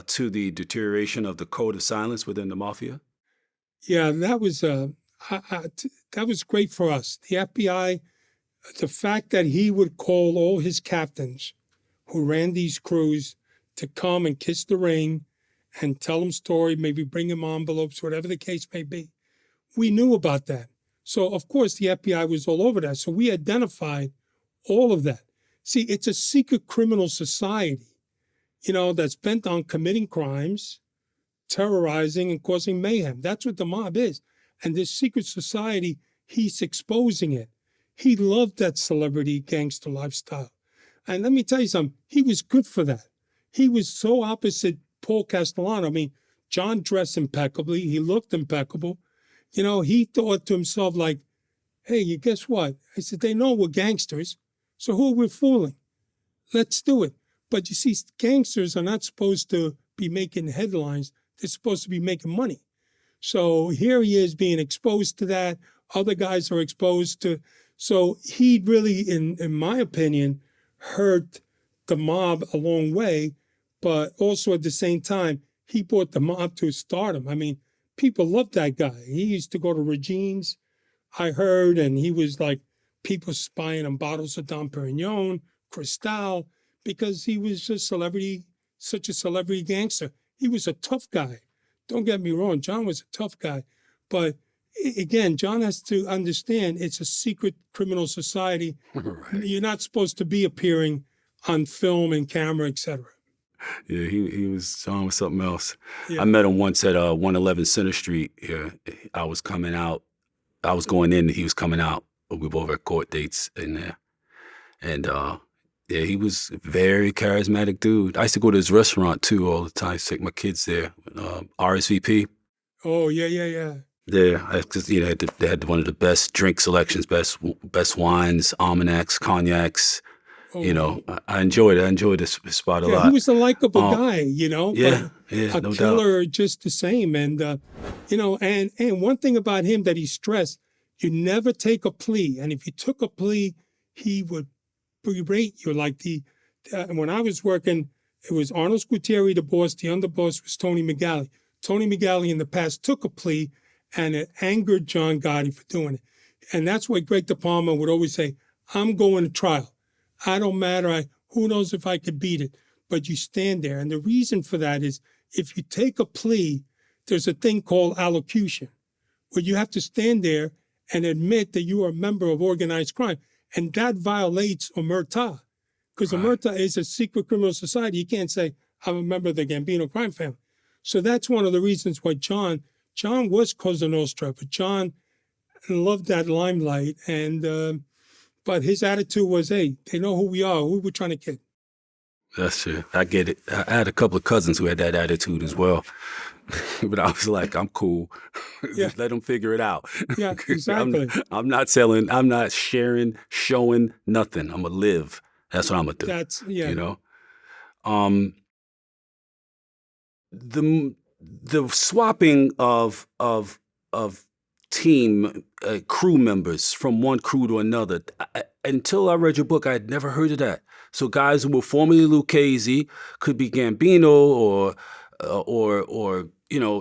to the deterioration of the code of silence within the Mafia? Yeah, that was great for us. The FBI, the fact that he would call all his captains who ran these crews to come and kiss the ring and tell them story, maybe bring him envelopes, whatever the case may be. We knew about that. So, of course, the FBI was all over that. So we identified all of that. See, it's a secret criminal society, that's bent on committing crimes, terrorizing, and causing mayhem. That's what the mob is. And this secret society, he's exposing it. He loved that celebrity gangster lifestyle. And let me tell you something, he was good for that. He was so opposite Paul Castellano. I mean, John dressed impeccably. He looked impeccable. He thought to himself like, hey, you guess what? I said, they know we're gangsters, so who are we fooling? Let's do it. But you see, gangsters are not supposed to be making headlines. They're supposed to be making money. So here he is being exposed to that. Other guys are exposed to. So he really, in my opinion, hurt the mob a long way. But also at the same time, he brought the mob to stardom. I mean, people loved that guy. He used to go to Regine's, I heard, and he was like people spying on bottles of Dom Perignon, Cristal, because he was such a celebrity gangster. He was a tough guy. Don't get me wrong, John was a tough guy. But again, John has to understand it's a secret criminal society. Right. You're not supposed to be appearing on film and camera, etc. Yeah, John was something else. Yeah. I met him once at 111 Center Street. Yeah, I was coming out. I was going in, he was coming out. We both had court dates in there. And yeah, he was a very charismatic dude. I used to go to his restaurant too all the time. I used to take my kids there. RSVP. Oh, yeah. Yeah, because they had one of the best drink selections, best wines, almanacs, cognacs. Oh. I enjoyed it. I enjoyed this spot a lot. He was a likable guy, Yeah, but no a killer doubt. just the same. And, and one thing about him that he stressed, you never take a plea. And if you took a plea, he would berate you. Like when I was working, it was Arnold Gutierrez, the boss. The underboss was Tony McGalley. Tony McGalley in the past took a plea, and it angered John Gotti for doing it. And that's why Greg De Palma would always say, I'm going to trial. I don't matter. Who knows if I could beat it? But you stand there. And the reason for that is if you take a plea, there's a thing called allocution, where you have to stand there and admit that you are a member of organized crime. And that violates omerta, because omerta is a secret criminal society. You can't say, I'm a member of the Gambino crime family. So that's one of the reasons why John was Cosa Nostra, but John loved that limelight. And but his attitude was, hey, they know who we are. Who we're trying to kid. That's true. I get it. I had a couple of cousins who had that attitude as well. But I was like, I'm cool. Yeah. Let them figure it out. Yeah, exactly. I'm not selling. I'm not sharing, showing nothing. I'm going to live. That's what I'm going to do. Yeah. The swapping of team crew members from one crew to another, until I read your book, I had never heard of that. So guys who were formerly Lucchese could be Gambino or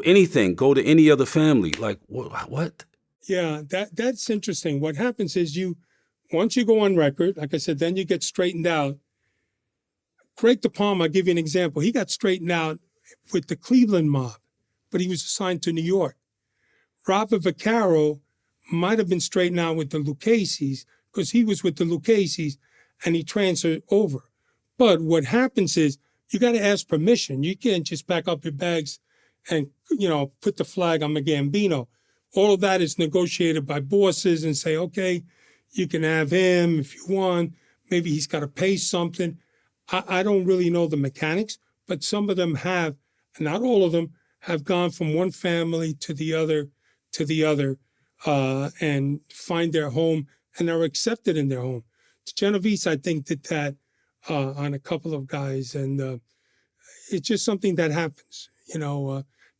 anything. Go to any other family. Like what? Yeah, that's interesting. What happens is once you go on record, like I said, then you get straightened out. Greg DePalma, I'll give you an example. He got straightened out with the Cleveland mob, but he was assigned to New York. Robert Vaccaro might have been straightened out with the Lucchese's because he was with the Lucchese's and he transferred over. But what happens is you got to ask permission. You can't just pack up your bags and, put the flag, I'm a Gambino. All of that is negotiated by bosses and say, okay, you can have him if you want. Maybe he's got to pay something. I don't really know the mechanics, but some of them have, not all of them, have gone from one family to the other, and find their home and are accepted in their home. Genovese, I think, did that on a couple of guys, and it's just something that happens.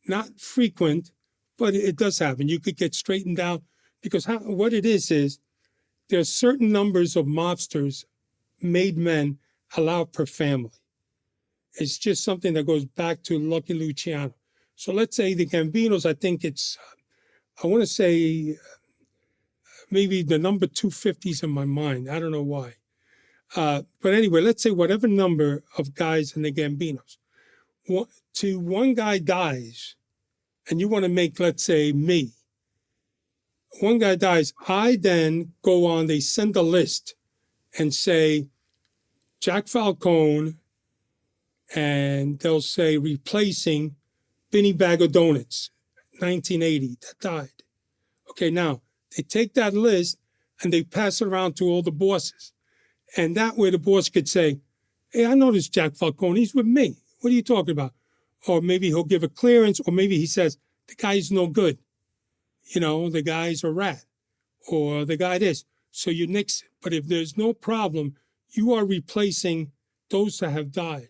Not frequent, but it does happen. You could get straightened out because what it is there's certain numbers of mobsters, made men, allowed per family. It's just something that goes back to Lucky Luciano. So let's say the Gambinos, I think it's, I want to say maybe the number 250 is in my mind. I don't know why. But anyway, let's say whatever number of guys in the Gambinos. One guy dies, and you want to make, let's say, me. One guy dies. I then go on, they send a list and say, Jack Falcone, and they'll say replacing Benny Bag of Donuts, 1980, that died. Okay, now they take that list and they pass it around to all the bosses. And that way the boss could say, hey, I know this Jack Falcone, he's with me. What are you talking about? Or maybe he'll give a clearance, or maybe he says, the guy's no good. The guy's a rat, or the guy this. So you nix it. But if there's no problem, you are replacing those that have died.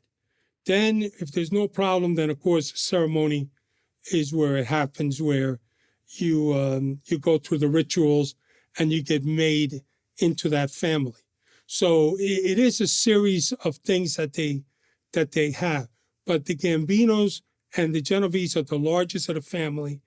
Then, if there's no problem, then of course the ceremony is where it happens, where you go through the rituals and you get made into that family. So it is a series of things that they have. But the Gambinos and the Genovese are the largest of the family.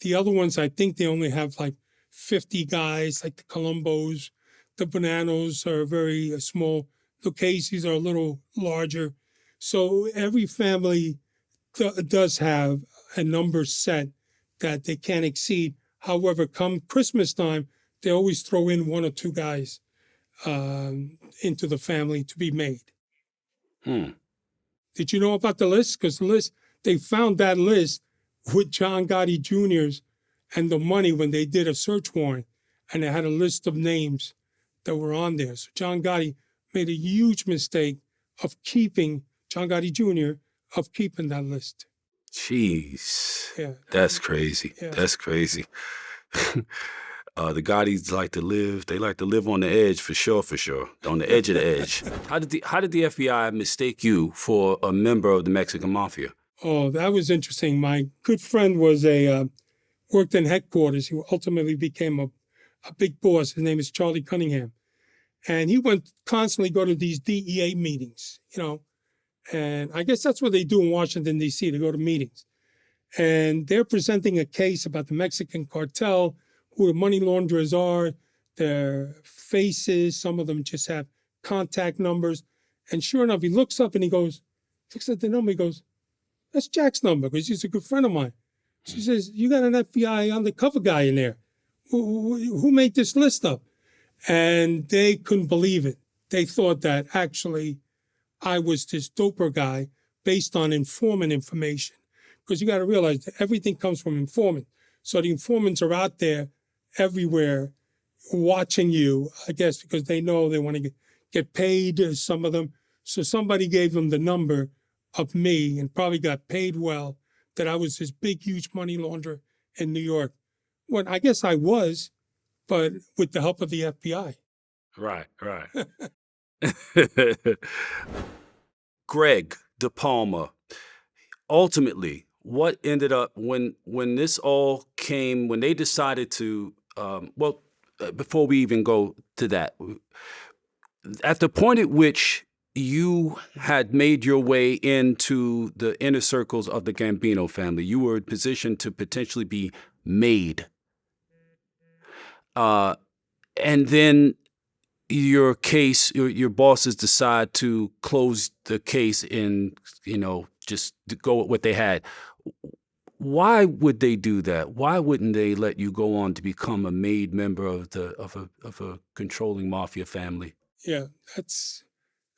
The other ones, I think they only have like 50 guys, like the Colombos. The Bananos are very small. The Caseys are a little larger. So every family does have a number set that they can't exceed. However, come Christmas time, they always throw in one or two guys into the family to be made. Did you know about the list? Because the list, they found that list with John Gotti Jr.'s and the money when they did a search warrant, and they had a list of names that were on there. So John Gotti made a huge mistake of keeping, John Gotti Jr., of keeping that list. Jeez. Yeah. That's crazy. Yeah. That's crazy. The Gottis like to live. They like to live on the edge, for sure. On the edge of the edge. How did the FBI mistake you for a member of the Mexican Mafia? Oh, that was interesting. My good friend was worked in headquarters. He ultimately became a big boss. His name is Charlie Cunningham. And he went constantly go to these DEA meetings, and I guess that's what they do in Washington, D.C., they go to meetings. And they're presenting a case about the Mexican cartel, who the money launderers are, their faces, some of them just have contact numbers. And sure enough, he looks up and looks at the number, he goes, that's Jack's number, because he's a good friend of mine. She says, you got an FBI undercover guy in there. Who made this list up? And they couldn't believe it. They thought that actually I was this doper guy based on informant information. Because you got to realize that everything comes from informant. So the informants are out there everywhere watching you, I guess, because they know they want to get paid, some of them. So somebody gave them the number of me and probably got paid well, that I was this big, huge money launderer in New York. Well, I guess I was, but with the help of the FBI. Right. Greg DePalma, ultimately, what ended up when this all came, when they decided to, before we even go to that, at the point at which you had made your way into the inner circles of the Gambino family, you were in position to potentially be made. And then your case, your bosses decide to close the case and, just go with what they had. Why would they do that? Why wouldn't they let you go on to become a made member of a controlling mafia family? Yeah, that's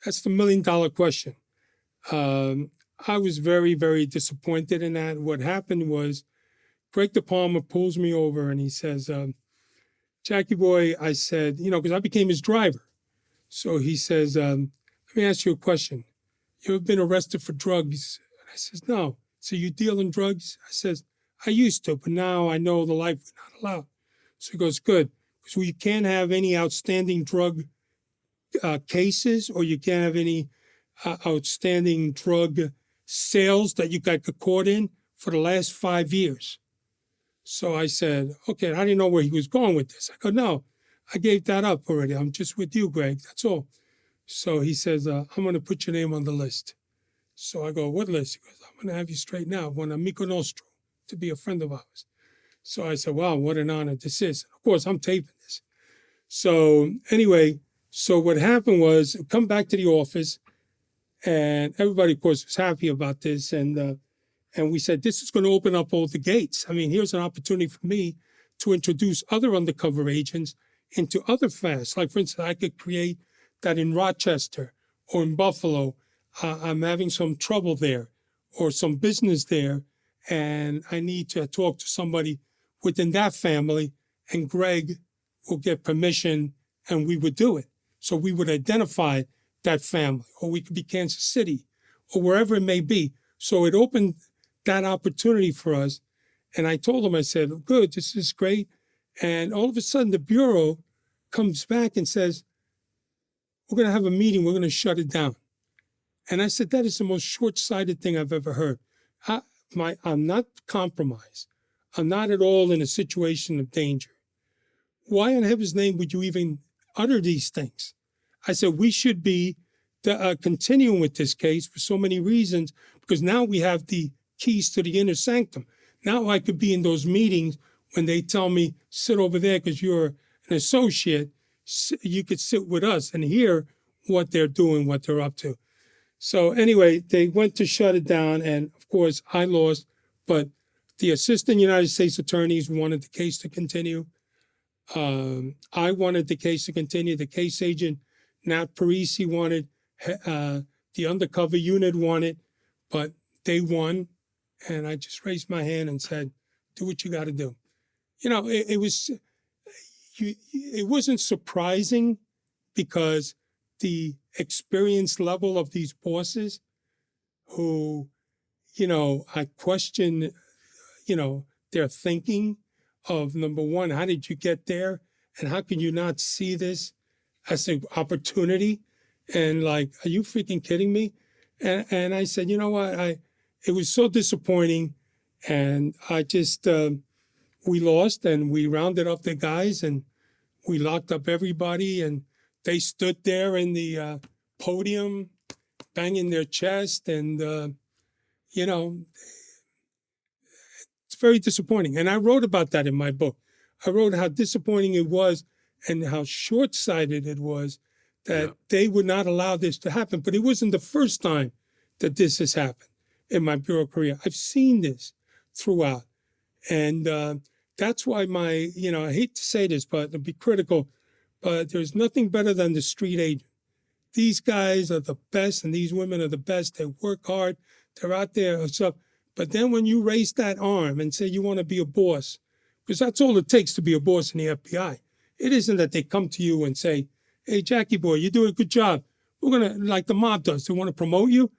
the $1 million question. I was very, very disappointed in that. What happened was Greg De Palma pulls me over and he says, Jackie boy, I said, because I became his driver. So he says, let me ask you a question. You ever been arrested for drugs? And I says, no. So you deal in drugs? I says, I used to, but now I know the life we're not allowed. So he goes, good. Because you can't have any outstanding drug cases, or you can't have any outstanding drug sales that you got caught in for the last 5 years. So I said, okay, I didn't know where he was going with this. I go, no, I gave that up already. I'm just with you, Greg. That's all. So he says, I'm going to put your name on the list. So I go, what list? He goes, I'm going to have you straighten out. One Amico Nostro, to be a friend of ours. So I said, wow, what an honor this is. And of course, I'm taping this. So anyway, so what happened was, come back to the office, and everybody, of course, was happy about this. And we said, this is going to open up all the gates. I mean, here's an opportunity for me to introduce other undercover agents into other fasts. Like, for instance, I could create that in Rochester or in Buffalo. I'm having some trouble there or some business there, and I need to talk to somebody within that family, and Greg will get permission, and we would do it. So we would identify that family, or we could be Kansas City, or wherever it may be. So it opened that opportunity for us. And I told him, I said, good, this is great. And all of a sudden, the Bureau comes back and says, we're going to have a meeting, we're going to shut it down. And I said, that is the most short-sighted thing I've ever heard. I'm not compromised. I'm not at all in a situation of danger. Why in heaven's name would you even utter these things? I said, we should be continuing with this case for so many reasons, because now we have the keys to the inner sanctum. Now I could be in those meetings when they tell me, sit over there because you're an associate. You could sit with us and hear what they're doing, what they're up to. So anyway, they went to shut it down, and of course I lost, but the assistant United States attorneys wanted the case to continue. I wanted the case to continue. The case agent, Nat Parisi, wanted, the undercover unit wanted, but they won. And I just raised my hand and said, do what you got to do. It wasn't surprising, because the experience level of these bosses who, I question, their thinking of, number one, how did you get there? And how can you not see this as an opportunity? And like, are you freaking kidding me? And I said, you know what? It was so disappointing. And I just, we lost, and we rounded up the guys, and we locked up everybody, and they stood there in the podium, banging their chest, and, it's very disappointing. And I wrote about that in my book. I wrote how disappointing it was and how short-sighted it was that they would not allow this to happen. But it wasn't the first time that this has happened in my bureau career. I've seen this throughout. And that's why I hate to say this, but to be critical, but there's nothing better than the street agent. These guys are the best, and these women are the best. They work hard. They're out there and stuff. But then when you raise that arm and say you want to be a boss, because that's all it takes to be a boss in the FBI. It isn't that they come to you and say, hey, Jackie boy, you're doing a good job. We're going to, like the mob does, they want to promote you.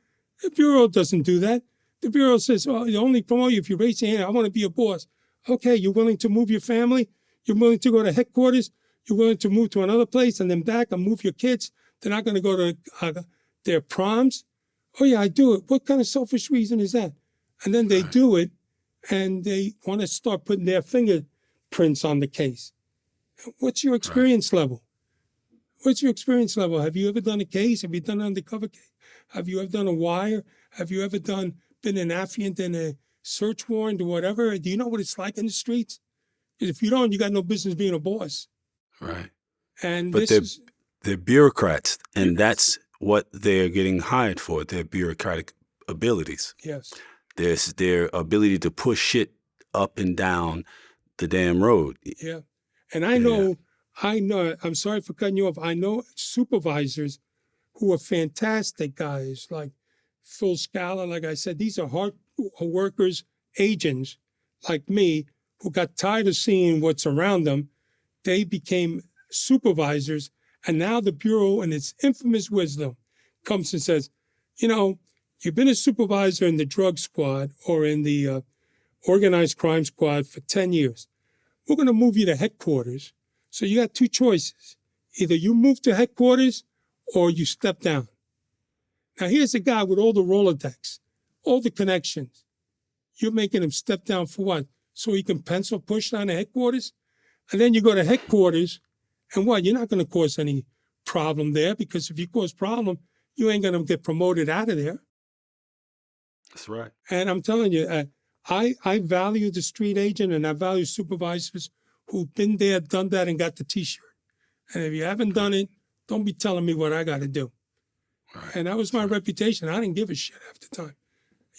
The Bureau doesn't do that. The Bureau says, oh, they only promote you if you raise your hand. I want to be a boss. Okay, you're willing to move your family? You're willing to go to headquarters? You're willing to move to another place and then back and move your kids? They're not going to go to their proms? Oh, yeah, I do it. What kind of selfish reason is that? And then they do it, and they want to start putting their fingerprints on the case. What's your experience level? What's your experience level? Have you ever done a case? Have you done an undercover case? Have you ever done a wire? Have you ever been an affiant in a search warrant or whatever? Do you know what it's like in the streets? Because if you don't, you got no business being a boss. Right. And But they're bureaucrats, and that's what they're getting hired for, their bureaucratic abilities. Yes. There's their ability to push shit up and down the damn road. Yeah. And I know, I'm sorry for cutting you off. I know supervisors who are fantastic guys, like Phil Scala, like I said. These are hard workers, agents like me, who got tired of seeing what's around them. They became supervisors, and now the Bureau, in its infamous wisdom, comes and says, you know, you've been a supervisor in the drug squad or in the organized crime squad for 10 years. We're going to move you to headquarters. So you got two choices. Either you move to headquarters or you step down. Now, here's a guy with all the Rolodex, all the connections. You're making him step down for what? So he can pencil push down to headquarters? And then you go to headquarters, and what? You're not going to cause any problem there, because if you cause problem, you ain't going to get promoted out of there. That's right. And I'm telling you, I value the street agent, and I value supervisors who've been there, done that, and got the T-shirt. And if you haven't done it, don't be telling me what I got to do. Right. And that was my reputation. I didn't give a shit half the time.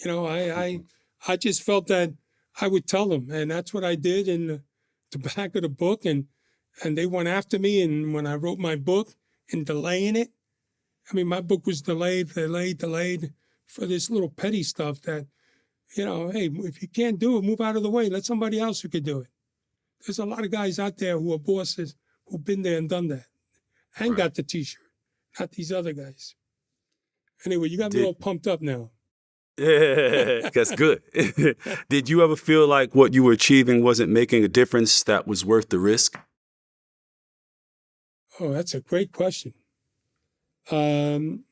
You know, I just felt that I would tell them, and that's what I did in the back of the book. And they went after me. And when I wrote my book and delaying it, I mean, my book was delayed for this little petty stuff that, you know, hey, if you can't do it, move out of the way. Let somebody else who could do it. There's a lot of guys out there who are bosses who've been there and done that and got the T-shirt, not these other guys. Anyway, you got me all pumped up now. Yeah, that's good. Did you ever feel like what you were achieving wasn't making a difference that was worth the risk? Oh, that's a great question. When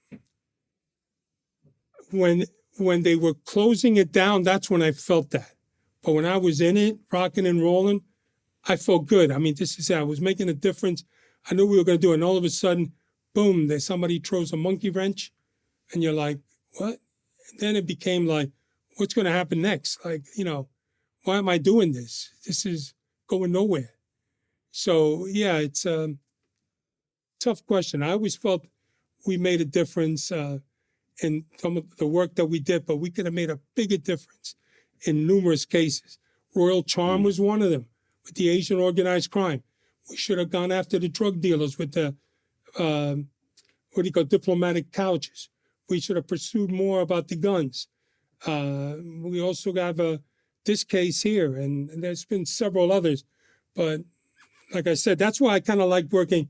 they were closing it down, that's when I felt that. But when I was in it, rocking and rolling, I felt good. I mean, I was making a difference. I knew we were going to do it. And all of a sudden, boom, somebody throws a monkey wrench. And you're like, what? And then it became like, what's going to happen next? Like, you know, why am I doing this? This is going nowhere. So, yeah, it's a tough question. I always felt we made a difference in some of the work that we did, but we could have made a bigger difference in numerous cases. Royal Charm was one of them with the Asian organized crime. We should have gone after the drug dealers with the, diplomatic couches. We should have pursued more about the guns. We also have this case here, and there's been several others. But like I said, that's why I kind of like working.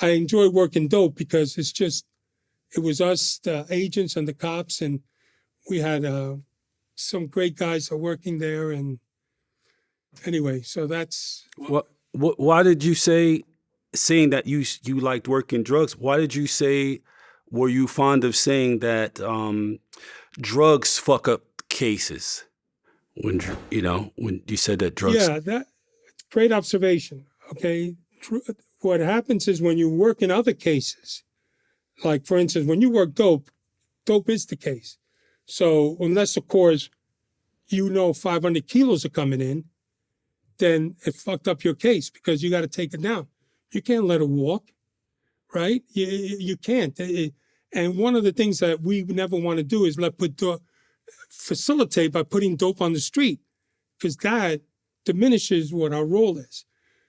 I enjoy working dope because it was us, the agents and the cops, and we had some great guys that are working there. And anyway, so that's... Why did you say, saying that you liked working drugs, why did you say... Were you fond of saying that drugs fuck up cases? When you said that drugs... Yeah, that's great observation, okay? What happens is when you work in other cases, like, for instance, when you work dope is the case. So unless, of course, 500 kilos are coming in, then it fucked up your case because you got to take it down. You can't let it walk, right? You can't. And one of the things that we never want to do is facilitate by putting dope on the street, because that diminishes what our role is.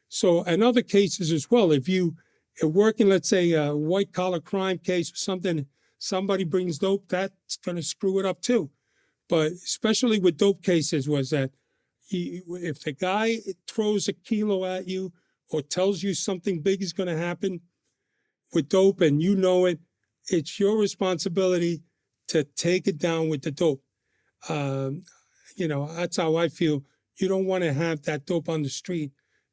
So in other cases as well, if you're working, let's say, a white-collar crime case or something, somebody brings dope, that's going to screw it up too. But especially with dope cases was that if the guy throws a kilo at you or tells you something big is going to happen with dope and you know it, it's your responsibility to take it down with the dope. That's how I feel. You don't want to have that dope on the street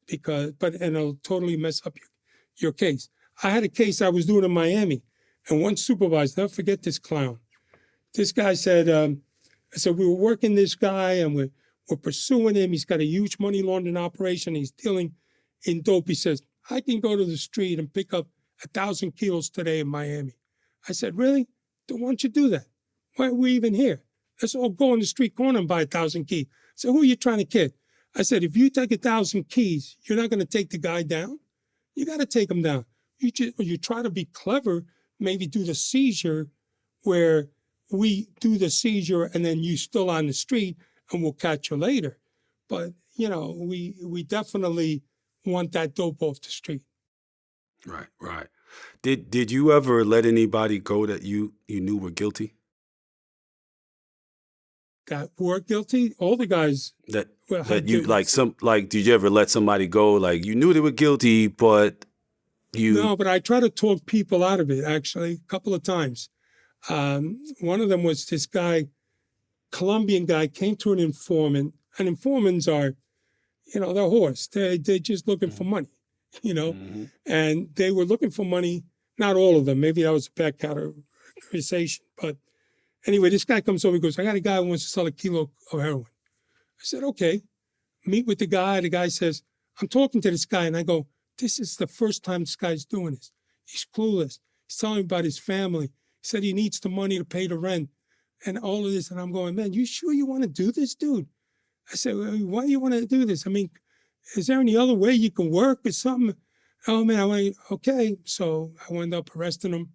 and it'll totally mess up your case. I had a case I was doing in Miami, and one supervisor, never forget this clown. This guy said, we were working this guy and we're pursuing him. He's got a huge money laundering operation. He's dealing in dope. He says, I can go to the street and pick up 1,000 kilos today in Miami. I said, really? Then why don't you do that? Why are we even here? Let's all go on the street corner and buy 1,000 keys. So who are you trying to kid? I said, if you take 1,000 keys, you're not going to take the guy down. You got to take him down. You try to be clever, maybe do the seizure where we do the seizure and then you still on the street and we'll catch you later. But, we definitely want that dope off the street. Right, right. Did you ever let anybody go that you knew were guilty? That were guilty? All the guys That you did you ever let somebody go like you knew they were guilty, but you No, but I try to talk people out of it, actually, a couple of times. One of them was this guy, Colombian guy, came to an informant, and informants are, they're horse. They're just looking for money, Mm-hmm. and they were looking for money. Not all of them. Maybe that was a bad categorization. But anyway, this guy comes over, he goes, I got a guy who wants to sell a kilo of heroin. I said, okay. Meet with the guy. The guy says, I'm talking to this guy, and I go, this is the first time this guy's doing this. He's clueless. He's telling me about his family. He said he needs the money to pay the rent and all of this. And I'm going, man, you sure you want to do this, dude? I said, well, why do you want to do this? I mean, is there any other way you can work or something? Oh, man, I went, okay. So I wound up arresting him,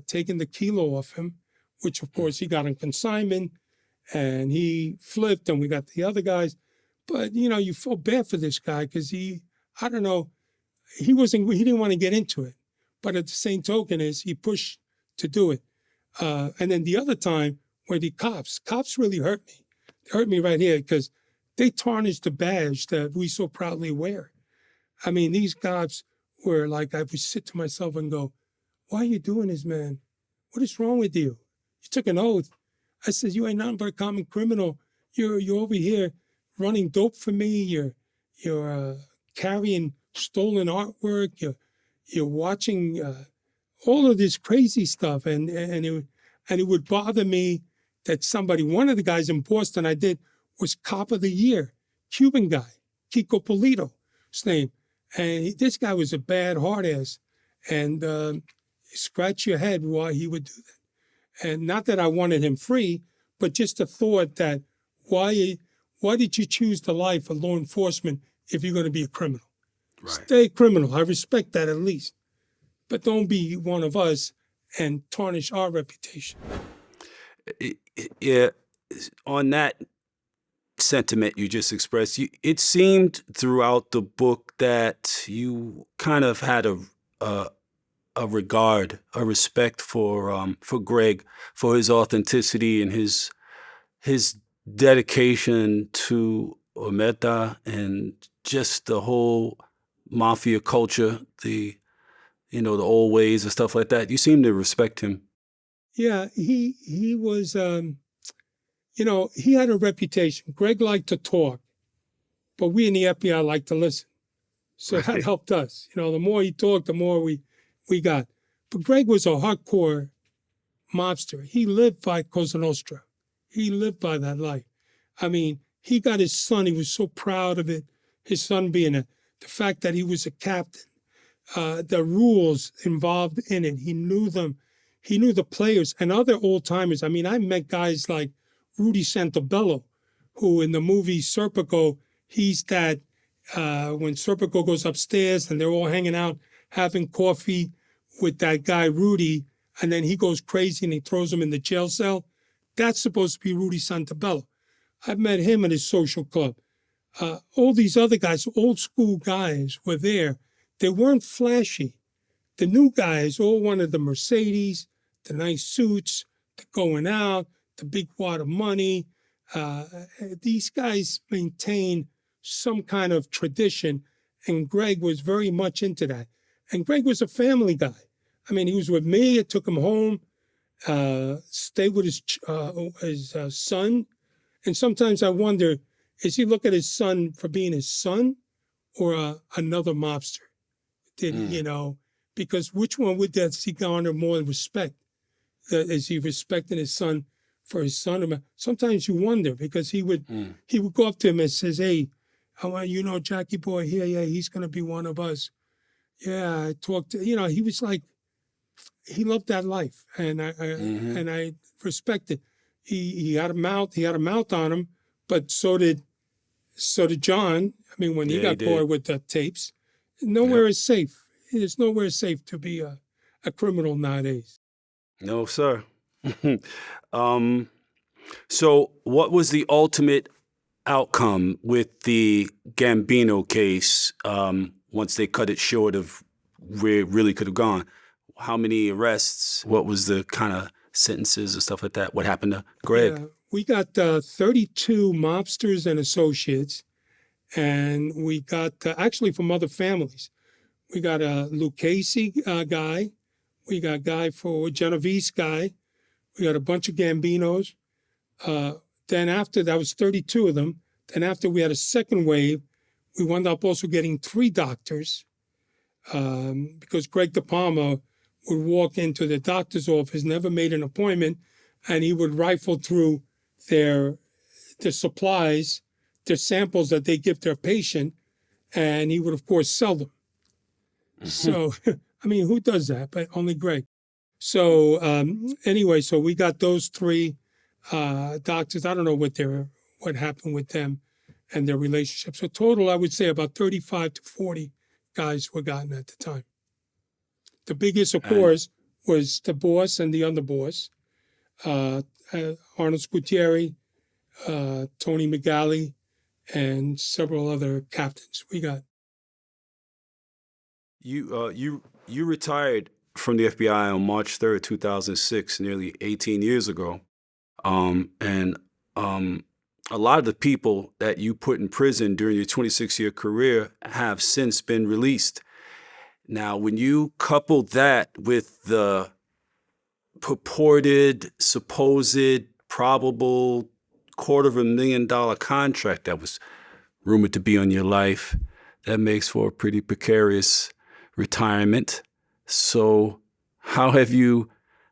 taking the kilo off him, which, of course, he got on consignment, and he flipped, and we got the other guys. But, you feel bad for this guy because I don't know, he didn't want to get into it. But at the same token he pushed to do it. And then the other time were the cops really hurt me. They hurt me right here because they tarnished the badge that we so proudly wear. I mean, these cops were like, I would sit to myself and go, why are you doing this, man? What is wrong with you? You took an oath. I said, you ain't nothing but a common criminal. You're over here running dope for me. You're carrying stolen artwork. You're watching all of this crazy stuff, and it would bother me that one of the guys in Boston I did was Cop of the Year, Cuban guy, Kiko Polito, his name, and this guy was a bad hard ass, and scratch your head why he would do that, and not that I wanted him free, but just the thought that why did you choose the life of law enforcement if you're going to be a criminal? Right. Stay criminal. I respect that at least. But don't be one of us and tarnish our reputation. Yeah, on that sentiment you just expressed, it seemed throughout the book that you kind of had a regard, a respect for Greg, for his authenticity and his dedication to Ometa and just the whole Mafia culture, the old ways and stuff like that. You seem to respect him. Yeah, he was, he had a reputation. Greg liked to talk, but we in the FBI like to listen. So right. That helped us. The more he talked, the more we got. But Greg was a hardcore mobster. He lived by Cosa Nostra. He lived by that life. I mean, he got his son. He was so proud of it. His son being the fact that he was a captain, the rules involved in it. He knew them. He knew the players and other old timers. I mean, I met guys like Rudy Santabello, who in the movie Serpico, he's that when Serpico goes upstairs and they're all hanging out having coffee with that guy Rudy, and then he goes crazy and he throws him in the jail cell. That's supposed to be Rudy Santabello. I've met him at his social club. All these other guys, old school guys, were there. They weren't flashy. The new guys all wanted the Mercedes, the nice suits, the going out, the big wad of money. These guys maintain some kind of tradition, and Greg was very much into that. And Greg was a family guy. I mean, he was with me. I took him home, stayed with his son. And sometimes I wonder, is he look at his son for being his son or another mobster? Because which one does he garner more respect? Is he respecting his son for his son? Sometimes you wonder because he would go up to him and says, hey, I want Jackie boy here, yeah, he's going to be one of us. Yeah, I talked to, he was like, he loved that life, and I respect it. He had a mouth on him, but so did John. I mean, when he Yeah, he got caught did. with the tapes, Yep. nowhere is safe. There's nowhere safe to be a criminal nowadays. No, sir. um, so what was the ultimate outcome with the Gambino case once they cut it short of where it really could have gone? How many arrests? What was the kind of sentences and stuff like that? What happened to Greg? Yeah, we got 32 mobsters and associates, and we got actually from other families. We got a Lucchese guy. We got a guy for Genovese guy. We got a bunch of Gambinos. Uh, then after that was 32 of them. Then after we had a second wave, we wound up also getting 3 doctors because Greg De Palma would walk into the doctor's office, never made an appointment, and he would rifle through their supplies, their samples that they give their patient, and he would of course sell them. So, I mean, who does that? But only Greg. So anyway, so we got those 3 doctors. I don't know what happened with them and their relationship. So total, I would say about 35 to 40 guys were gotten at the time. The biggest, of And course, was the boss and the underboss, Arnold Scutieri, Tony McGalley, and several other captains we got. you retired from the FBI on March 3rd, 2006, nearly 18 years ago. And a lot of the people that you put in prison during your 26-year career have since been released. Now, when you couple that with the purported, supposed, probable $250,000 contract that was rumored to be on your life, that makes for a pretty precarious retirement. So how have you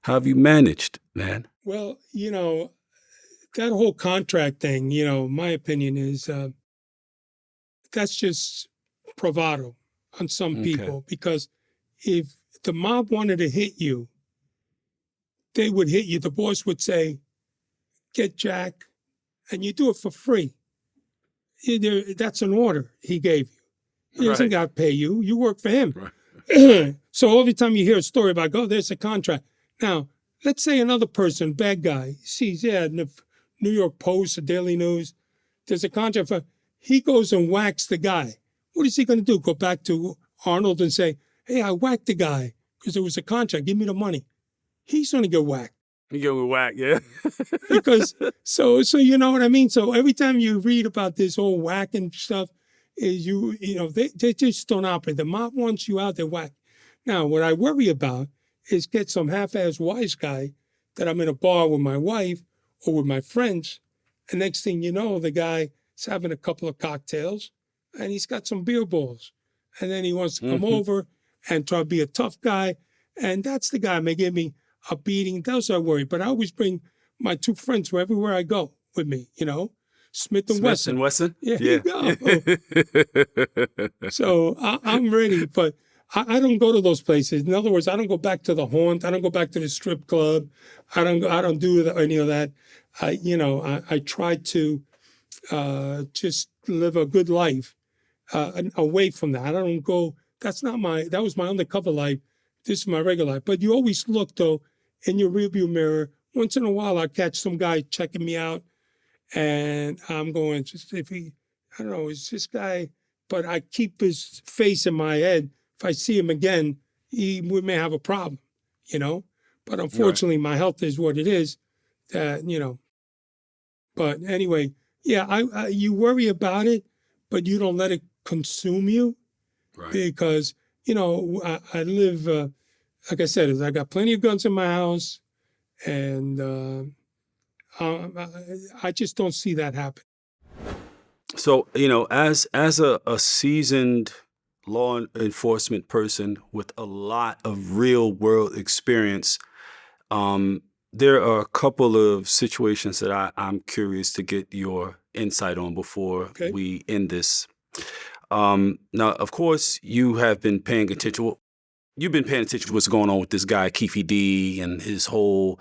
managed, man? Well, that whole contract thing, my opinion is that's just bravado on some Okay. people, because if the mob wanted to hit you, they would hit you. The boss would say, get Jack, and you do it for free. That's an order he gave you. He doesn't Right. got to pay you. You work for him. Right. So every time you hear a story about, oh, there's a contract. Now, let's say another person, bad guy, sees, in the New York Post or Daily News, there's a contract for, he goes and whacks the guy. What is he going to do? Go back to Arnold and say, hey, I whacked the guy because there was a contract. Give me the money. He's going to get whacked. You go with whack, yeah. Because so you know what I mean. So every time you read about this whole whacking stuff, is they just don't operate. The mob wants you out there whack. Now, what I worry about is get some half-ass wise guy that I'm in a bar with my wife or with my friends, and next thing you know, the guy is having a couple of cocktails and he's got some beer balls, and then he wants to come over and try to be a tough guy, and that's the guy may give me a beating. Those I worry, but I always bring my 2 friends everywhere I go with me. Smith and Smith Wesson. and Wesson? Yeah, Yeah. you go. So I'm ready, but I don't go to those places. In other words, I don't go back to the haunt. I don't go back to the strip club. I don't do any of that. I try to just live a good life away from that. I don't go. That was my undercover life. This is my regular life. But you always look, though, in your rearview mirror. Once in a while, I catch some guy checking me out, and I'm going, I don't know, it's this guy, but I keep his face in my head. If I see him again, we may have a problem, But unfortunately, my health is what it is. But anyway, yeah, you worry about it, but you don't let it consume you, Right. because I live, like I said, I got plenty of guns in my house, and I just don't see that happen. So, as a seasoned law enforcement person with a lot of real world experience, there are a couple of situations that I'm curious to get your insight on before Okay. we end this. Now, of course, you have been paying attention. Well, you've been paying attention to what's going on with this guy Keefe D and his whole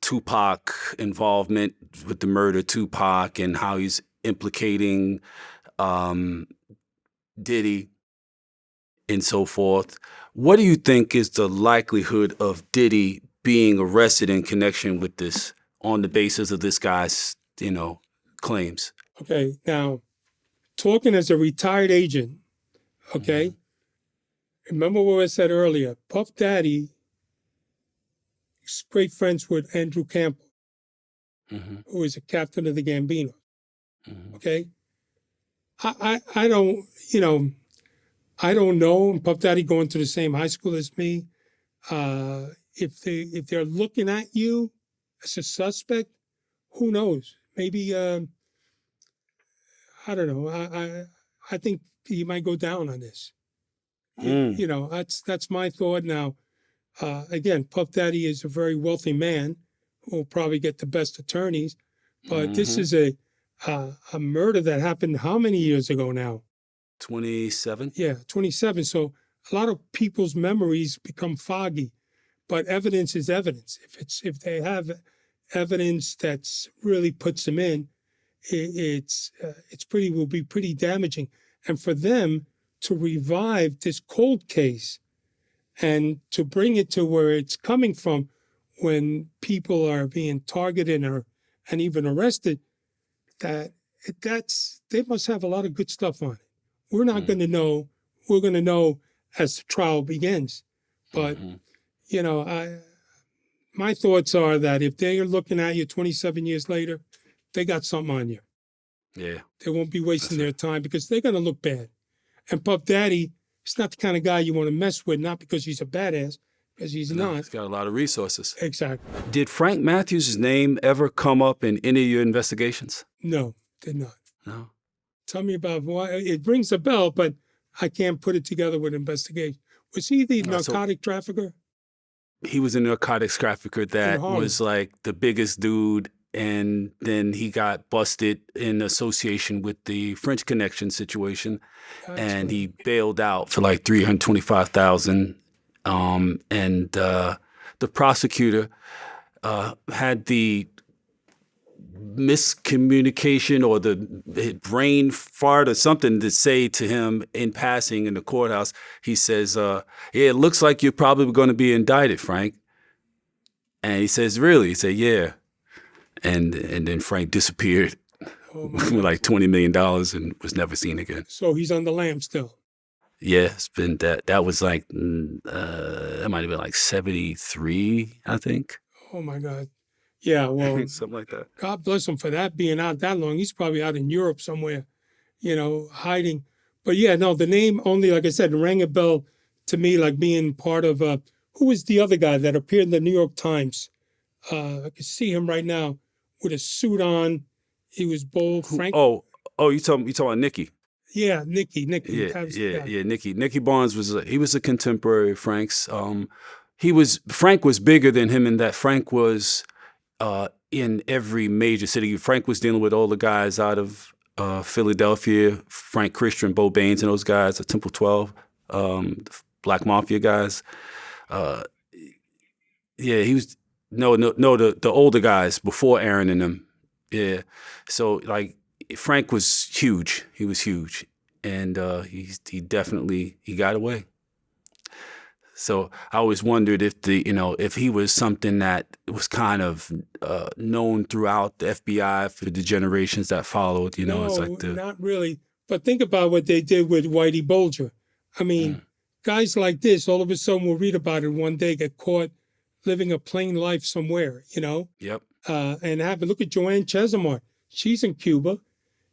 Tupac involvement with the murder of Tupac and how he's implicating Diddy and so forth. What do you think is the likelihood of Diddy being arrested in connection with this on the basis of this guy's, claims? Okay, now, talking as a retired agent, okay, remember what I said earlier, Puff Daddy is great friends with Andrew Campbell, who is a captain of the Gambino, okay? I don't, I don't know, and Puff Daddy going to the same high school as me, if they're looking at you as a suspect, who knows? Maybe I don't know. I think he might go down on this. That's my thought. Now, again, Puff Daddy is a very wealthy man who will probably get the best attorneys, but this is a murder that happened how many years ago now? 27. Yeah, 27. So a lot of people's memories become foggy, but evidence is evidence. If they have evidence that's really puts them in, will be pretty damaging. And for them to revive this cold case and to bring it to where it's coming from when people are being targeted and even arrested, they must have a lot of good stuff on it. We're not going to know. We're going to know as the trial begins. But, my thoughts are that if they are looking at you 27 years later, they got something on you. Yeah. They won't be wasting their time because they're going to look bad. And Puff Daddy is not the kind of guy you want to mess with, not because he's a badass, because he's not. He's got a lot of resources. Exactly. Did Frank Matthews' name ever come up in any of your investigations? No, did not. No. Tell me about why. It rings a bell, but I can't put it together with investigation. Was he the narcotic trafficker? He was a narcotics trafficker that was like the biggest dude, and then he got busted in association with the French Connection situation, and he bailed out for like $325,000. And the prosecutor had the miscommunication or the brain fart or something to say to him in passing in the courthouse. He says, yeah, it looks like you're probably going to be indicted, Frank. And he says, really? He said, yeah. And then Frank disappeared with like $20 million and was never seen again. So he's on the lam still? Yeah, it's been that was like, that might have been like 73, I think. Oh my God. Yeah, well, something like that. God bless him for that, being out that long. He's probably out in Europe somewhere, hiding. But yeah, no, the name only, like I said, rang a bell to me, like being part of, who was the other guy that appeared in the New York Times? I can see him right now with a suit on. He was bold. Frank. You talking about Nicky? Yeah, Nicky. Yeah, Nicky. Nicky Barnes was a contemporary of Frank's. Frank was bigger than him in that Frank was in every major city. Frank was dealing with all the guys out of Philadelphia, Frank Christian, Bo Baines, and those guys, the Temple 12, Black Mafia guys. Yeah, he was the older guys before Aaron and them. Yeah, so like Frank was huge. He was huge, and he definitely got away. So I always wondered if he was something that was kind of known throughout the FBI for the generations that followed. No, it's like not really. But think about what they did with Whitey Bulger. I mean, guys like this, all of a sudden we'll read about it one day, get caught living a plain life somewhere, Yep. And look at Joanne Chesimard. She's in Cuba.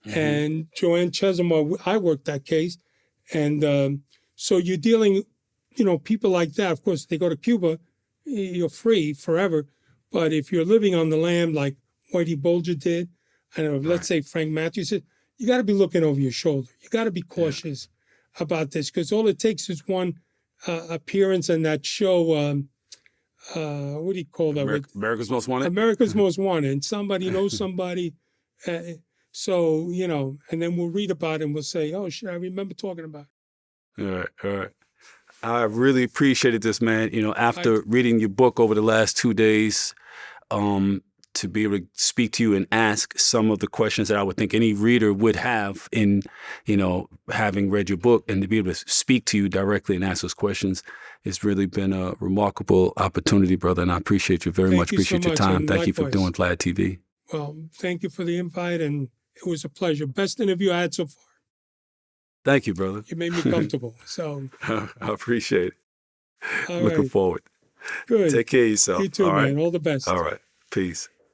And Joanne Chesimard, I worked that case. And so you're dealing, people like that. Of course, they go to Cuba, you're free forever. But if you're living on the lam like Whitey Bulger did, and let's say Frank Matthews did, you got to be looking over your shoulder. You got to be cautious about this, because all it takes is one appearance in that show. What do you call that? America's Most Wanted. America's Most Wanted. And somebody knows somebody. So, you know, and then we'll read about it and we'll say, oh, shit, I remember talking about it. All right, all right. I really appreciated this, man. You know, after reading your book over the last 2 days, to be able to speak to you and ask some of the questions that I would think any reader would have in, you know, having read your book, and to be able to speak to you directly and ask those questions, it's really been a remarkable opportunity, brother. And I appreciate you very much. Appreciate your time. Thank you for doing VladTV. Well, thank you for the invite, and it was a pleasure. Best interview I had so far. Thank you, brother. You made me comfortable. So I appreciate it. all Looking right. forward. Good. Take care of yourself. You too, All man. right. All the best. All right. Peace.